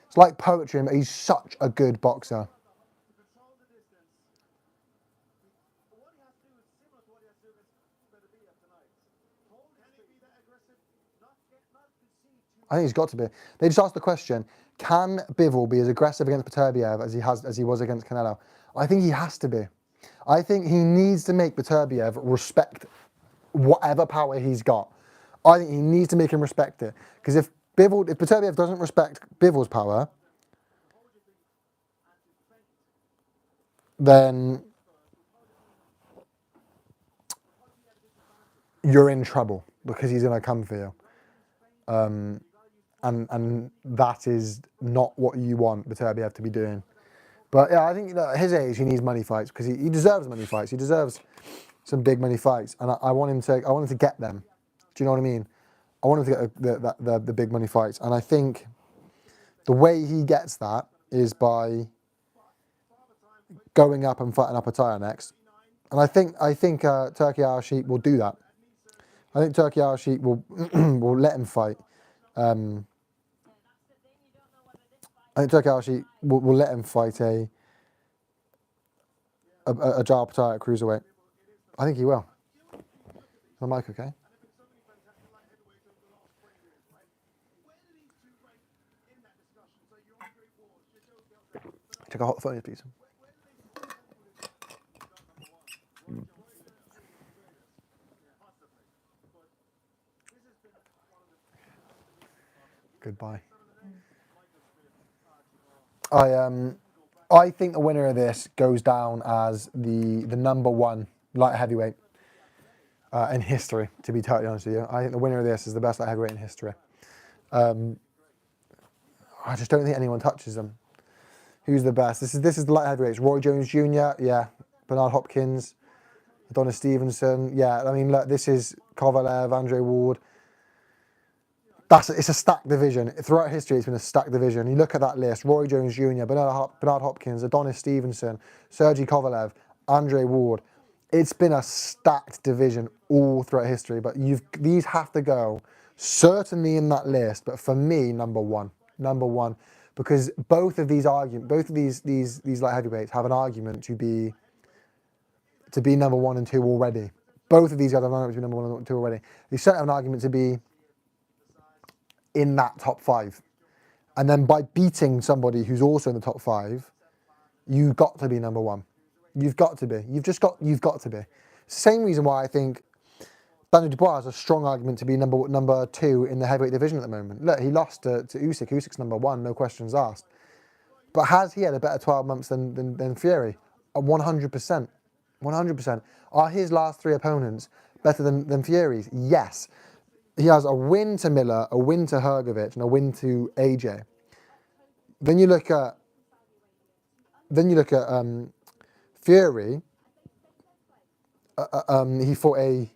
It's like poetry, but he's such a good boxer. I think he's got to be. They just asked the question: can Bivol be as aggressive against Beterbiev as he was against Canelo? I think he has to be. I think he needs to make Beterbiev respect whatever power he's got. I think he needs to make him respect it. Because if Beterbiev doesn't respect Bivol's power, then you're in trouble because he's going to come for you. and that is not what you want Beterbiev to be doing. But yeah, I think at his age he needs money fights because he deserves money fights. He deserves some big money fights, and I want him to get them. Do you know what I mean? I want him to get the big money fights, and I think the way he gets that is by going up and fighting Opetaia next. And I think Turkey Al Sheikh will do that. I think Turkey Al Sheikh will will let him fight. I think Turkey Al Sheikh will let him fight a Jar Opetaia at cruiserweight. I think he will. Is the mic okay? Take a hot phone, please. Goodbye. I think the winner of this goes down as the number one light heavyweight in history. To be totally honest with you, I think the winner of this is the best light heavyweight in history. I just don't think anyone touches them. Who's the best? This is the light heavyweights. Roy Jones Jr. Yeah, Bernard Hopkins, Adonis Stevenson. Yeah, I mean look, this is Kovalev, Andre Ward. It's a stacked division. Throughout history, it's been a stacked division. You look at that list: Roy Jones Jr., Bernard Hopkins, Adonis Stevenson, Sergey Kovalev, Andre Ward. It's been a stacked division all throughout history. But these have to go certainly in that list. But for me, number one, because both of these light heavyweights have an argument to be number 1 and 2 already. Both of these guys have an argument to be number 1 and 2 already. They certainly have an argument to be in that top 5, and then by beating somebody who's also in the top 5, you've got to be number 1. You've got to be. You've got to be. Same reason why I think Daniel Dubois has a strong argument to be number 2 in the heavyweight division at the moment. Look, he lost to Usyk. Usyk's number 1, no questions asked. But has he had a better 12 months than Fury? 100%. 100%. Are his last 3 opponents better than Fury's? Yes. He has a win to Miller, a win to Hrgovic, and a win to AJ. Then you look at Fury. He fought a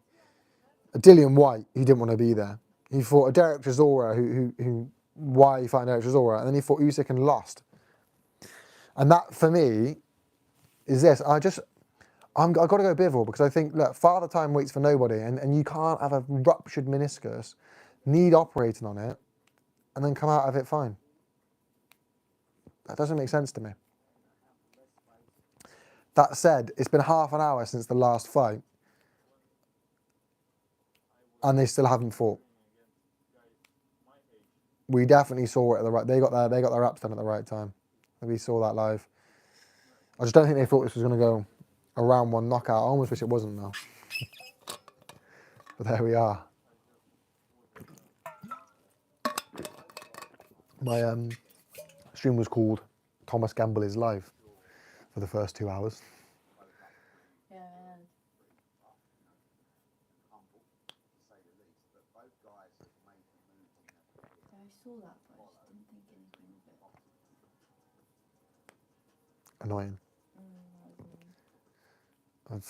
Dillian White who didn't want to be there. He fought a Derek Chisora who why he fought Derek Chisora, and then he fought Usyk and lost. And that for me is this. I've got to go Bivol because I think, look, father time waits for nobody, and you can't have a ruptured meniscus, need operating on it, and then come out of it fine. That doesn't make sense to me. That said, it's been half an hour since the last fight, and they still haven't fought. We definitely saw it at the right. They got their ups done at the right time. We saw that live. I just don't think they thought this was going to go a round 1 knockout. I almost wish it wasn't though. But there we are. My stream was called Thomas Gamble is Live for the first 2 hours. Yeah. I saw that, but I just didn't think anything of it. Annoying. I had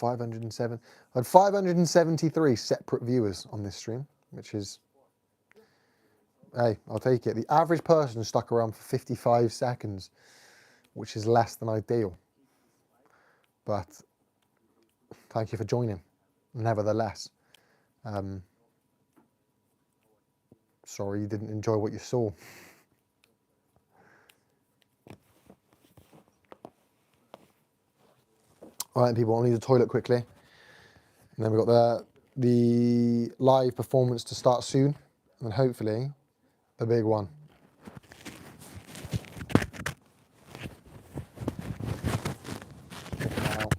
573 separate viewers on this stream, which is, hey, I'll take it. The average person stuck around for 55 seconds, which is less than ideal. But thank you for joining, nevertheless. Sorry you didn't enjoy what you saw. All right, people, I'll need a toilet quickly. And then we've got the live performance to start soon. And hopefully, a big one. Wow.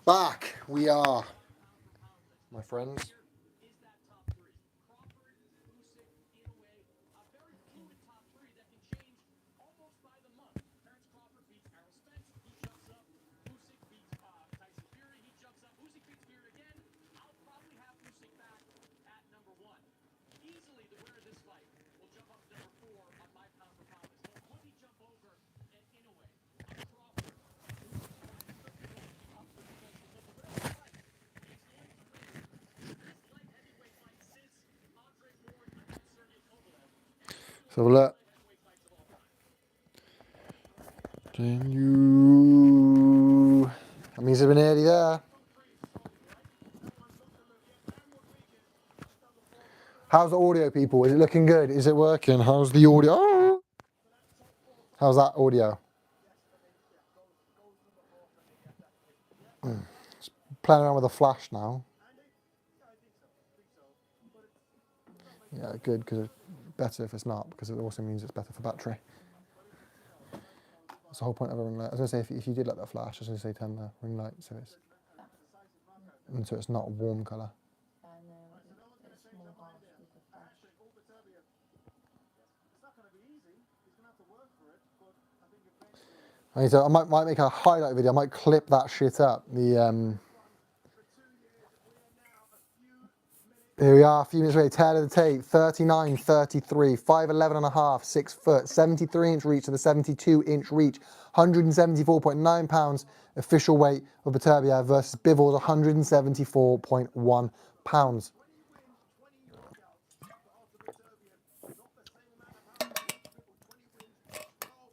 Back we are, my friends. So look. Can you? That means they've been nearly there. How's the audio, people? Is it looking good? Is it working? How's the audio? Oh! How's that audio? Just playing around with a flash now. Yeah, good, because it's better if it's not, because it also means it's better for battery. That's the whole point of a ring light. I was going to say, if you did like that flash, I was going to say turn the ring light so it's not a warm colour. I know, it's more harsh with the flash. I might make a highlight video. I might clip that shit up. Here we are, a few minutes away. Tail of the tape, 39, 33, 5'11 and a half, 6 foot, 73-inch reach to the 72-inch reach, 174.9 pounds official weight of Beterbiev versus Bivol's 174.1 pounds.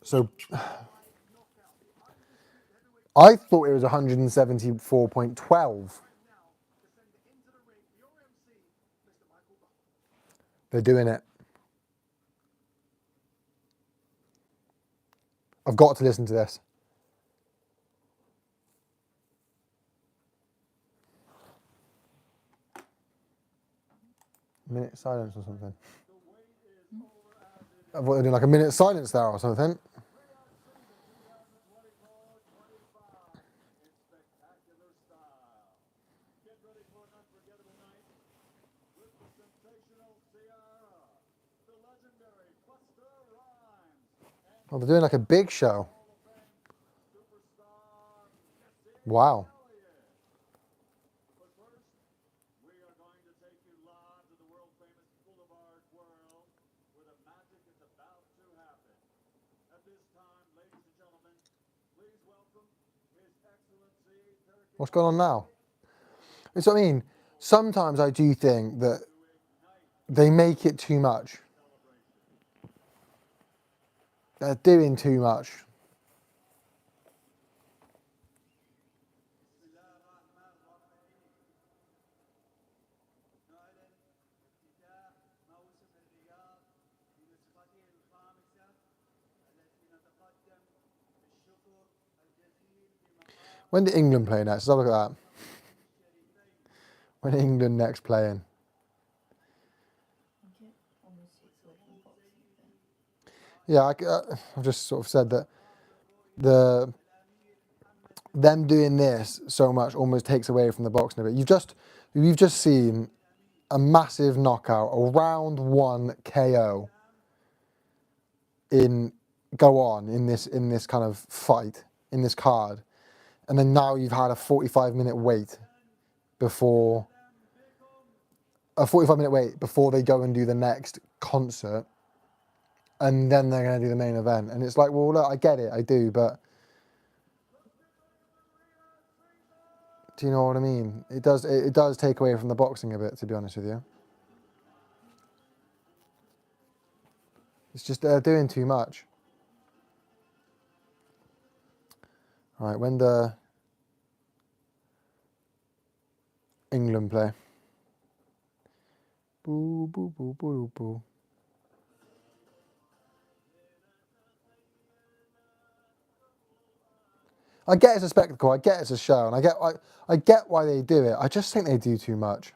So I thought it was 174.12. They're doing it. I've got to listen to this. Minute silence or something. I thought they were doing like a minute silence there or something. Oh, they're doing like a big show. Wow. What's going on now? It's what I mean. Sometimes I do think that they make it too much. They're doing too much. When did England play next? Let's have a look at that. When England next playing? Yeah, I've just sort of said that them doing this so much almost takes away from the boxing a bit. You've just seen a massive knockout, a round 1 KO go on in this kind of fight, in this card. And then now you've had a 45-minute wait before they go and do the next concert. And then they're going to do the main event. And it's like, well, look, I get it, I do, but do you know what I mean? It does take away from the boxing a bit, to be honest with you. It's just they're doing too much. All right, when the England play? Boo, boo, boo, boo, boo. I get it's a spectacle, I get it's a show, and I get why they do it. I just think they do too much.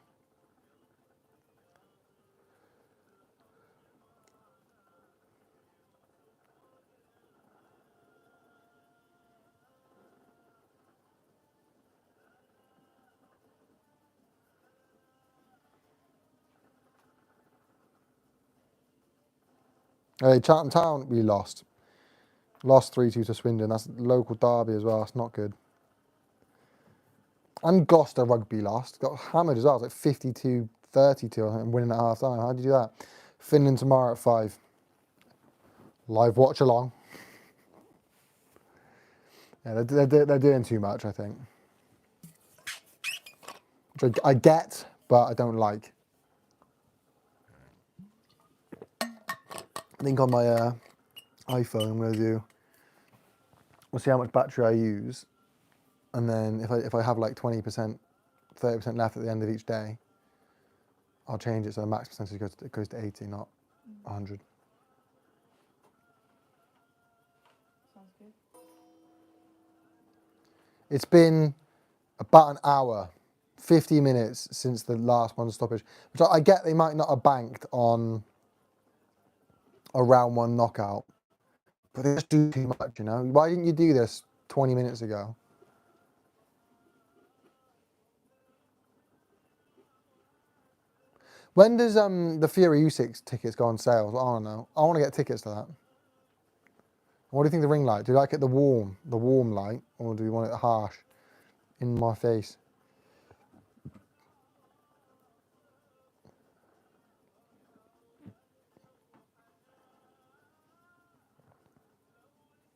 Hey, Chatham Town, we lost. Lost 3-2 to Swindon. That's local derby as well. That's not good. And Gloucester Rugby lost. Got hammered as well. It was like 52-32 and winning at half time. How did you do that? Finland tomorrow at 5. Live watch along. Yeah, they're doing too much, I think. Which I get, but I don't like. I think on my iPhone I'm going to do, we'll see how much battery I use. And then if I have like 20%, 30% left at the end of each day, I'll change it so the max percentage goes to 80, not 100. Sounds good. It's been about an hour, 50 minutes since the last one stoppage, which I get they might not have banked on a round one knockout, but they just do too much, you know? Why didn't you do this 20 minutes ago? When does the Fury U6 tickets go on sale? I don't know. I want to get tickets to that. What do you think the ring light? Do you like it the warm light, or do you want it harsh, in my face?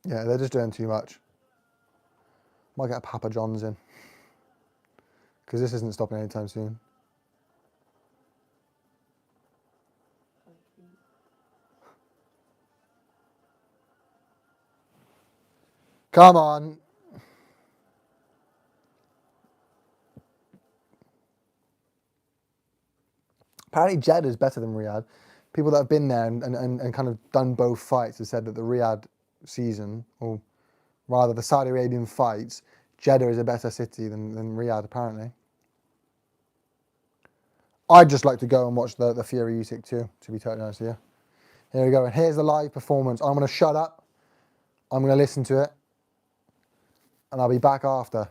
Yeah, they're just doing too much. Might get a Papa John's in, because this isn't stopping anytime soon. Come on. Apparently Jeddah is better than Riyadh. People that have been there and kind of done both fights have said that the Riyadh season, or rather the Saudi Arabian fights, Jeddah is a better city than Riyadh apparently. I'd just like to go and watch the Fury Usyk too, to be totally honest with you. Here we go, and here's the live performance. I'm going to shut up, I'm going to listen to it, and I'll be back after.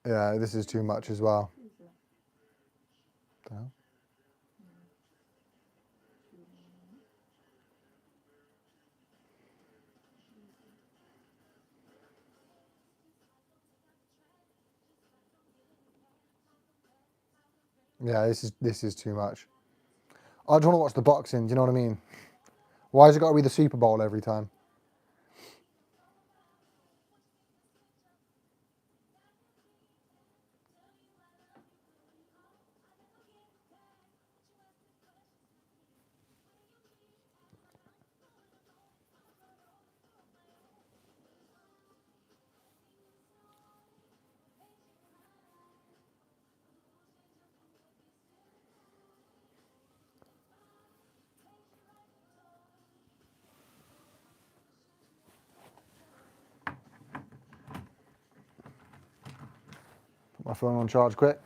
Yeah, this is too much as well. Yeah, this is too much. I just want to watch the boxing, do you know what I mean? Why has it got to be the Super Bowl every time? Put my phone on charge quick.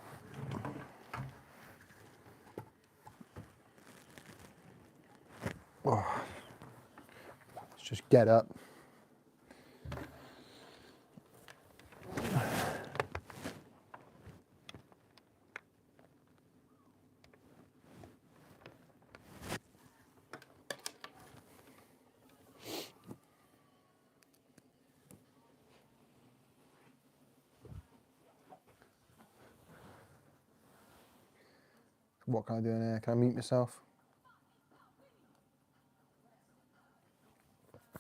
Oh, let's just get up. What can I do in here? Can I mute myself?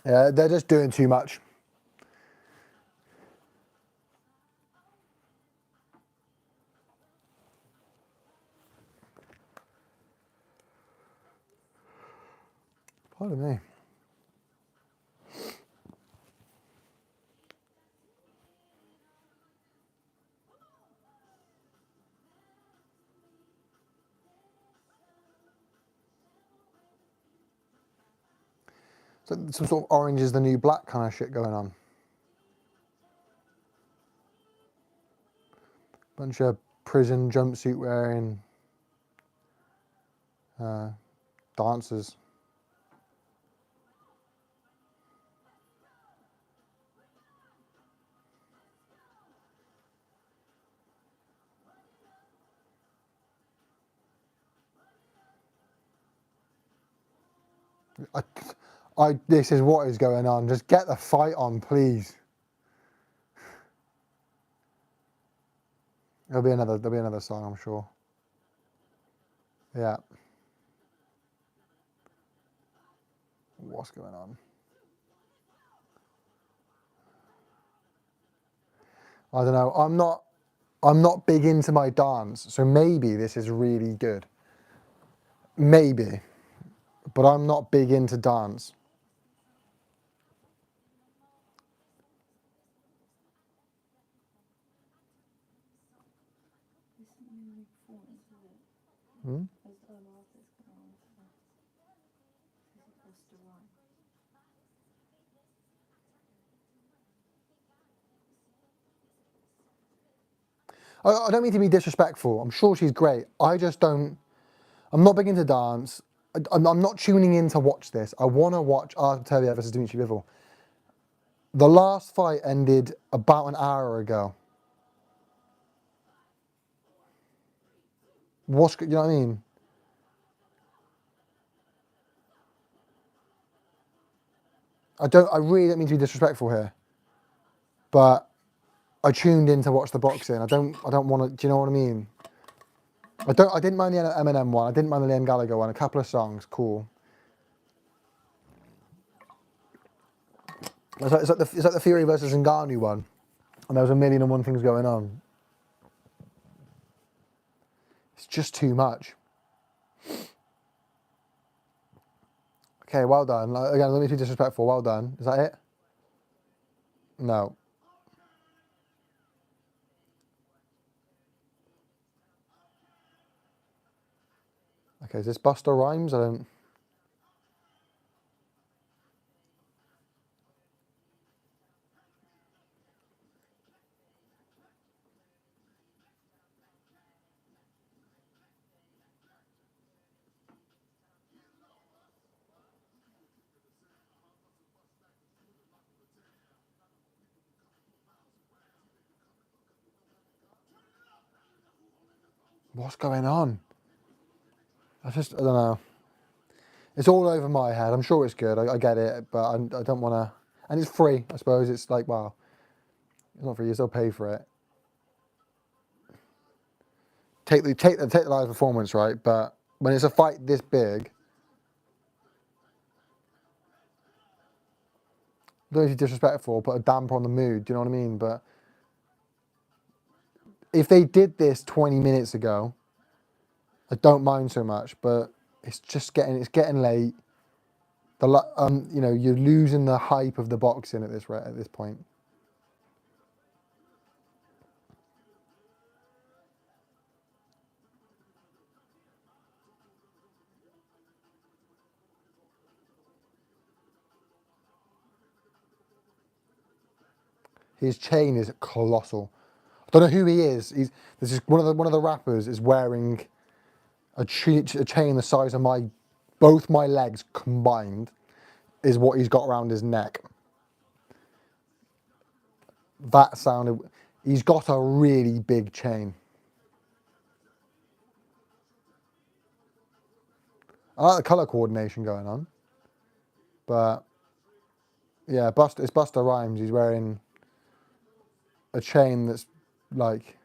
Yeah, they're just doing too much. Pardon me. So some sort of orange is the new black kind of shit going on. Bunch of prison jumpsuit wearing dancers. This is what is going on. Just get the fight on, please. There'll be another song, I'm sure. Yeah. What's going on? I don't know. I'm not big into my dance, so maybe this is really good. Maybe. But I'm not big into dance. Isn't really performance, is it? Hmm? There's other artists going on for this. This is supposed to run. I don't mean to be disrespectful. I'm sure she's great. I just don't. I'm not big into dance. I'm not tuning in to watch this. I want to watch Beterbiev versus Bivol. The last fight ended about an hour ago. You know what I mean? I really don't mean to be disrespectful here, but I tuned in to watch the boxing. I don't want to. Do you know what I mean? I didn't mind the Eminem one. I didn't mind the Liam Gallagher one. A couple of songs, cool. It's like the Fury versus Ngannou one, and there was 1,000,001 things going on. It's just too much. Okay, well done. Again, let me be disrespectful. Well done. Is that it? No. Okay, is this Buster Rhymes? I don't. What's going on? I don't know. It's all over my head. I'm sure it's good. I get it, but I don't want to. And it's free, I suppose. It's like, wow, it's not free. You still pay for it. Take the live performance, right? But when it's a fight this big, don't be disrespectful. Put a damper on the mood. Do you know what I mean? But if they did this 20 minutes ago, I don't mind so much. But it's getting late. You're losing the hype of the boxing at this point. His chain is colossal. I don't know who he is. This is one of the rappers is wearing a chain the size of both my legs combined is what he's got around his neck. That sounded. He's got a really big chain. I like the colour coordination going on, but yeah, it's Buster Rhymes. He's wearing a chain that's like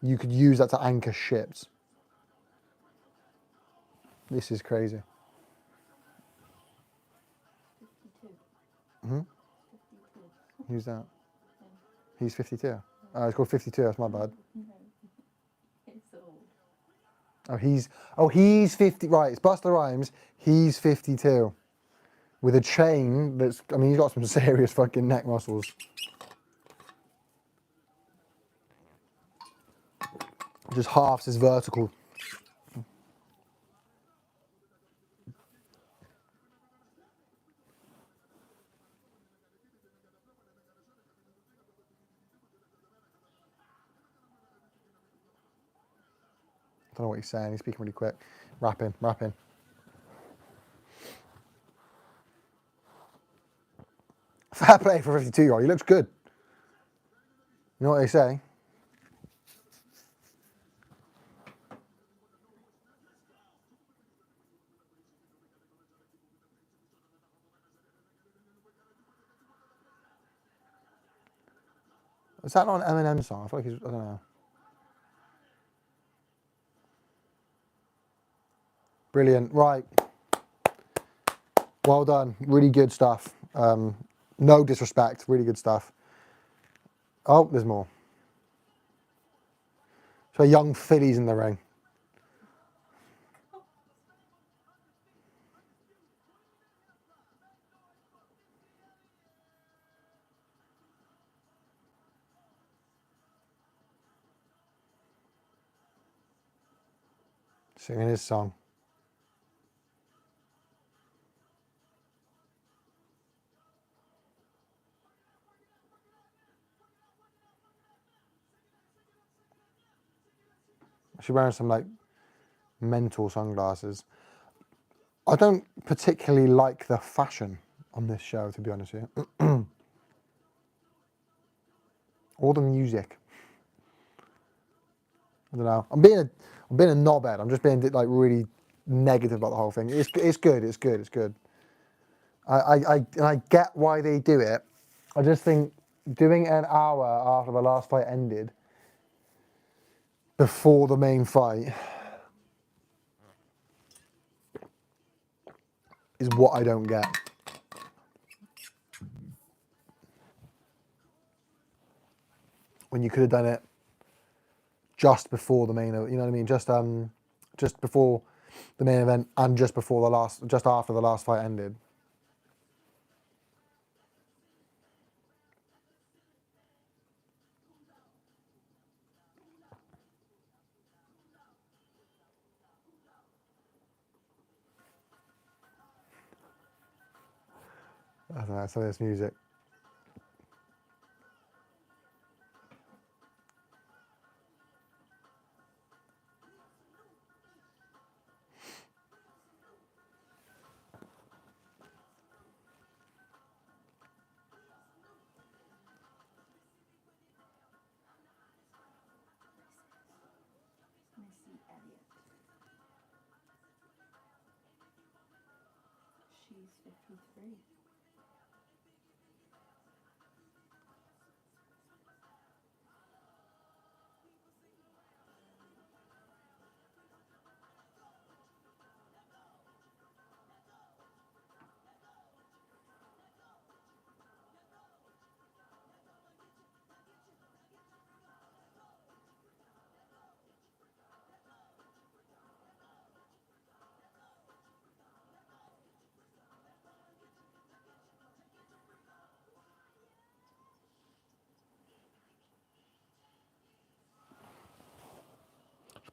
you could use that to anchor ships. This is crazy. 52. Hmm? 52. Who's that? Him. He's 52. Oh, it's called 52. That's my bad. No. It's old. He's 50. Right, it's Buster Rhymes. He's 52. With a chain that's, I mean, he's got some serious fucking neck muscles. Just halves his vertical. Don't know what he's saying. He's speaking really quick. Rapping. Fair play for a 52-year-old. He looks good. You know what they say? Is that not an Eminem song? I feel like he's, I don't know. Brilliant. Right. Well done. Really good stuff. No disrespect. Really good stuff. Oh, there's more. So young fillies in the ring. Singing his song. She's wearing some like mental sunglasses. I don't particularly like the fashion on this show, to be honest with you. Or the music. I don't know. I'm being a knobhead. I'm just being like really negative about the whole thing. It's good. I get why they do it. I just think doing an hour after the last fight ended, before the main fight, is what I don't get. When you could have done it just before the main, you know what I mean? Just before the main event and just after the last fight ended. I don't know, some of this music. Missy Elliott. She's 53.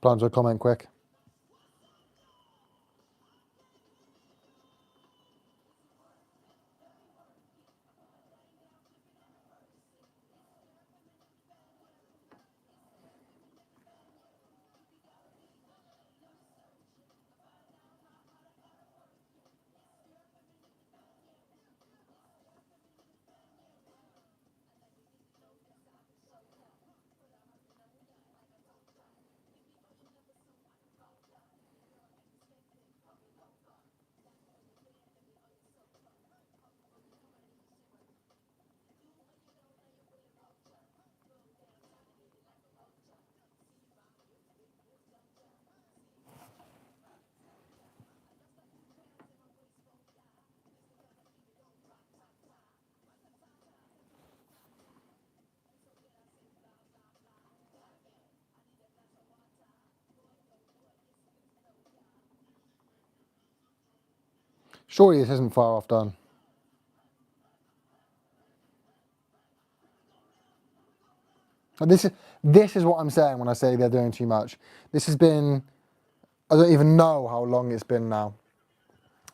Plan to comment quick. Surely this isn't far off done. And this is what I'm saying when I say they're doing too much. This has been, I don't even know how long it's been now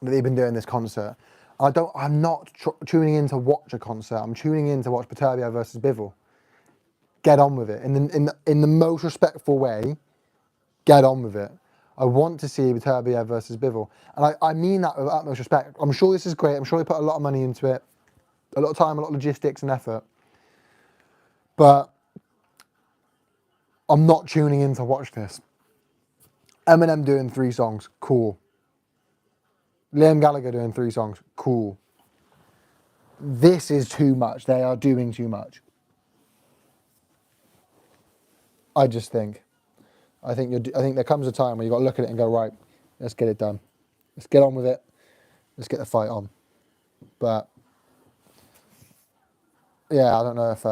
that they've been doing this concert. I'm not tuning in to watch a concert. I'm tuning in to watch Beterbiev versus Bivol. Get on with it in the most respectful way. get on with it. I want to see Beterbiev versus Bivol. And I mean that with utmost respect. I'm sure this is great. I'm sure they put a lot of money into it. A lot of time, a lot of logistics and effort. But I'm not tuning in to watch this. Eminem doing 3 songs, cool. Liam Gallagher doing 3 songs, cool. This is too much. They are doing too much. I just think. I think there comes a time where you've got to look at it and go, right, let's get it done. Let's get on with it. Let's get the fight on. But, yeah, I don't know if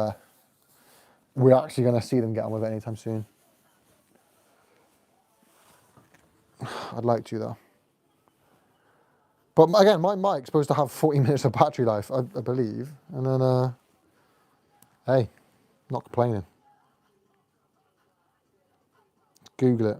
we're actually going to see them get on with it anytime soon. I'd like to, though. But, again, my mic's supposed to have 40 minutes of battery life, I believe. And then, hey, not complaining. Google it.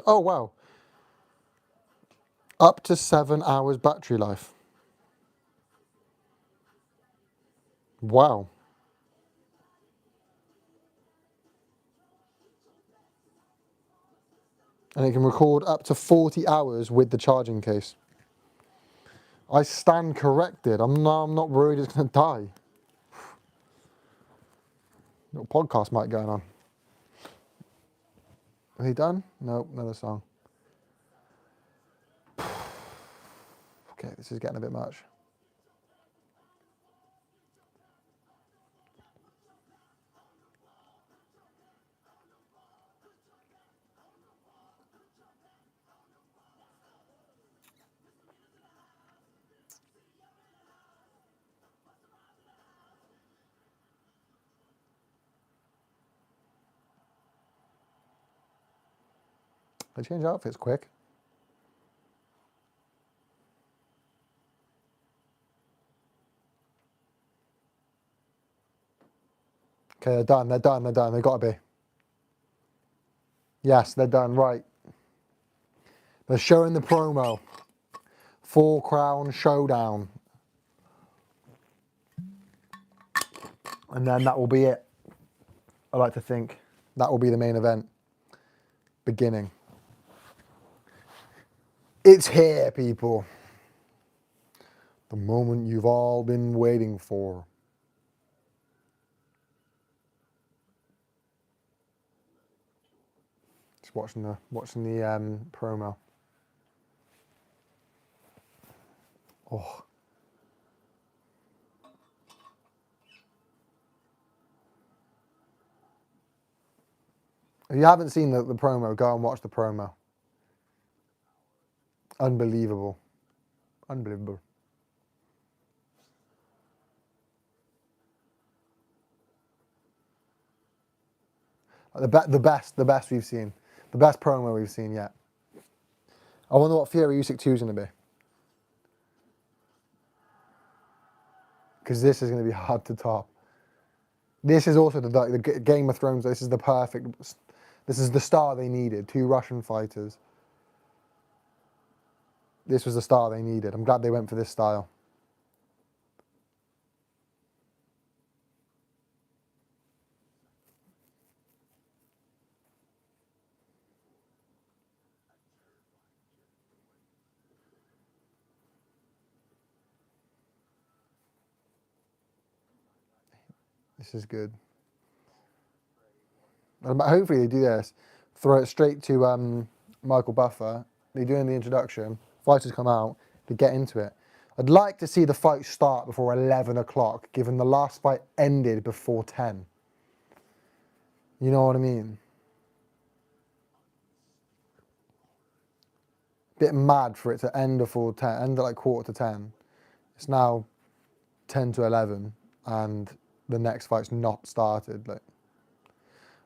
Oh wow. Up to 7 hours battery life. Wow. And it can record up to 40 hours with the charging case. I stand corrected. I'm not worried it's going to die. Little podcast mic going on. Are he done? No, another song. Okay, this is getting a bit much. They change outfits quick. Okay, they're done. They've got to be. Yes, they're done. Right. They're showing the promo. 4 Crown Showdown. And then that will be it. I like to think that will be the main event. Beginning. It's here, people. The moment you've all been waiting for. Just watching the promo. Oh. If you haven't seen the promo, go and watch the promo. Unbelievable. Unbelievable. The best we've seen. The best promo we've seen yet. I wonder what Fury Usyk 2 is going to be. Because this is going to be hard to top. This is also the Game of Thrones. This is the perfect. This is the star they needed. 2 Russian fighters. This was the star they needed. I'm glad they went for this style. This is good. Hopefully they do this. Throw it straight to Michael Buffer. They do in the introduction. Fighters come out. They get into it. I'd like to see the fight start before 11 o'clock, given the last fight ended before 10. You know what I mean? Bit mad for it to end before 10, end at like 9:45. It's now 10 to 11, and the next fight's not started. Like,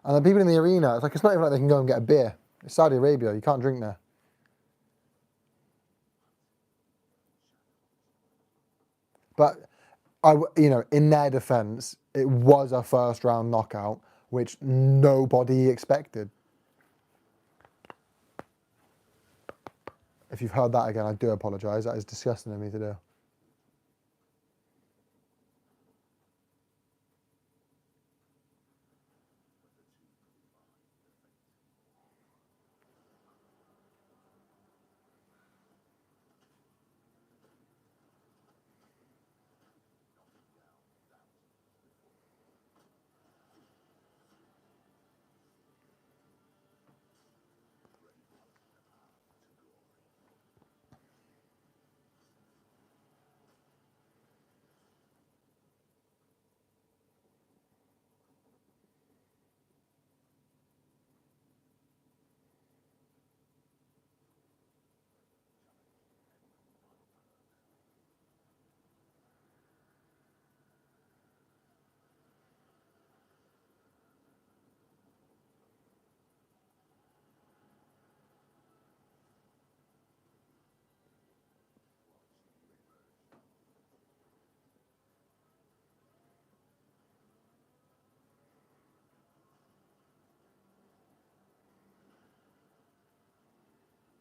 and the people in the arena, it's not even like they can go and get a beer. It's Saudi Arabia, you can't drink there. But in their defence, it was a first round knockout, which nobody expected. If you've heard that again, I do apologise. That is disgusting of me to do.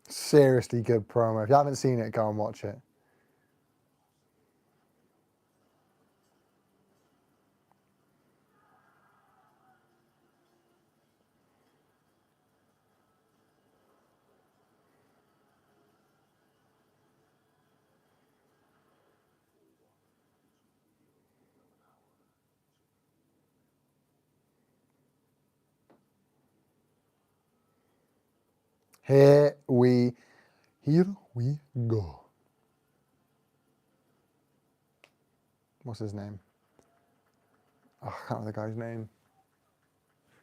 Seriously good promo. If you haven't seen it, go and watch it. Here we go. What's his name? Oh, I can't remember the guy's name.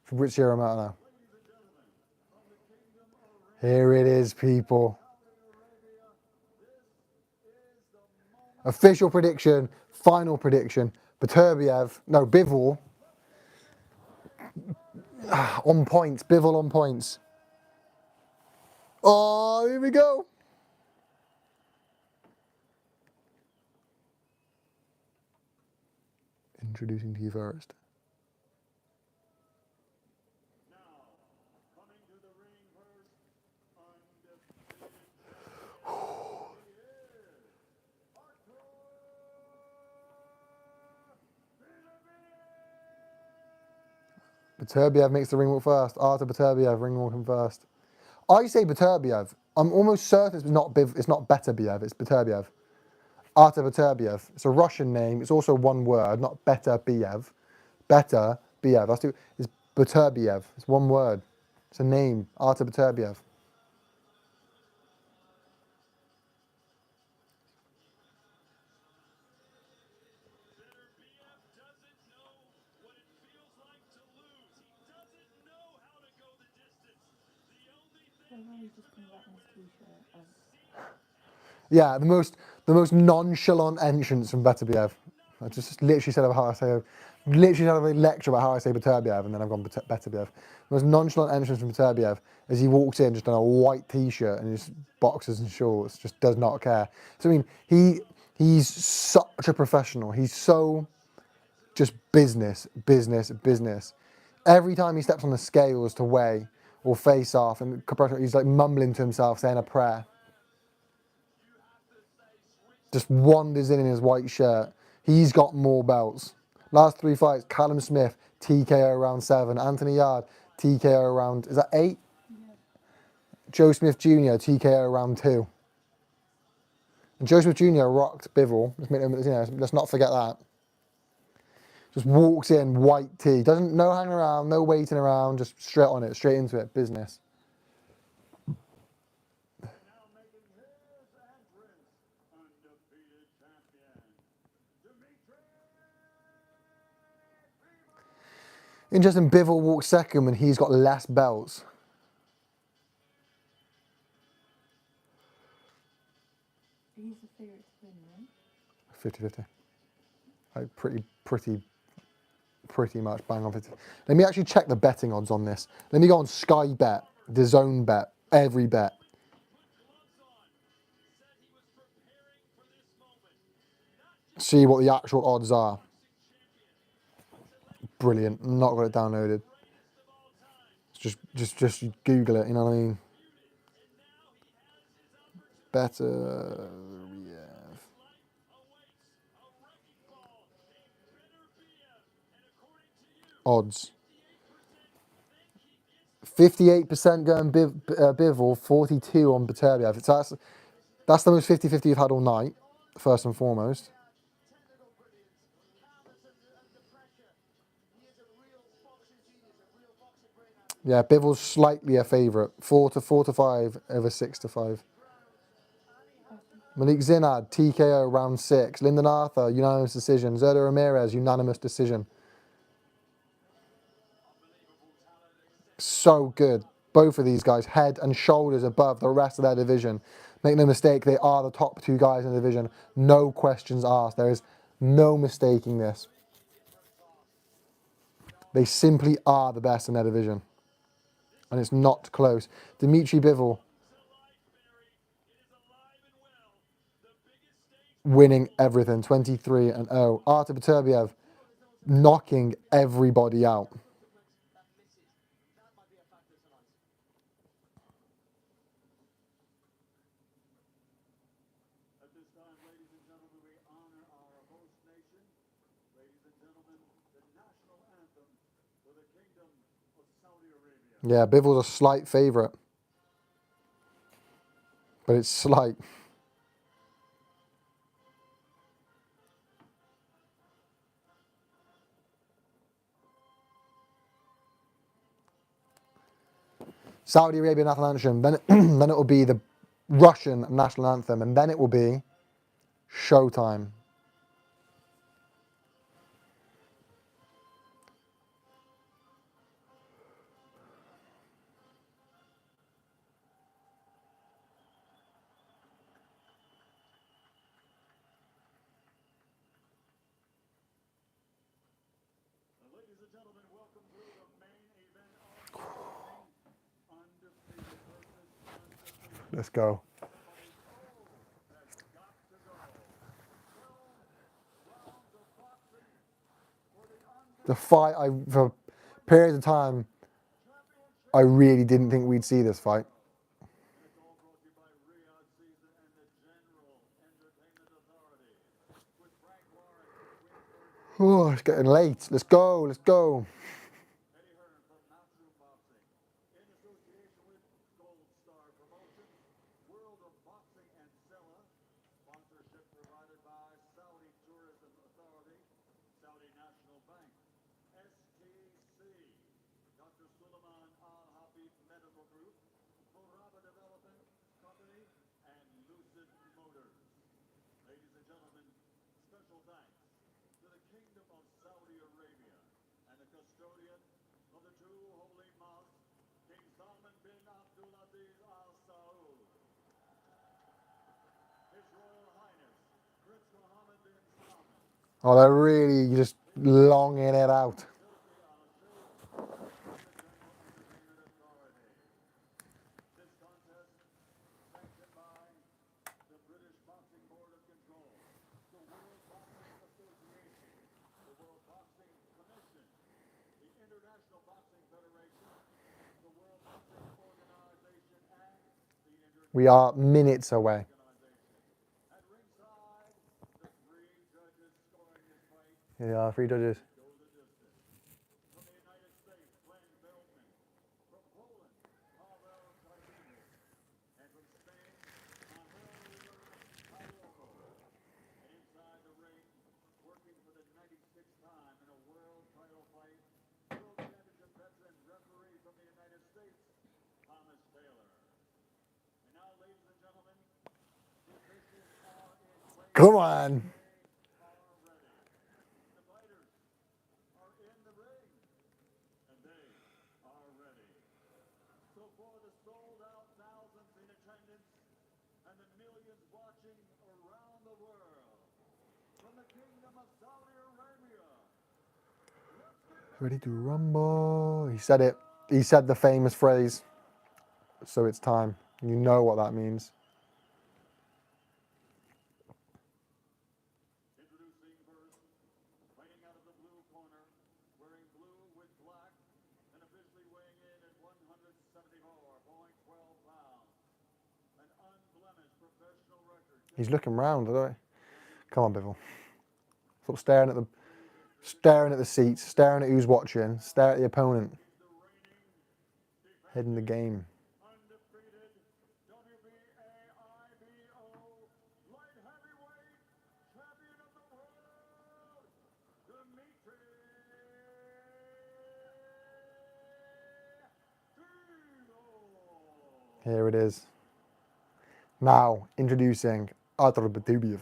Fabrizio Romano. Here it is, people. Official prediction, final prediction. Bivol on points. Bivol on points. Oh, here we go. Introducing to you first. Beterbiev makes the ring walk first. Artur Beterbiev, ring walking first. I say Beterbiev. I'm almost certain it's not Beterbiev, it's Beterbiev. Artur Beterbiev. It's a Russian name. It's also one word, not Beterbiev. Beterbiev. It's Beterbiev. It's one word. It's a name. Artur Beterbiev. Yeah, the most nonchalant entrance from Beterbiev. I just literally said about how I say, literally had a lecture about how I say Beterbiev, and then I've gone Beterbiev. The most nonchalant entrance from Beterbiev as he walks in just in a white t-shirt and his boxers and shorts, just does not care. So I mean, he's such a professional. He's so just business. Every time he steps on the scales to weigh or face off, and he's like mumbling to himself, saying a prayer. Just wanders in his white shirt. He's got more belts. Last 3 fights, Callum Smith, TKO round 7. Anthony Yard, TKO round, is that 8? Yeah. Joe Smith Jr., TKO round 2. And Joe Smith Jr. rocked Bivol. Let's not forget that. Just walks in, white tee. Doesn't, no hanging around, no waiting around, just straight on it, straight into it, business. Interesting, Bivol walks second when he's got less belts. He's the favourite to win, right? 50-50. Like pretty much bang on 50. Let me actually check the betting odds on this. Let me go on Skye Bet, the Zone Bet, every bet. See what the actual odds are. Brilliant. Not got it downloaded. Just Google it, you know what I mean? Beterbiev. Odds. 58% going Bivol, 42 on Beterbiev. So that's the most 50-50 you've had all night, first and foremost. Yeah, Bivol's slightly a favourite. 4 to 5 over 6 to 5. Malik Zinad, TKO round 6. Lyndon Arthur, unanimous decision. Zerda Ramirez, unanimous decision. So good. Both of these guys, head and shoulders above the rest of their division. Make no mistake, they are the top 2 guys in the division. No questions asked. There is no mistaking this. They simply are the best in their division. And it's not close. Dimitri Bivol winning everything, 23-0. Artur Beterbiev knocking everybody out. Yeah, Bivol's a slight favourite. But it's slight. Saudi Arabian national anthem, then then it will be the Russian national anthem, and then it will be showtime. Let's go. The fight, for periods of time, I really didn't think we'd see this fight. Oh, it's getting late. Let's go, let's go. Oh, they're really just longing it out. We are minutes away. Here they are, 3 judges. Come on. Ready to rumble. He said it. He said the famous phrase. So it's time. You know what that means. He's looking round, right? Come on, Bivol. Stop staring at the seats, staring at who's watching, stare at the opponent. Head in the game. Here it is. Now, introducing Beterbiev.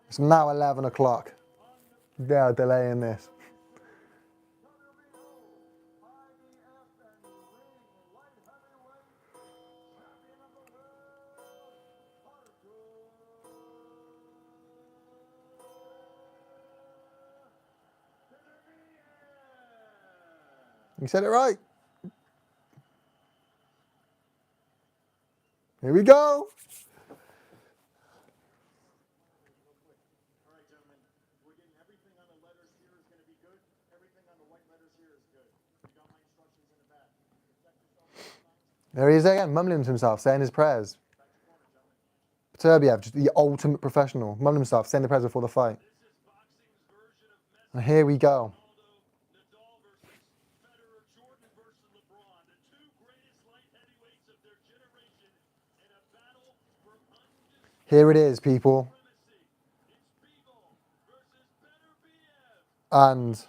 It's now 11 o'clock. They are delaying this. You said it right. Here we go. There he is again, mumbling to himself, saying his prayers. Beterbiev, just the ultimate professional, mumbling himself, saying the prayers before the fight. And here we go. Here it is, people. And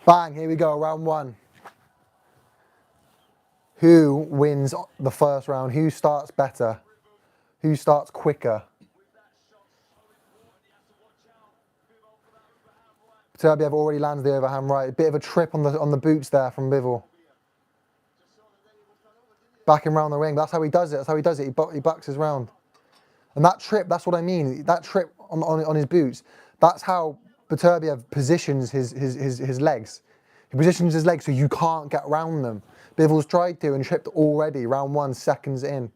bang, here we go, round one. Who wins the first round? Who starts better? Who starts quicker? Beterbiev already lands the overhand right. A bit of a trip on the boots there from Bivol. Backing round the ring. That's how he does it. That's how he does it. He bucks his round. And that trip, that's what I mean. That trip on his boots, that's how Beterbiev positions his legs. He positions his legs so you can't get round them. Bivol's tried to and tripped already, round 1, seconds in.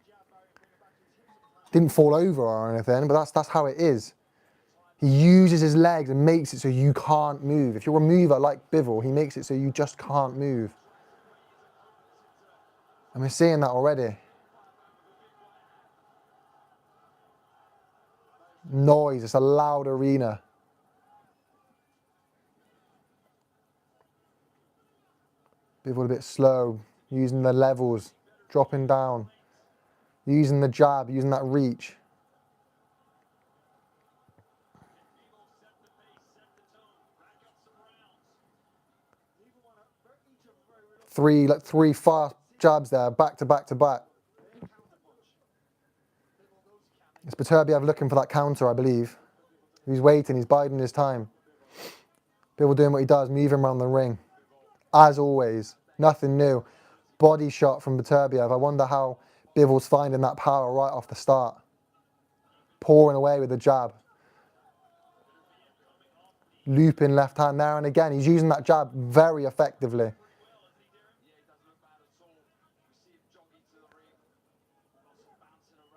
Didn't fall over or anything, but that's how it is. He uses his legs and makes it so you can't move. If you're a mover like Bivol, he makes it so you just can't move. And we're seeing that already. Noise, it's a loud arena. Bivol a bit slow, using the levels, dropping down, using the jab, using that reach. Three fast jabs there, back to back to back. It's Beterbiev looking for that counter, I believe. He's waiting, he's biding his time. Bivol doing what he does, moving around the ring. As always, nothing new. Body shot from Beterbiev. I wonder how Bivol's finding that power right off the start. Pouring away with the jab. Looping left hand there and again. He's using that jab very effectively.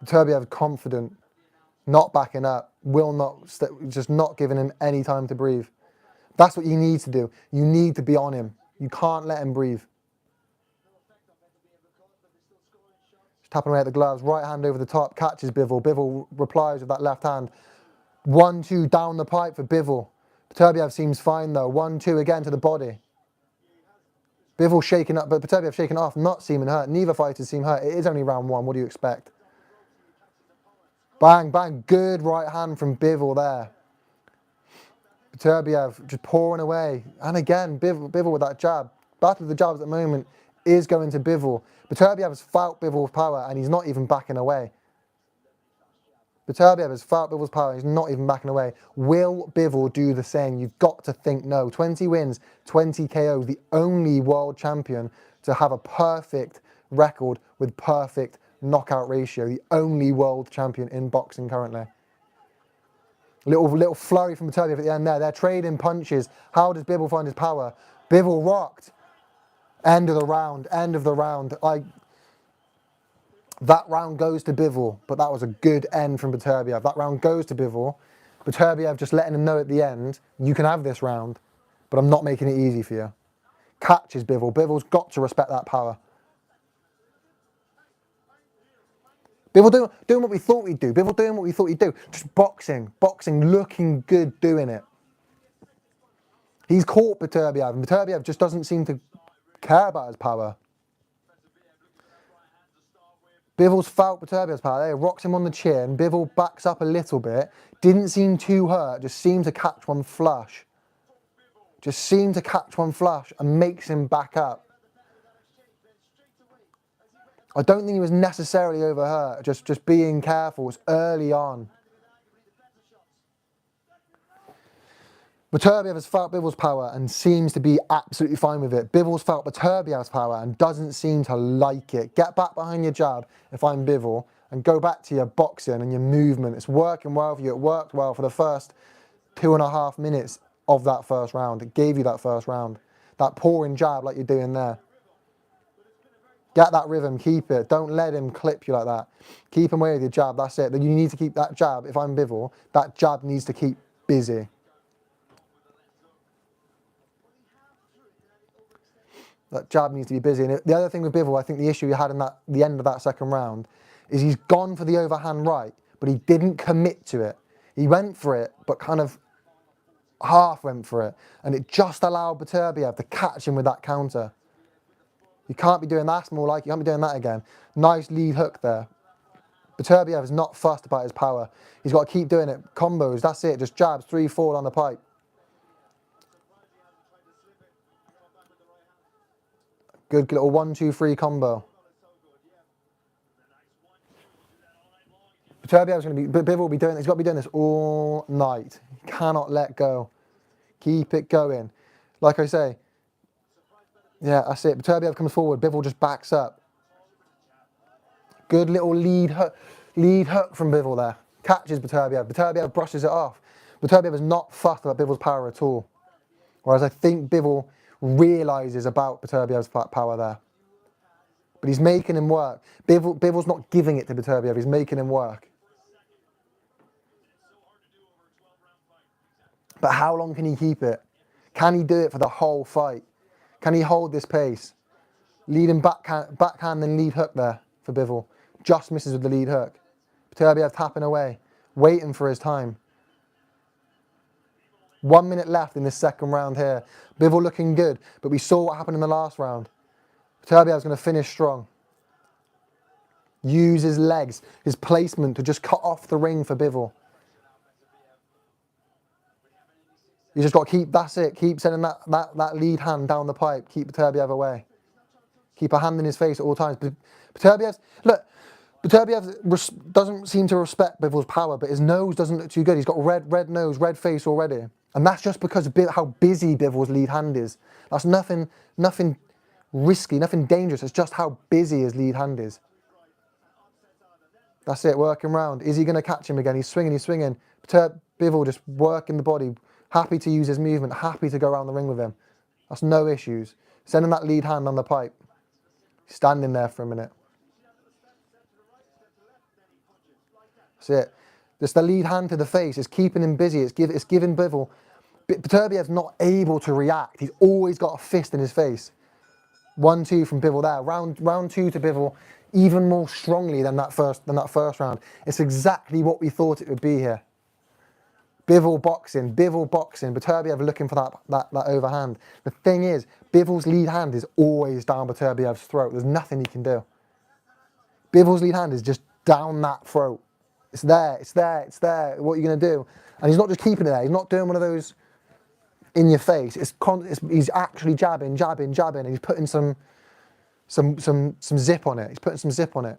Beterbiev confident, not backing up, just not giving him any time to breathe. That's what you need to do. You need to be on him. You can't let him breathe. Just tapping away at the gloves, right hand over the top, catches Bivol. Bivol replies with that left hand. 1-2 down the pipe for Bivol. Beterbiev seems fine though. 1-2 again to the body. Bivol shaking up, but Beterbiev shaking off, not seeming hurt. Neither fighter seem hurt. It is only round 1. What do you expect? Bang, bang. Good right hand from Bivol there. Beterbiev just pouring away. And again, Bivol with that jab. Battle of the jabs at the moment is going to Bivol. Beterbiev has felt Bivol's power and he's not even backing away. Beterbiev has felt Bivol's power and he's not even backing away. Will Bivol do the same? You've got to think no. 20 wins, 20 KO, the only world champion to have a perfect record with perfect knockout ratio. The only world champion in boxing currently. Little flurry from Beterbiev at the end there. They're trading punches. How does Bivol find his power? Bivol rocked. End of the round, end of the round. That round goes to Bivol, but that was a good end from Beterbiev. That round goes to Bivol. Beterbiev just letting him know at the end, you can have this round, but I'm not making it easy for you. Catches Bivol. Bivol's got to respect that power. Bivol doing what we thought we'd do. Bivol doing what we thought he'd do. Just boxing, looking good doing it. He's caught Beterbiev, and Beterbiev just doesn't seem to care about his power. Bivol's felt Beterbiev's power there, rocks him on the chin. Bivol backs up a little bit. Didn't seem too hurt, just seemed to catch one flush. And makes him back up. I don't think he was necessarily overhurt, just being careful. It's early on. Beterbiev has felt Bivol's power and seems to be absolutely fine with it. Bivol's felt Beterbiev's power and doesn't seem to like it. Get back behind your jab if I'm Bivol and go back to your boxing and your movement. It's working well for you. It worked well for the first 2.5 minutes of that first round. It gave you that first round. That pouring jab like you're doing there. Get that rhythm, keep it. Don't let him clip you like that. Keep him away with your jab, that's it. You need to keep that jab, if I'm Bivol, that jab needs to keep busy. That jab needs to be busy. And the other thing with Bivol, I think the issue he had in the end of that second round is he's gone for the overhand right, but he didn't commit to it. He went for it, but kind of half went for it. And it just allowed Beterbiev to catch him with that counter. You can't be doing that. That's more like you can't be doing that again. Nice lead hook there. Beterbiev is not fussed about his power. He's got to keep doing it. Combos, that's it. Just jabs, 3-4 on the pipe. Good little 1-2-3 combo. Beterbiev's going to be, Bivol will be doing. He's got to be doing this all night. He cannot let go. Keep it going. Like I say, yeah, that's it. Beterbiev comes forward. Bivol just backs up. Good little lead hook from Bivol there. Catches Beterbiev. Beterbiev brushes it off. Beterbiev is not fussed about Bivol's power at all. Whereas I think Bivol realises about Beterbiev's power there. But he's making him work. Bivol's not giving it to Beterbiev. He's making him work. But how long can he keep it? Can he do it for the whole fight? Can he hold this pace? Leading backhand and lead hook there for Bivol. Just misses with the lead hook. Beterbiev tapping away, waiting for his time. 1 minute left in this second round here. Bivol looking good, but we saw what happened in the last round. Beterbiev's going to finish strong. Use his legs, his placement to just cut off the ring for Bivol. You just got to keep, that's it, keep sending that lead hand down the pipe, keep Beterbiev away. Keep a hand in his face at all times. Beterbiev doesn't seem to respect Bivol's power, but his nose doesn't look too good. He's got red nose, red face already. And that's just because of how busy Bivol's lead hand is. That's nothing risky, nothing dangerous. It's just how busy his lead hand is. That's it, working round. Is he going to catch him again? He's swinging. Bivol just working the body, happy to use his movement, happy to go around the ring with him. That's no issues. Sending that lead hand on the pipe. Standing there for a minute. That's it. Just the lead hand to the face. It's keeping him busy. It's giving Bivol. Beterbiev's not able to react. He's always got a fist in his face. 1-2 from Bivol there. Round 2 to Bivol, even more strongly than that first round. It's exactly what we thought it would be here. Bivol boxing. Beterbiev looking for that overhand. The thing is, Bivol's lead hand is always down Beterbiev's throat. There's nothing he can do. Bivol's lead hand is just down that throat. It's there. What are you going to do? And he's not just keeping it there. He's not doing one of those in your face. He's actually jabbing, and he's putting some zip on it. He's putting some zip on it.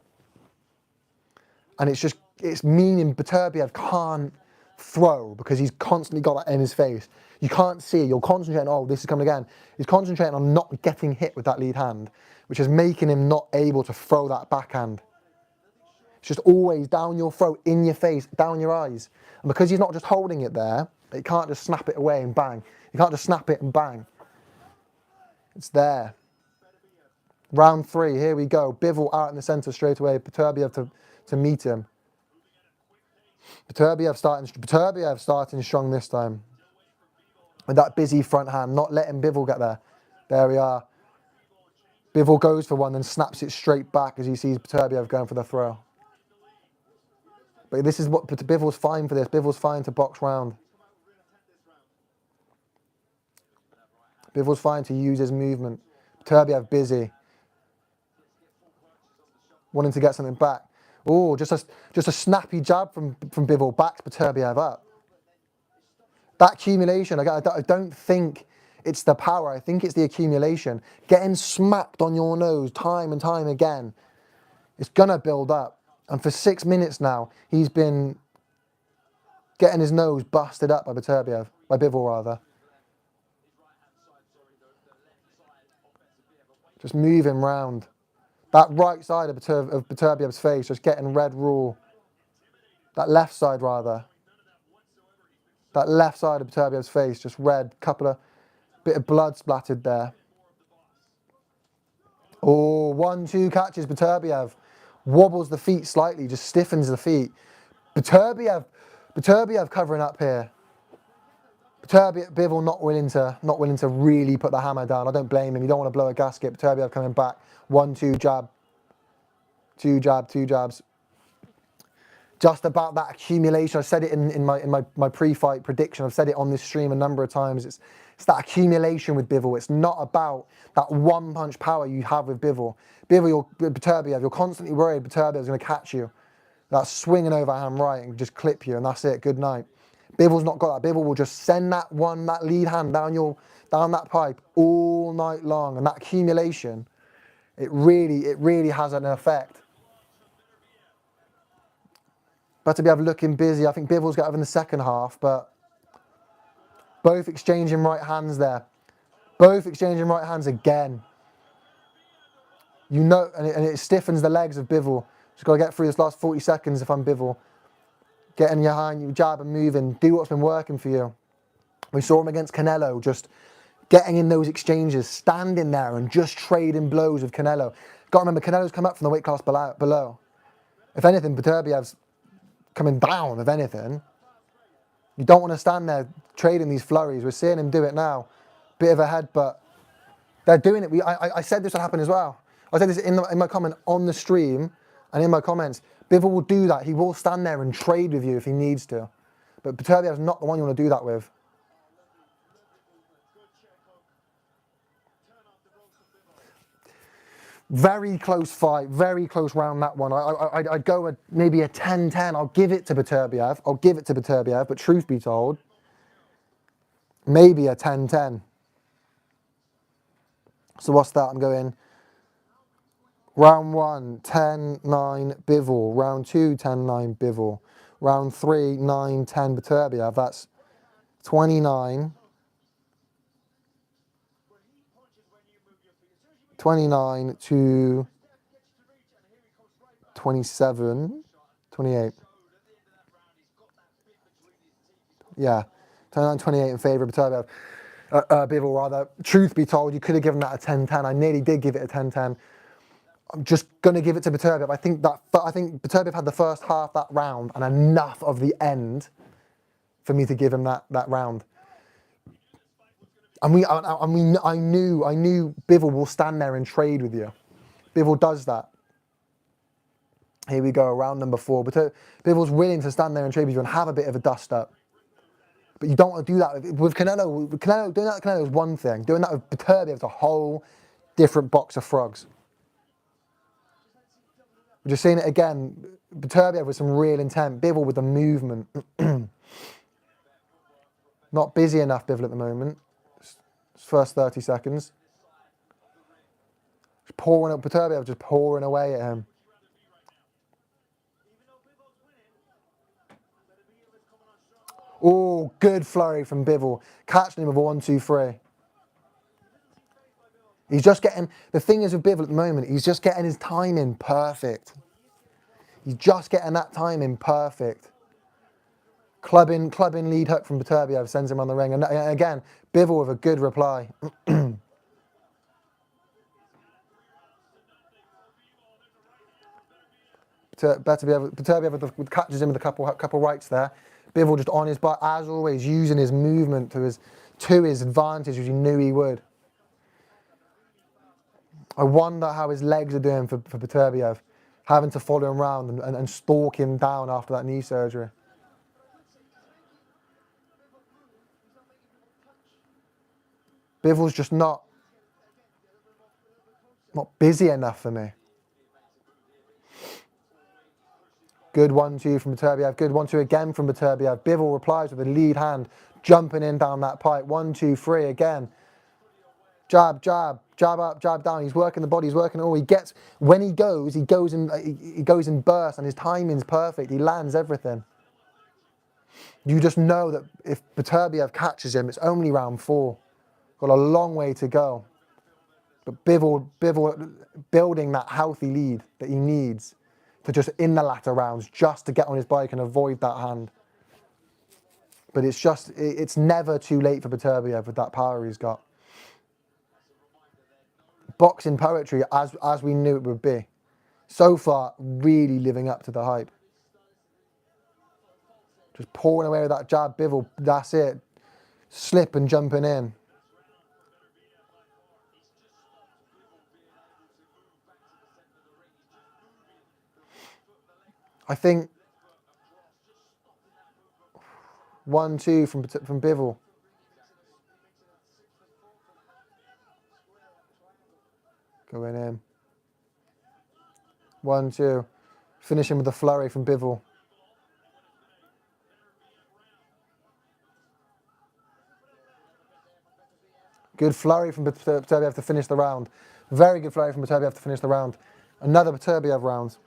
And it's meaning Beterbiev can't throw because he's constantly got that in his face. You can't see it. You're concentrating, oh, this is coming again. He's concentrating on not getting hit with that lead hand, which is making him not able to throw that backhand. It's just always down your throat, in your face, down your eyes. And because he's not just holding it there, he can't just snap it away and bang. You can't just snap it and bang. It's there. Round 3, here we go. Bivol out in the centre straight away. Beterbiev to meet him. Beterbiev starting strong this time. With that busy front hand, not letting Bivol get there. There we are. Bivol goes for one, then snaps it straight back as he sees Beterbiev going for the throw. But this is what Bivol's fine for this. Bivol's fine to box round. Bivol's fine to use his movement. Beterbiev busy. Wanting to get something back. Oh, just a snappy jab from Bivol. Backs Beterbiev up. That accumulation, I don't think it's the power. I think it's the accumulation. Getting smacked on your nose time and time again. It's going to build up. And for 6 minutes now, he's been getting his nose busted up by Beterbiev. By Bivol, rather. Just move him round. That right side of Beterbiev's face just getting red raw. That left side, rather. That left side of Beterbiev's face just red. Bit of blood splattered there. Oh, 1-2 catches Beterbiev. Wobbles the feet slightly, just stiffens the feet. Beterbiev covering up here. Bivol not willing to really put the hammer down. I don't blame him. You don't want to blow a gasket. Beterbiev coming back. 1-2 jab. 2 jabs. Just about that accumulation. I said it in my pre-fight prediction. I've said it on this stream a number of times. It's that accumulation with Bivol. It's not about that one-punch power you have with Bivol. Beterbiev, you're constantly worried Beterbiev's going to catch you. That swinging overhand right and just clip you, and that's it. Good night. Bivol's not got that. Bivol will just send that lead hand down that pipe all night long, and that accumulation, it really has an effect. Beterbiev looking busy. I think Bivol's got over in the second half, but both exchanging right hands there. Both exchanging right hands again. You know, and it stiffens the legs of Bivol. Just got to get through this last 40 seconds if I'm Bivol. Getting your hand, you jab and moving. Do what's been working for you. We saw him against Canelo, just getting in those exchanges, standing there and just trading blows with Canelo. Got to remember, Canelo's come up from the weight class below. If anything, Beterbiev's coming down, if anything. You don't want to stand there trading these flurries. We're seeing him do it now. Bit of a headbutt. They're doing it. I said this would happen as well. I said this in my comment on the stream and in my comments. Bivol will do that. He will stand there and trade with you if he needs to. But Beterbiev's not the one you want to do that with. Very close fight, very close round that one. I'd go maybe a 10-10. I'll give it to Beterbiev. But truth be told, maybe a 10-10. So what's that? I'm going round 1, 10-9 Bivol. Round 2, 10-9 Bivol. Round 3, 9-10 Beterbiev. That's 29 to 27, 28. Yeah, 29-28 in favour of Beterbiev. Bivol, rather. Truth be told, you could have given that a 10-10. I nearly did give it a 10-10. I'm just going to give it to Beterbiev. I think Beterbiev had the first half that round and enough of the end for me to give him that round. And I knew Bivol will stand there and trade with you. Bivol does that. Here we go, round number 4. But Bivol's willing to stand there and trade with you and have a bit of a dust up. But you don't want to do that with Canelo. Doing that with Canelo is one thing. Doing that with Beterbiev is a whole different box of frogs. We're just seeing it again. Beterbiev with some real intent. Bivol with the movement. Not busy enough, Bivol, at the moment. First 30 seconds. Just pouring up Beterbiev, just pouring away at him. Oh, good flurry from Bivol. Catching him with a 1-2-3. He's just getting, the thing is with Bivol at the moment, he's just getting his timing perfect. He's just getting that timing perfect. Clubbing lead hook from Beterbiev sends him on the ring. And again, Bivol with a good reply. Beterbiev catches him with a couple rights there. Bivol just on his butt, as always, using his movement to his advantage, as you knew he would. I wonder how his legs are doing for Beterbiev, having to follow him around and stalk him down after that knee surgery. Bivol's just not busy enough for me. Good 1-2 from Beterbiev. Good 1-2 again from Beterbiev. Bivol replies with a lead hand, jumping in down that pipe. 1-2-3 again. Jab, jab, jab up, jab down. He's working the body. He's working it all. When he goes in bursts, and his timing's perfect. He lands everything. You just know that if Beterbiev catches him, it's only round 4. Got a long way to go. But Bivol building that healthy lead that he needs to just in the latter rounds, just to get on his bike and avoid that hand. But it's never too late for Beterbiev with that power he's got. Boxing poetry as we knew it would be. So far, really living up to the hype. Just pouring away with that jab, Bivol, that's it. Slip and jumping in. I think 1-2 from Bivol. Going in. 1-2. Finishing with a flurry from Bivol. Good flurry from Beterbiev to finish the round. Very good flurry from Beterbiev to finish the round. Another Beterbiev round.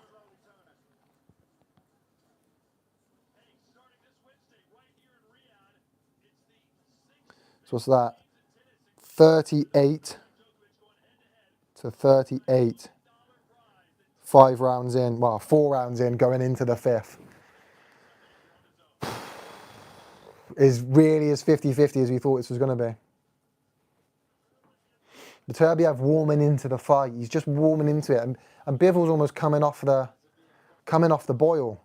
So what's that? 38 to 38. 5 rounds in. Well, 4 rounds in, going into the 5th. Is really as 50-50 as we thought this was going to be. Beterbiev warming into the fight. He's just warming into it, and Bivol's almost coming off the boil.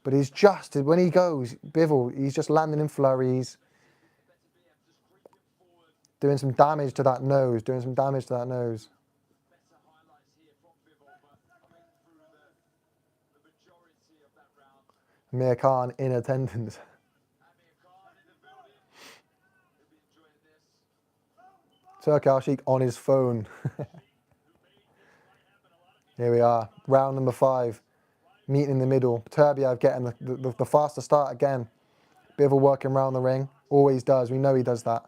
But he's just, when he goes, Bivol, he's just landing in flurries, doing some damage to that nose, Amir Khan in attendance. Turki Al-Sheikh on his phone. Here we are, round number 5. Meeting in the middle. Beterbiev getting the faster start again. Bivol working around the ring. Always does. We know he does that.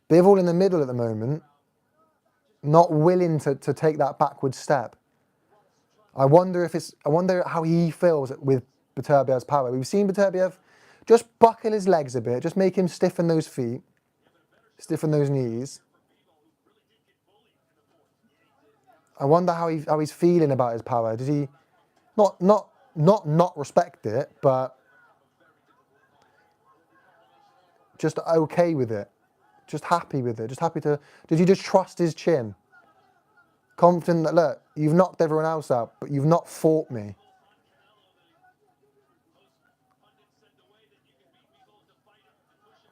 Bivol in the middle at the moment. Not willing to take that backward step. I wonder how he feels with Beterbiev's power. We've seen Beterbiev just buckle his legs a bit, just make him stiffen those feet, stiffen those knees. I wonder how he's feeling about his power. Does he not respect it, but just okay with it, just happy with it, just happy to? Does he just trust his chin? Confident that, look, you've knocked everyone else out, but you've not fought me.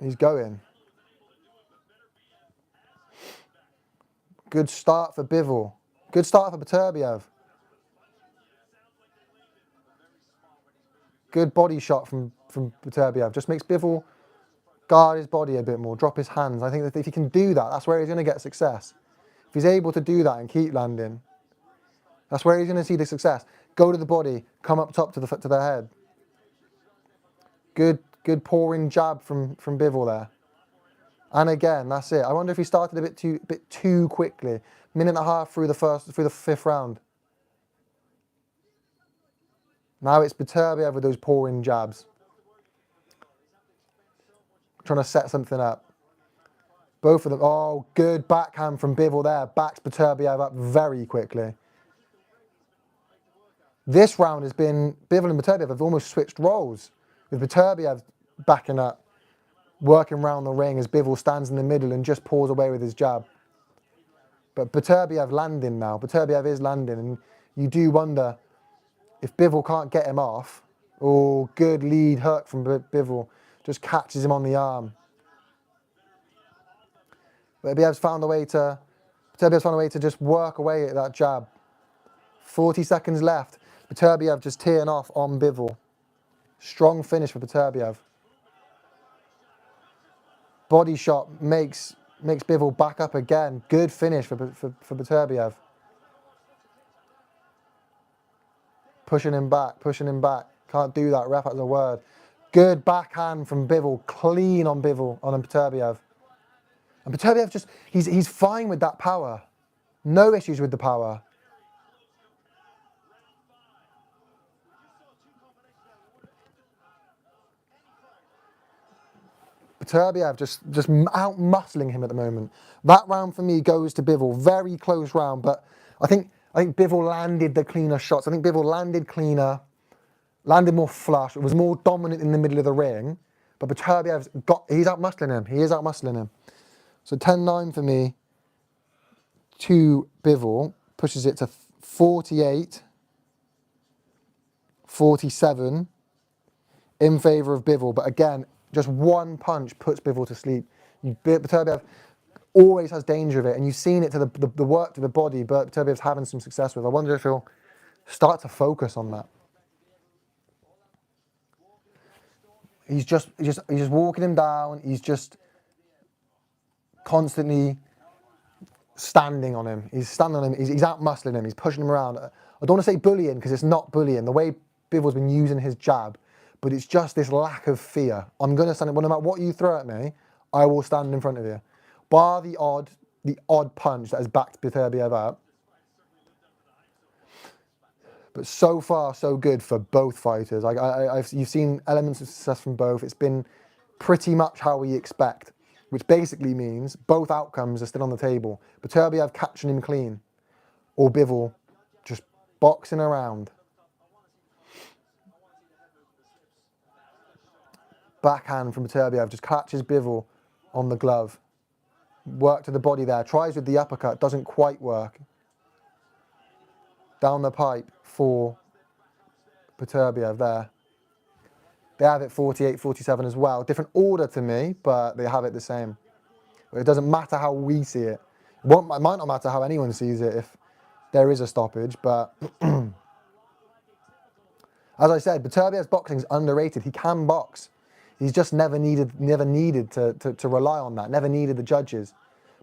He's going. Good start for Bivol. Good start for Beterbiev. Good body shot from Beterbiev. Just makes Bivol guard his body a bit more, drop his hands. I think that if he can do that, that's where he's going to get success. If he's able to do that and keep landing, that's where he's going to see the success. Go to the body, come up top to the head. Good pouring jab from Bivol there. And again, that's it. I wonder if he started a bit too quickly. Minute and a half through the 5th round. Now it's Beterbiev with those pouring jabs. Trying to set something up. Both of them. Oh, good backhand from Bivol there. Backs Beterbiev up very quickly. This round has been, Bivol and Beterbiev have almost switched roles. With Beterbiev backing up working round the ring as Bivol stands in the middle and just paws away with his jab. But Beterbiev landing now. Beterbiev is landing, and you do wonder if Bivol can't get him off. Oh, good lead hook from Bivol. Just catches him on the arm. Beterbiev's found a way to just work away at that jab. 40 seconds left. Beterbiev just teeing off on Bivol. Strong finish for Beterbiev. Body shot makes Bivol back up again. Good finish for Beterbiev. Pushing him back, pushing him back. Can't do that, ref has a word. Good backhand from Bivol. Clean on Bivol, on Beterbiev. And Beterbiev just, he's fine with that power. No issues with the power. Beterbiev just out-muscling him at the moment. That round for me goes to Bivol. Very close round, but I think Bivol landed the cleaner shots. I think Bivol landed cleaner, landed more flush. It was more dominant in the middle of the ring. But Beterbiev's he's out-muscling him. He is out-muscling him. So 10-9 for me to Bivol. Pushes it to 48-47 in favour of Bivol. But again, just one punch puts Bivol to sleep. Beterbiev always has danger of it, and you've seen it to the work to the body, but Beterbiev's having some success with. I wonder if he'll start to focus on that. He's just walking him down. He's just constantly standing on him. He's standing on him. He's out-muscling him. He's pushing him around. I don't want to say bullying because it's not bullying. The way Bivol's been using his jab, but it's just this lack of fear. I'm going to stand, no matter what you throw at me, I will stand in front of you. Bar the odd punch that has backed Beterbiev up. But so far, so good for both fighters. You've seen elements of success from both. It's been pretty much how we expect, which basically means both outcomes are still on the table. Beterbiev catching him clean, or Bivol just boxing around. Backhand from Beterbiev just catches Bivol on the glove. Work to the body there. Tries with the uppercut. Doesn't quite work. Down the pipe for Beterbiev there. They have it 48-47 as well. Different order to me, but they have it the same. It doesn't matter how we see it. It might not matter how anyone sees it if there is a stoppage, but as I said, Beterbiev's boxing is underrated. He can box. He's just never needed to rely on that, never needed the judges.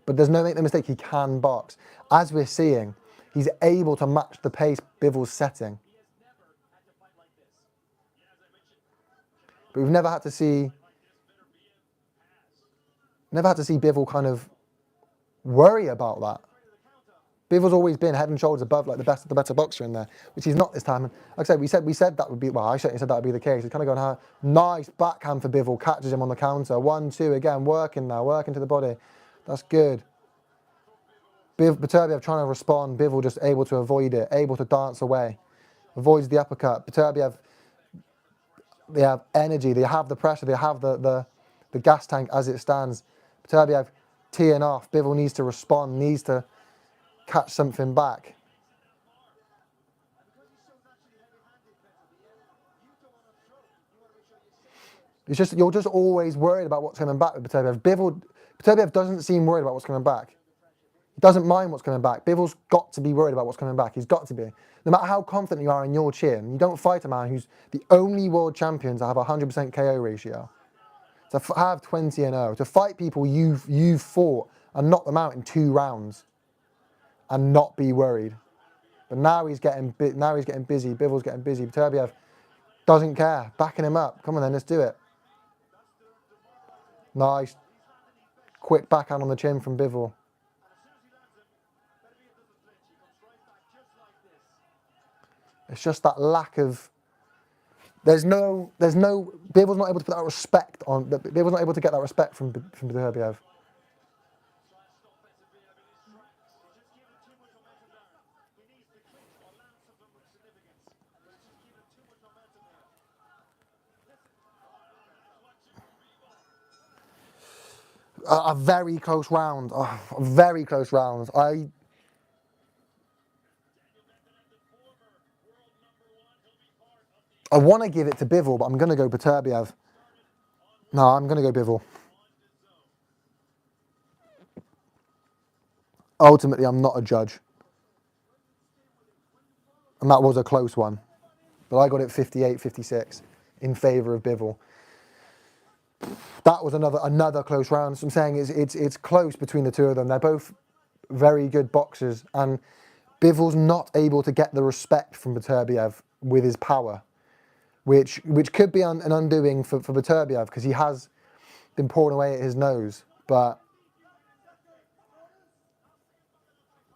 But make no mistake, he can box. As we're seeing, he's able to match the pace Bivol's setting. But we've never had to see Bivol kind of worry about that. Bivol's always been head and shoulders above like the better boxer in there, which he's not this time. And like I said, we said that would be, well, I certainly said that would be the case. He's kind of going, nice backhand for Bivol, catches him on the counter. 1-2 again, working to the body. That's good. Beterbiev trying to respond, Bivol just able to avoid it, able to dance away. Avoids the uppercut. Beterbiev, they have energy, they have the pressure, they have the gas tank as it stands. Beterbiev teeing off. Bivol needs to respond, needs to catch something back. You're just always worried about what's coming back with Beterbiev. Beterbiev doesn't seem worried about what's coming back. He doesn't mind what's coming back. Bivol's got to be worried about what's coming back. He's got to be. No matter how confident you are in your chin, you don't fight a man who's the only world champion to have a 100% KO ratio. To have 20-0, to fight people you've fought and knock them out in 2 rounds, and not be worried. But now he's getting busy. Bivol's getting busy. Beterbiev doesn't care. Backing him up. Come on then, let's do it. Nice. Quick backhand on the chin from Bivol. It's just that lack of. There's no. Bivol's not able to put that respect on. Bivol's not able to get that respect from Beterbiev. A very close round. Oh, a very close round. I want to give it to Bivol, but I'm going to go Beterbiev. No, I'm going to go Bivol. Ultimately, I'm not a judge. And that was a close one. But I got it 58-56 in favour of Bivol. That was another close round. So I'm saying it's close between the two of them. They're both very good boxers. And Bivol's not able to get the respect from Beterbiev with his power, which could be an undoing for Beterbiev because he has been pawing away at his nose. But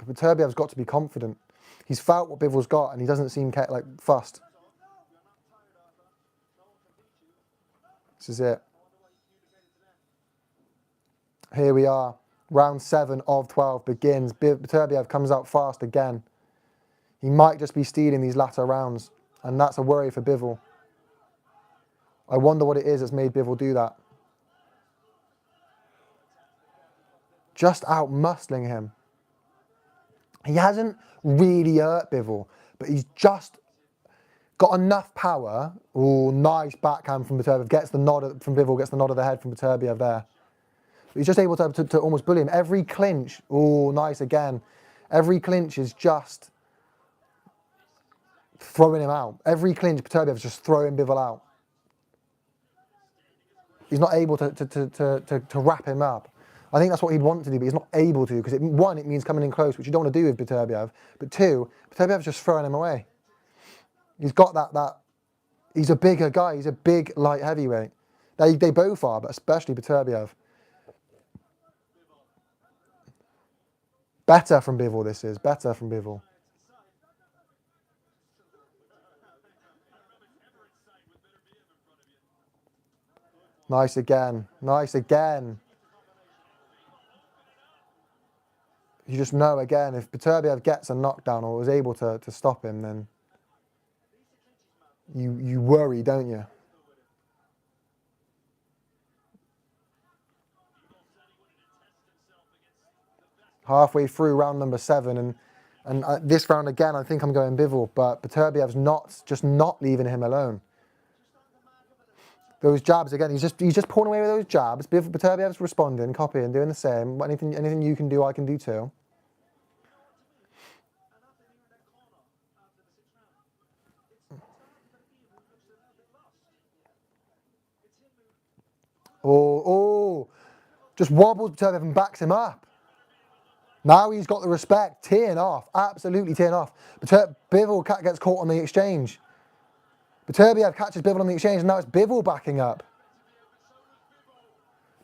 Beterbiev's got to be confident. He's felt what Bivol's got and he doesn't seem like fussed. This is it. Here we are. Round 7 of 12 begins. Beterbiev comes out fast again. He might just be stealing these latter rounds, and that's a worry for Bivol. I wonder what it is that's made Bivol do that. Just out muscling him. He hasn't really hurt Bivol, but he's just got enough power. Oh, nice backhand from Beterbiev. Gets the nod from Bivol, gets the nod of the head from Beterbiev there. He's just able to almost bully him. Every clinch, oh, nice again. Every clinch is just throwing him out. Every clinch, Beterbiev's just throwing Bivol out. He's not able to wrap him up. I think that's what he'd want to do, but he's not able to because, one, it means coming in close, which you don't want to do with Beterbiev. But two, Beterbiev's just throwing him away. He's got that. He's a bigger guy. He's a big light heavyweight. They both are, but especially Beterbiev. Better from Bivol, this is. Better from Bivol. Nice again. Nice again. You just know, again, if Beterbiev gets a knockdown or is able to stop him, then you worry, don't you? Halfway through round number 7, and this round again, I think I'm going Bivol, but Beterbiev's not leaving him alone. Those jabs again, he's just pulling away with those jabs. Beterbiev's responding, copying, doing the same. Anything you can do, I can do too. Oh, just wobbles Beterbiev and backs him up. Now he's got the respect, teeing off, absolutely teeing off. Bivol gets caught on the exchange. Beterbiev catches Bivol on the exchange, and now it's Bivol backing up.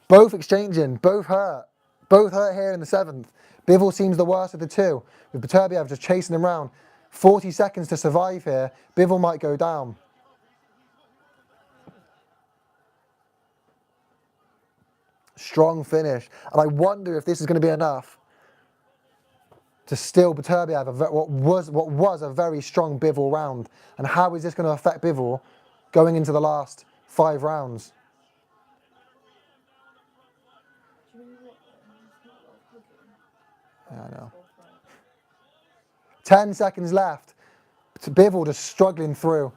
Both exchanging, both hurt. Both hurt here in the 7th. Bivol seems the worst of the two, with Beterbiev just chasing him round. 40 seconds to survive here. Bivol might go down. Strong finish. And I wonder if this is going to be enough to still Beterbiev what was a very strong Bivol round. And how is this going to affect Bivol going into the last 5 rounds? Yeah, I know. 10 seconds left. Bivol just struggling through.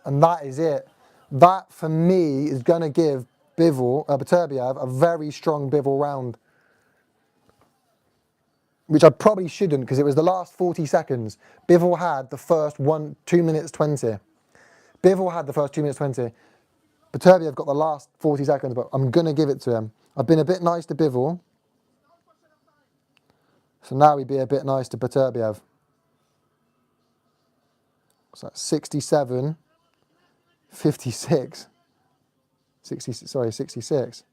And that is it. That, for me, is going to give Beterbiev a very strong Bivol round. Which I probably shouldn't, because it was the last 40 seconds. Bivol had the first 2 minutes 20. Bivol had the first 2 minutes 20. Beterbiev got the last 40 seconds, but I'm going to give it to him. I've been a bit nice to Bivol. So now we'd be a bit nice to Beterbiev. So that's 67, 56. 66.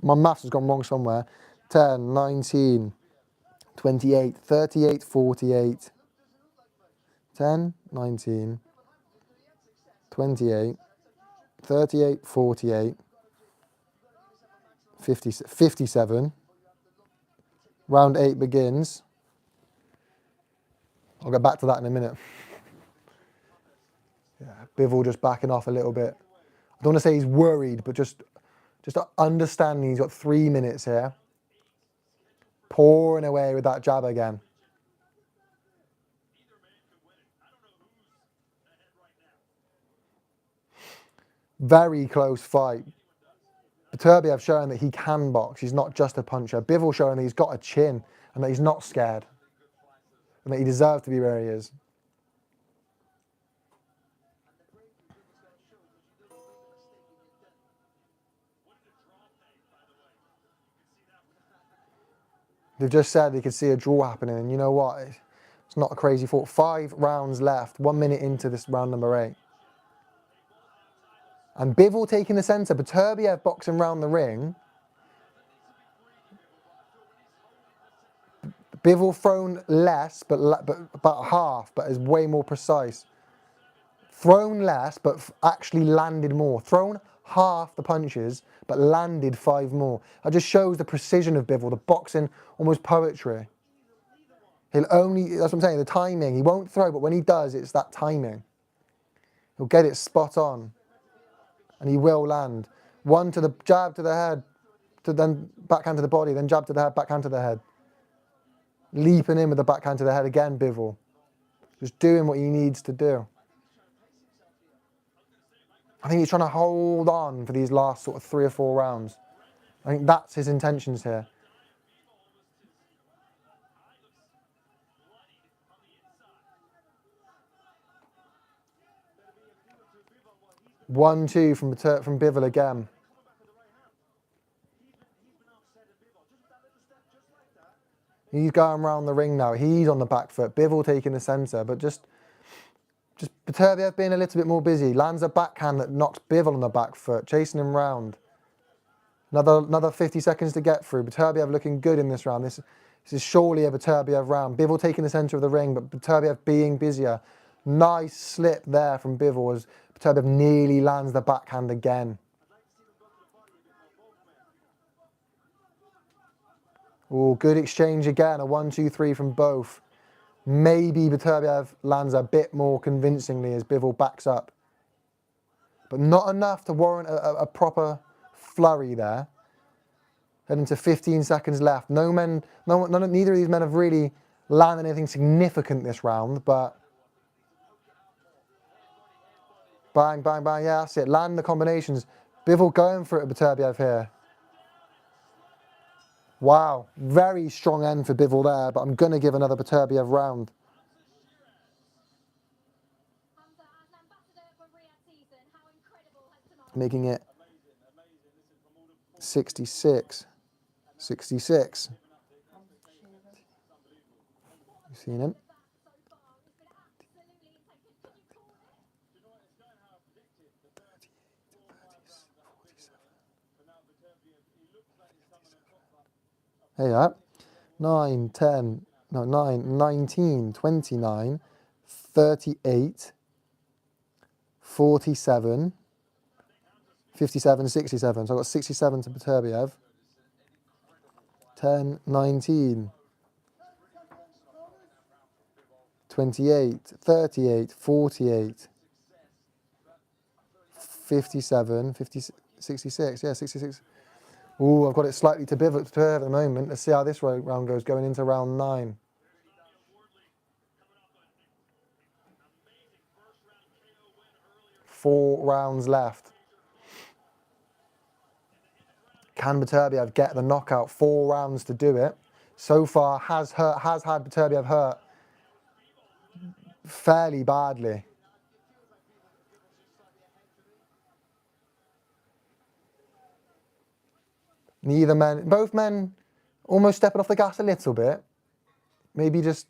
My maths has gone wrong somewhere. 10, 19, 28, 38, 48. 10, 19, 28, 38, 48, 57, Round 8 begins. I'll get back to that in a minute. Yeah, Bivol just backing off a little bit. I don't want to say he's worried, but just understanding he's got 3 minutes here. Pouring away with that jab again. Very close fight. Beterbiev showing that he can box. He's not just a puncher. Bivol showing that he's got a chin and that he's not scared. And that he deserves to be where he is. They've just said they could see a draw happening, and you know what? It's not a crazy thought. 5 rounds left, 1 minute into this round number 8. And Bivol taking the centre, Beterbiev boxing round the ring. Bivol thrown less, but about half, but is way more precise. Thrown less, but actually landed more. Thrown half the punches, but landed 5 more. That just shows the precision of Bivol, the boxing, almost poetry. He'll only, that's what I'm saying, the timing. He won't throw, but when he does, it's that timing. He'll get it spot on. And he will land. One to the jab to the head, to then backhand to the body, then jab to the head, backhand to the head. Leaping in with the backhand to the head again, Bivol. Just doing what he needs to do. I think he's trying to hold on for these last sort of 3 or 4 rounds. I think that's his intentions here. One, two from Bivol again. He's going around the ring now. He's on the back foot. Bivol taking the centre, but just Beterbiev being a little bit more busy. Lands a backhand that knocks Bivol on the back foot, chasing him round. Another 50 seconds to get through. Beterbiev looking good in this round. This is surely a Beterbiev round. Bivol taking the centre of the ring, but Beterbiev being busier. Nice slip there from Bivol as Beterbiev nearly lands the backhand again. Oh, good exchange again. A 1-2-3 from both. Maybe Beterbiev lands a bit more convincingly as Bivol backs up. But not enough to warrant a proper flurry there. Heading to 15 seconds left. Neither of these men have really landed anything significant this round, but bang, bang, bang, yeah, that's it. Land the combinations. Bivol going for it at Beterbiev here. Wow, very strong end for Bivol there, but I'm going to give another Beterbiev round. Making it 66. 66. You seen him? There you are. 9, 10, no, 9, 19, 29, 38, 47, 57, 67. So I've got 67 to Beterbiev. 10, 19, 28, 38, 48, 57, 50, 66. Yeah, 66. Ooh, I've got it slightly to Bivol at the moment. Let's see how this round goes, going into round 9. Four rounds left. Can Beterbiev get the knockout? 4 rounds to do it. So far, has had Beterbiev hurt fairly badly. Both men almost stepping off the gas a little bit. Maybe just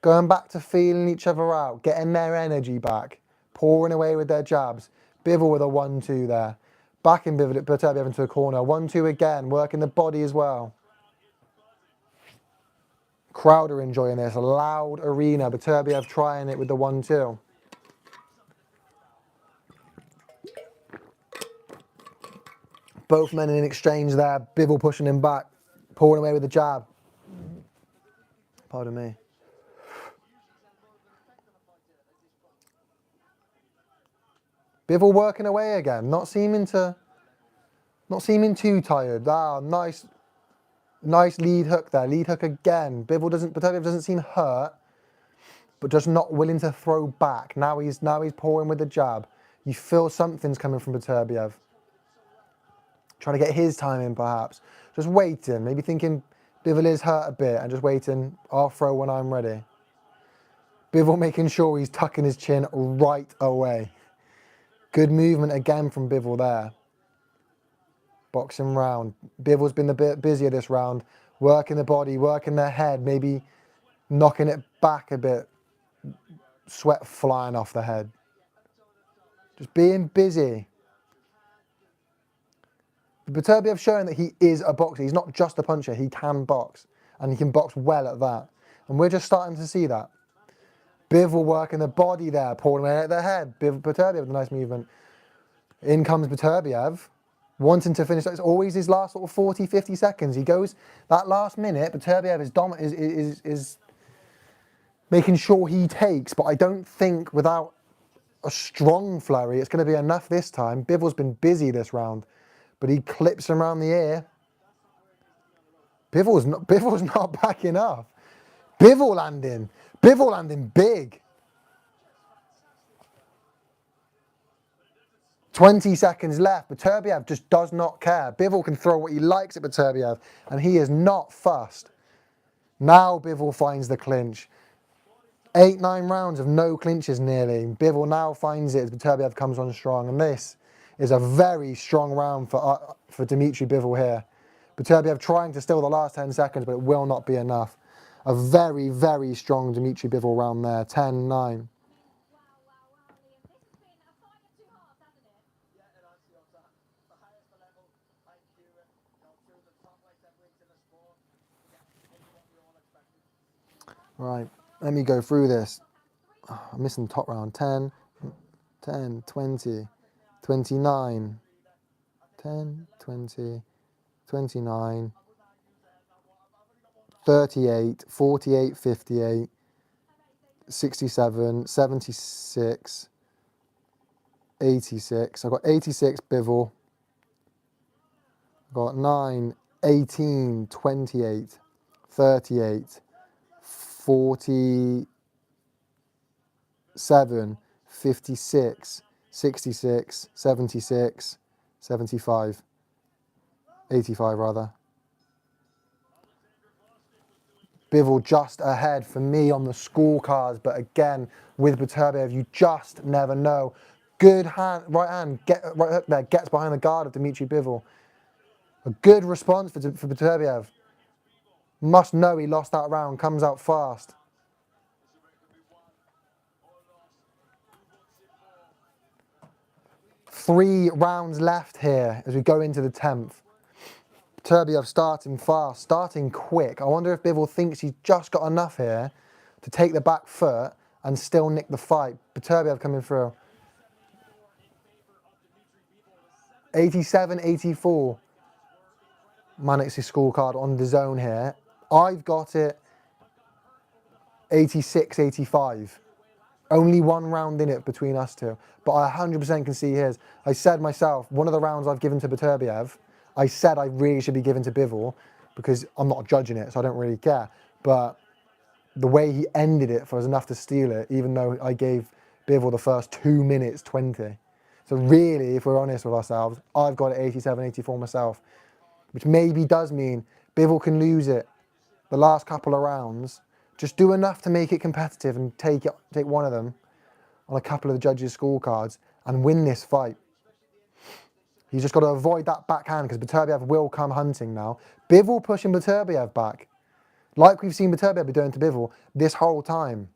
going back to feeling each other out, getting their energy back, pouring away with their jabs. Bivol with a 1-2 there. Backing Beterbiev into a corner. 1-2 again, working the body as well. Crowd are enjoying this. A loud arena. Beterbiev trying it with the 1-2. Both men in exchange there. Bivol pushing him back, pouring away with the jab. Pardon me. Bivol working away again, not seeming too tired. Ah, nice lead hook there. Lead hook again. Beterbiev doesn't seem hurt, but just not willing to throw back. Now he's pouring with the jab. You feel something's coming from Beterbiev. Trying to get his time in, perhaps. Just waiting, maybe thinking Bivol is hurt a bit and just waiting. I'll throw when I'm ready. Bivol making sure he's tucking his chin right away. Good movement again from Bivol there. Boxing round. Bivol's been a bit busier this round. Working the body, working the head, maybe knocking it back a bit. Sweat flying off the head. Just being busy. Beterbiev showing that he is a boxer. He's not just a puncher. He can box. And he can box well at that. And we're just starting to see that. Bivol working the body there. Pulling away at the head. Beterbiev with a nice movement. In comes Beterbiev. Wanting to finish. It's always his last sort of 40, 50 seconds. He goes that last minute. Beterbiev is making sure he takes. But I don't think without a strong flurry it's going to be enough this time. Bivol's been busy this round. But he clips him around the ear. Bivol's not backing off. Bivol landing big. 20 seconds left. Beterbiev just does not care. Bivol can throw what he likes at Beterbiev, and he is not fussed. Now Bivol finds the clinch. 8-9 rounds of no clinches nearly. Bivol now finds it as Beterbiev comes on strong, and this is a very strong round for Dimitri Bivol here. Beterbiev trying to steal the last 10 seconds, but it will not be enough. A very, very strong Dimitri Bivol round there, 10-9. Right, let me go through this. I'm missing the top round. 10, 20, 29, 10, 20, 29, 38, 48, 58, 67, 76, 86. I've got 86 Bivol. I've got 9, 18, 28, 38, 47, 56, 66, 76, 75, 85 rather. Bivol just ahead for me on the scorecards, but again, with Beterbiev, you just never know. Good hand, right hook there, gets behind the guard of Dimitri Bivol. A good response for Beterbiev. Must know he lost that round, comes out fast. Three rounds left here as we go into the 10th. Beterbiev starting fast, starting quick. I wonder if Bivol thinks he's just got enough here to take the back foot and still nick the fight. Beterbiev coming through. 87, 84. Mannix's scorecard on the zone here. I've got it 86, 85. Only one round in it between us two. But I 100% can see his. I said myself, one of the rounds I've given to Beterbiev, I said I really should be given to Bivol because I'm not judging it, so I don't really care. But the way he ended it was enough to steal it, even though I gave Bivol the first 2 minutes 20. So really, if we're honest with ourselves, I've got it 87, 84 myself, which maybe does mean Bivol can lose it the last couple of rounds. Just do enough to make it competitive and take one of them on a couple of the judges' scorecards and win this fight. He's just got to avoid that backhand because Beterbiev will come hunting now. Bivol pushing Beterbiev back, like we've seen Beterbiev be doing to Bivol this whole time.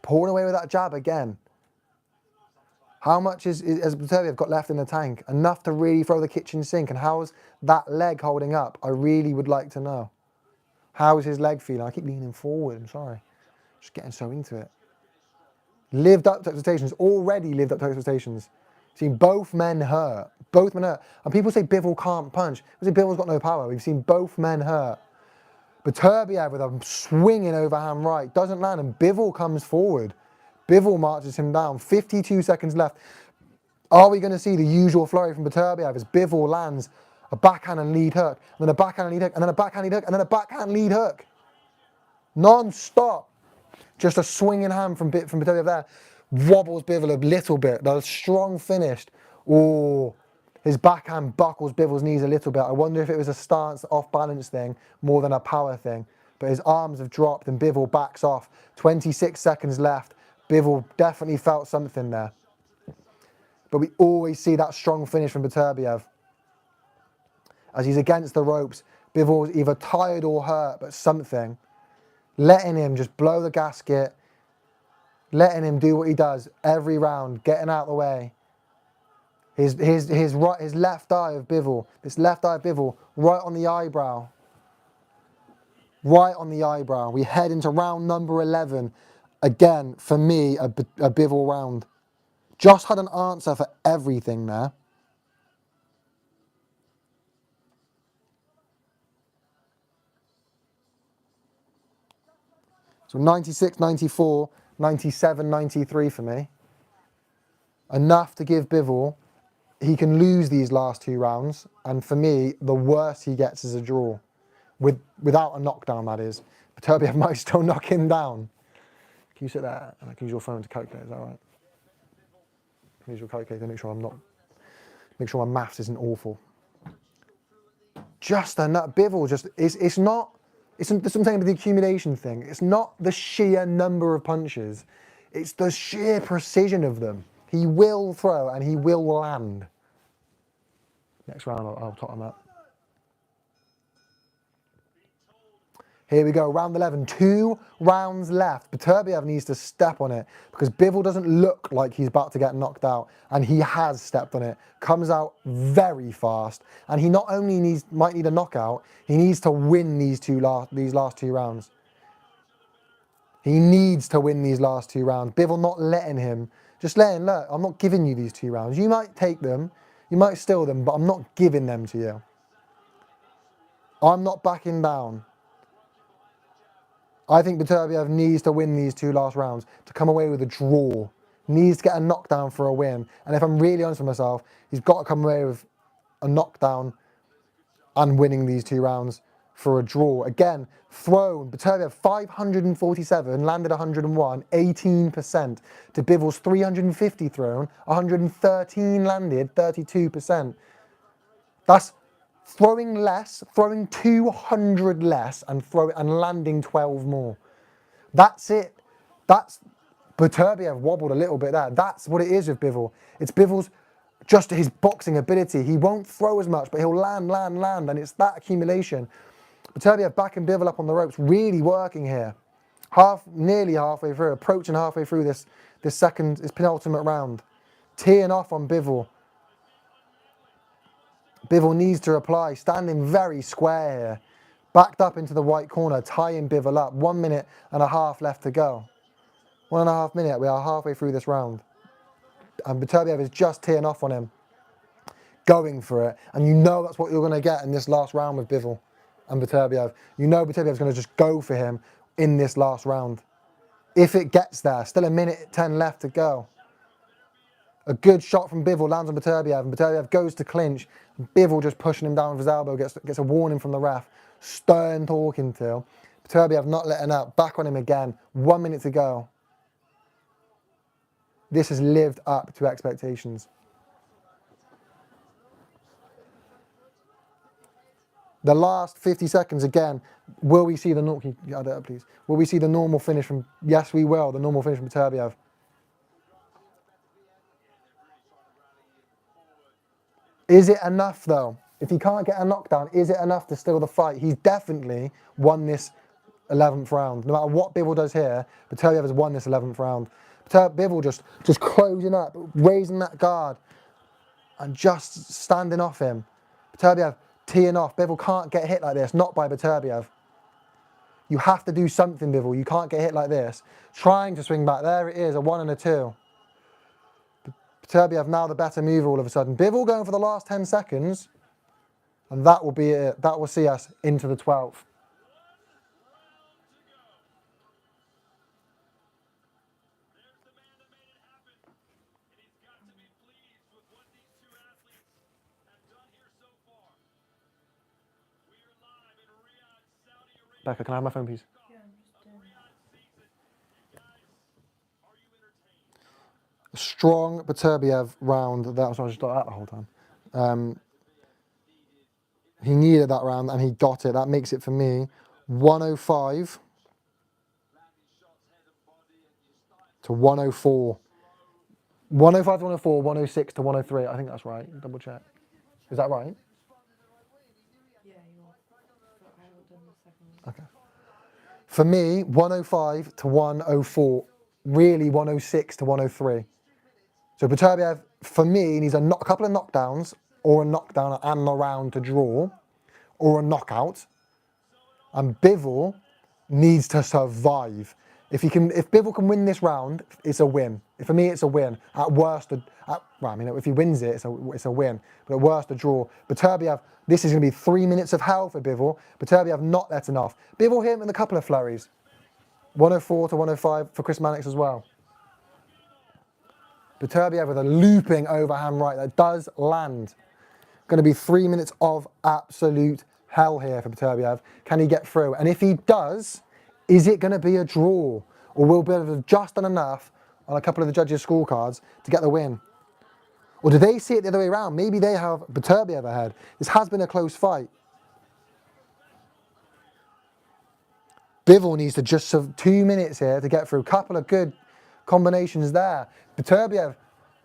Pulling away with that jab again. How much has Beterbiev got left in the tank? Enough to really throw the kitchen sink. And how's that leg holding up? I really would like to know. How is his leg feeling? I keep leaning forward, I'm sorry. Just getting so into it. Lived up to expectations, already lived up to expectations. Seen both men hurt. Both men hurt. And people say Bivol can't punch. We say Bivol's got no power. We've seen both men hurt. Beterbiev with a swinging overhand right, doesn't land, and Bivol comes forward. Bivol marches him down, 52 seconds left. Are we going to see the usual flurry from Beterbiev as Bivol lands a backhand and lead hook, and then a backhand and lead hook, and then a backhand lead hook, and then a backhand lead hook? Non-stop. Just a swinging hand from Beterbiev there. Wobbles Bivol a little bit. That was strong finished. Oh, his backhand buckles Bivol's knees a little bit. I wonder if it was a stance off-balance thing more than a power thing. But his arms have dropped and Bivol backs off. 26 seconds left. Bivol definitely felt something there. But we always see that strong finish from Beterbiev. As he's against the ropes, Bivol's either tired or hurt, but something. Letting him just blow the gasket, letting him do what he does every round, getting out of the way. His left eye of Bivol, this left eye of Bivol, right on the eyebrow. Right on the eyebrow. We head into round number 11. Again, for me, a Bivol round. Just had an answer for everything there. So 96, 94, 97, 93 for me. Enough to give Bivol. He can lose these last two rounds. And for me, the worst he gets is a draw. Without a knockdown, that is. Beterbiev might still knock him down. Can you sit there and I can use your phone to calculate? Is that right? Use your calculator, make sure my maths isn't awful. Just enough. Bivol just, it's not, it's what I'm saying with the accumulation thing. It's not the sheer number of punches. It's the sheer precision of them. He will throw and he will land. Next round, I'll top him up. Here we go, round 11, 2 rounds left. Beterbiev needs to step on it because Bivol doesn't look like he's about to get knocked out, and he has stepped on it. Comes out very fast, and he not only might need a knockout, he needs to win these last two rounds. He needs to win these last 2 rounds. Bivol not letting him, just letting, look, I'm not giving you these 2 rounds. You might take them, you might steal them, but I'm not giving them to you. I'm not backing down. I think Beterbiev needs to win these 2 last rounds to come away with a draw. Needs to get a knockdown for a win. And if I'm really honest with myself, he's got to come away with a knockdown and winning these 2 rounds for a draw. Again, thrown. Beterbiev 547, landed 101, 18%. To Bivol's 350 thrown, 113 landed, 32%. That's throwing less, throwing 200 less, and landing 12 more. That's it. That's Beterbiev wobbled a little bit there. That's what it is with Bivol. It's Bivol's just his boxing ability. He won't throw as much, but he'll land, and it's that accumulation. Beterbiev backing Bivol up on the ropes, really working here. Nearly halfway through, approaching halfway through this penultimate round. Teeing off on Bivol. Bivol needs to reply, standing very square here. Backed up into the white corner, tying Bivol up. 1 minute and a half left to go. 1.5 minutes, we are halfway through this round. And Beterbiev is just teeing off on him. Going for it. And you know that's what you're going to get in this last round with Bivol and Beterbiev. You know Beterbiev's going to just go for him in this last round. If it gets there, still 1 minute 10 left to go. A good shot from Bivol lands on Beterbiev, and Beterbiev goes to clinch. Bivol just pushing him down with his elbow, gets a warning from the ref. Stern talking to. Beterbiev not letting up, back on him again. 1 minute to go. This has lived up to expectations. The last 50 seconds again. Will we see the normal? Can you add that up, please? Will we see the normal finish from? Yes, we will. The normal finish from Beterbiev. Is it enough though? If he can't get a knockdown, is it enough to steal the fight? He's definitely won this 11th round. No matter what Bivol does here, Beterbiev has won this 11th round. Bivol just closing up, raising that guard, and just standing off him. Beterbiev teeing off. Bivol can't get hit like this, not by Beterbiev. You have to do something, Bivol. You can't get hit like this. Trying to swing back. There it is, a 1 and a 2. Beterbiev now the better mover all of a sudden. Bivol going for the last 10 seconds. And that will be it. That will see us into the 12th. Becca, can I have my phone, please? Yeah, I'm just doing. Strong Beterbiev round. That was I just like that the whole time. He needed that round and he got it. That makes it for me 105 to 104. 105 to 104, 106 to 103. I think that's right. Double check. Is that right? Yeah, you are. But I haven't done the second one. Okay. For me, 105 to 104. Really 106 to 103. So Beterbiev, for me, needs a couple of knockdowns or a knockdown and a round to draw or a knockout. And Bivol needs to survive. If Bivol can win this round, it's a win. For me, it's a win. At worst, if he wins it, it's a win. But at worst, a draw. Beterbiev, this is going to be 3 minutes of hell for Bivol. Beterbiev not let enough. Bivol hit him with a couple of flurries. 104 to 105 for Chris Mannix as well. Beterbiev with a looping overhand right that does land. Going to be 3 minutes of absolute hell here for Beterbiev. Can he get through? And if he does, is it going to be a draw? Or will Beterbiev have just done enough on a couple of the judges' scorecards to get the win? Or do they see it the other way around? Maybe they have Beterbiev ahead. This has been a close fight. Bivol needs to just have 2 minutes here to get through. A couple of good combinations there. Beterbiev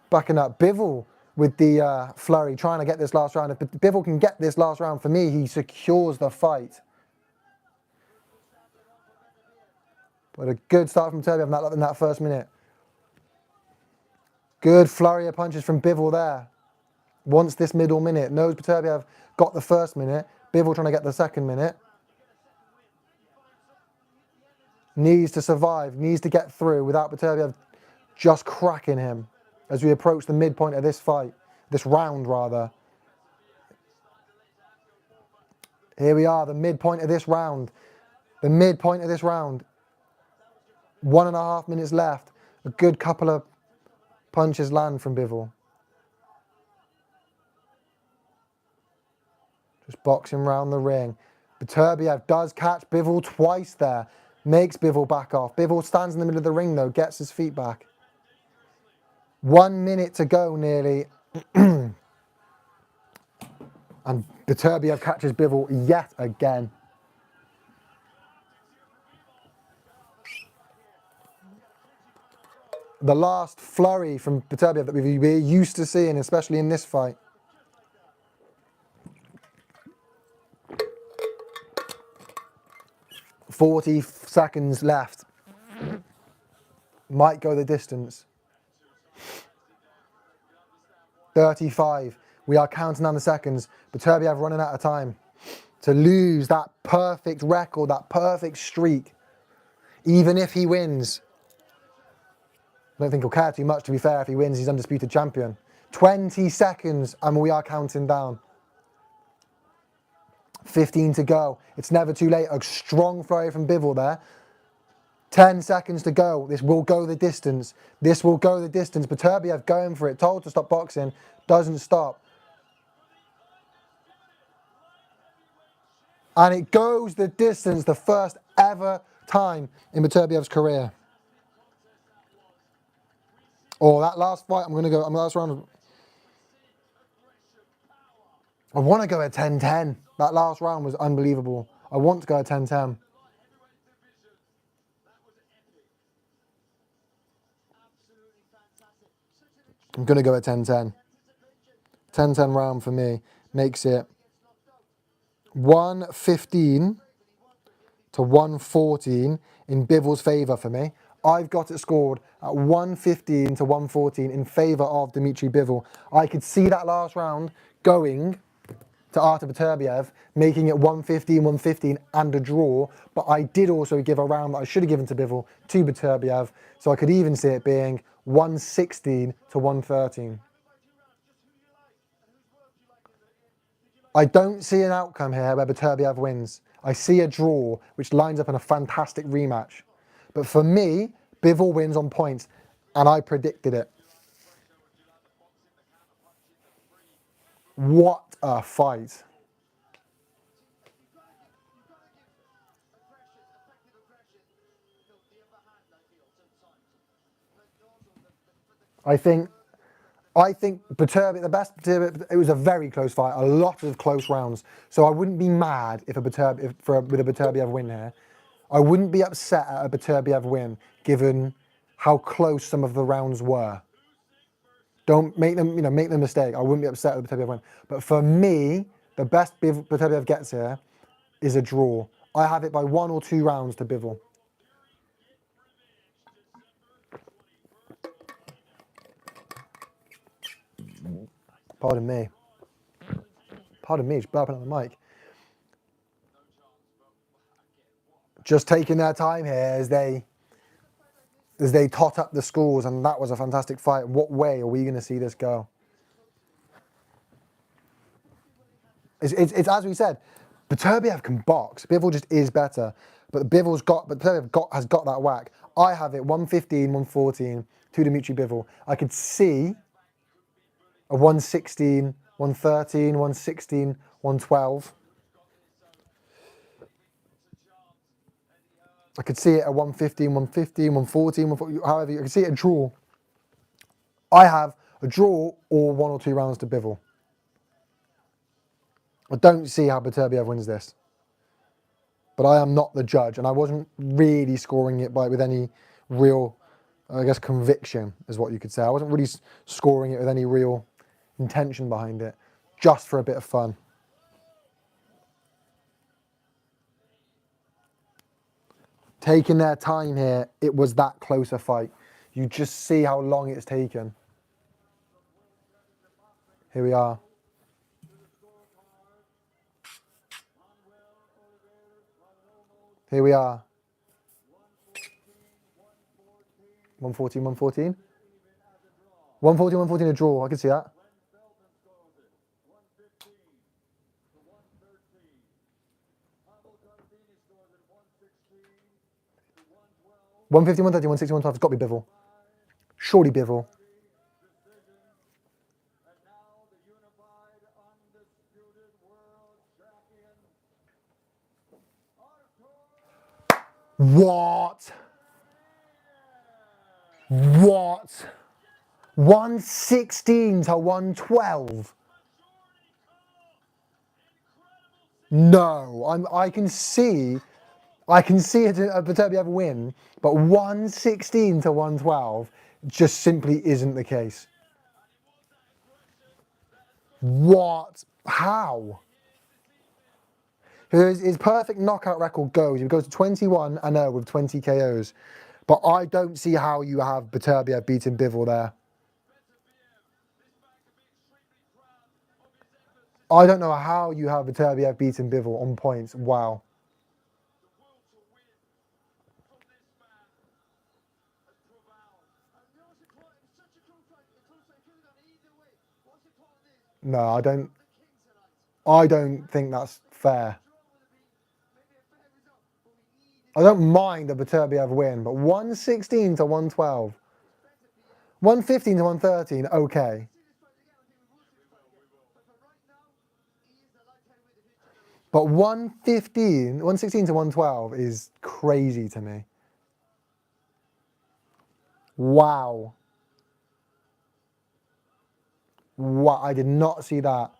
backing up Bivol with the flurry, trying to get this last round. If Bivol can get this last round, for me, he secures the fight. But a good start from Beterbiev in that first minute. Good flurry of punches from Bivol there. Wants this middle minute. Knows Beterbiev got the first minute. Bivol trying to get the second minute. Needs to survive, needs to get through without Beterbiev just cracking him as we approach the midpoint of this fight, this round rather. Here we are, the midpoint of this round. The midpoint of this round. 1.5 minutes left. A good couple of punches land from Bivol. Just boxing round the ring. Beterbiev does catch Bivol twice there. Makes Bivol back off. Bivol stands in the middle of the ring though, gets his feet back. 1 minute to go nearly. And Beterbiev catches Bivol yet again. The last flurry from Beterbiev that we're used to seeing, especially in this fight. "40 seconds left. Might go the distance. 35. We are counting down the seconds. Beterbiev running out of time. To lose that perfect record, that perfect streak, even if he wins. I don't think he'll care too much, to be fair. If he wins, he's undisputed champion. 20 seconds and we are counting down. 15 to go. It's never too late. A strong flurry from Bivol there. 10 seconds to go. This will go the distance. This will go the distance. Beterbiev going for it. Told to stop boxing. Doesn't stop. And it goes the distance. The first ever time in Beterbiev's career. Oh, that last fight, I'm going to go, last round. I want to go at 10-10. That last round was unbelievable. I want to go at 10-10. I'm going to go at 10-10. 10-10 round for me makes it 115 to 114 in Bivol's favour for me. I've got it scored at 115 to 114 in favour of Dmitry Bivol. I could see that last round going to Artur Beterbiev, making it 115 and a draw, but I did also give a round that I should have given to Bivol to Beterbiev, so I could even see it being 116 to 113. I don't see an outcome here where Beterbiev wins. I see a draw, which lines up in a fantastic rematch. But for me, Bivol wins on points, and I predicted it. What a fight. I think Beterbiev, the best Beterbiev, it was a very close fight, a lot of close rounds. So I wouldn't be mad if with a Beterbiev win here. I wouldn't be upset at a Beterbiev win given how close some of the rounds were. Don't make them, make the mistake. I wouldn't be upset with Beterbiev win. But for me, the best Beterbiev gets here is a draw. I have it by 1 or 2 rounds to Bivol. Pardon me. Pardon me, just burping on the mic. Just taking their time here as they tot up the scores, and that was a fantastic fight. What way are we going to see this go? It's as we said, Beterbiev can box. Bivol just is better, but Beterbiev has got that whack. I have it 115, 114 to Dimitri Bivol. I could see a 116, 113, 116, 112. I could see it at 115, 115, 114, 114, however, I could see it a draw. I have a draw or 1 or 2 rounds to Bivol. I don't see how Beterbiev wins this. But I am not the judge, and I wasn't really scoring it with any real, I guess, conviction, is what you could say. I wasn't really scoring it with any real intention behind it, just for a bit of fun. Taking their time here, it was that closer fight. You just see how long it's taken. Here we are. Here we are. 114, 114. 114, 114 a draw. I can see that. 150, 130, 160, 112. It's got to be Bivol. Surely Bivol. What? What? 116 to 112? No, I can see a Beterbiev win, but 116 to 112 just simply isn't the case. What? How? His perfect knockout record goes. He goes to 21-0 with 20 KOs. But I don't see how you have Beterbiev beating Bivol there. I don't know how you have Beterbiev beating Bivol on points. Wow. No, I don't think that's fair. I don't mind a Beterbiev win, but 116 to 112. 115 to 113, okay. But 116 to 112 is crazy to me. Wow. Wow, I did not see that.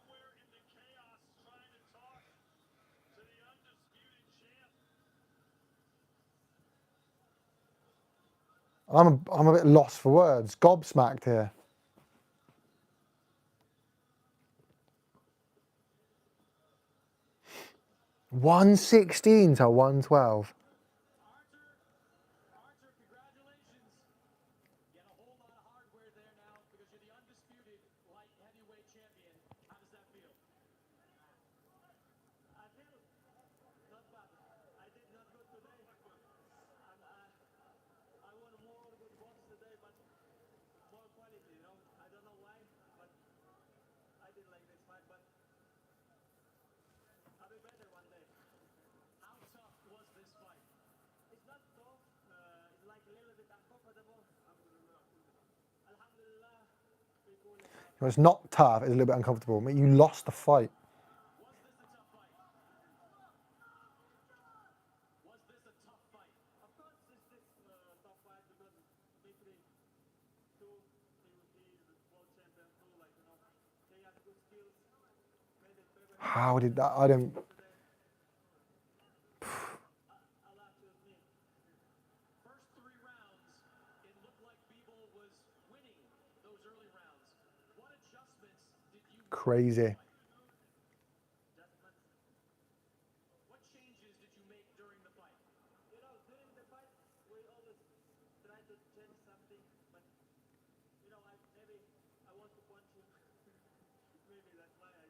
I'm a bit lost for words. Gobsmacked here. $116 to $112. It's not tough, it's a little bit uncomfortable. But you lost the fight. How did that? I don't. First 3 rounds, it looked like Bivol was winning those early rounds. What adjustments did you make? Crazy. What changes did you make during the fight? During the fight, we always try to change something, but maybe I want to punch him. Maybe that's why I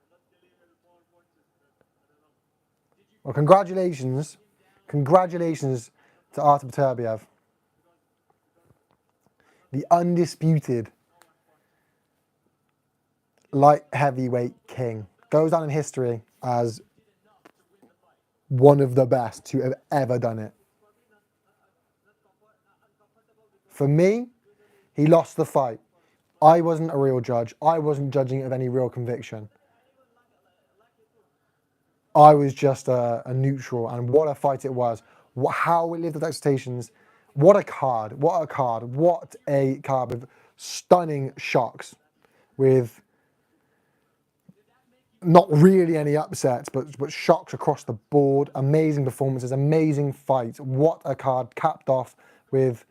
not deliver more punches. But I don't know. Well, congratulations. Congratulations to Artur Beterbiev, the undisputed light heavyweight king. Goes down in history as one of the best to have ever done it. For me, he lost the fight. I wasn't a real judge. I wasn't judging it with any real conviction. I was just a neutral, and what a fight it was. How it lived up to expectations. What a card. What a card. What a card with stunning shocks, with not really any upsets, but shocks across the board. Amazing performances, amazing fights. What a card, capped off with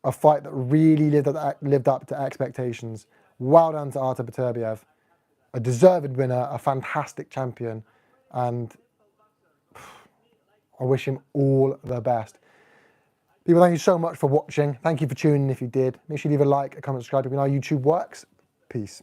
a fight that really lived up to expectations. Well done to Artur Beterbiev. A deserved winner, a fantastic champion, and I wish him all the best. People, thank you so much for watching. Thank you for tuning in if you did. Make sure you leave a like, a comment, subscribe if you know how YouTube works. Peace.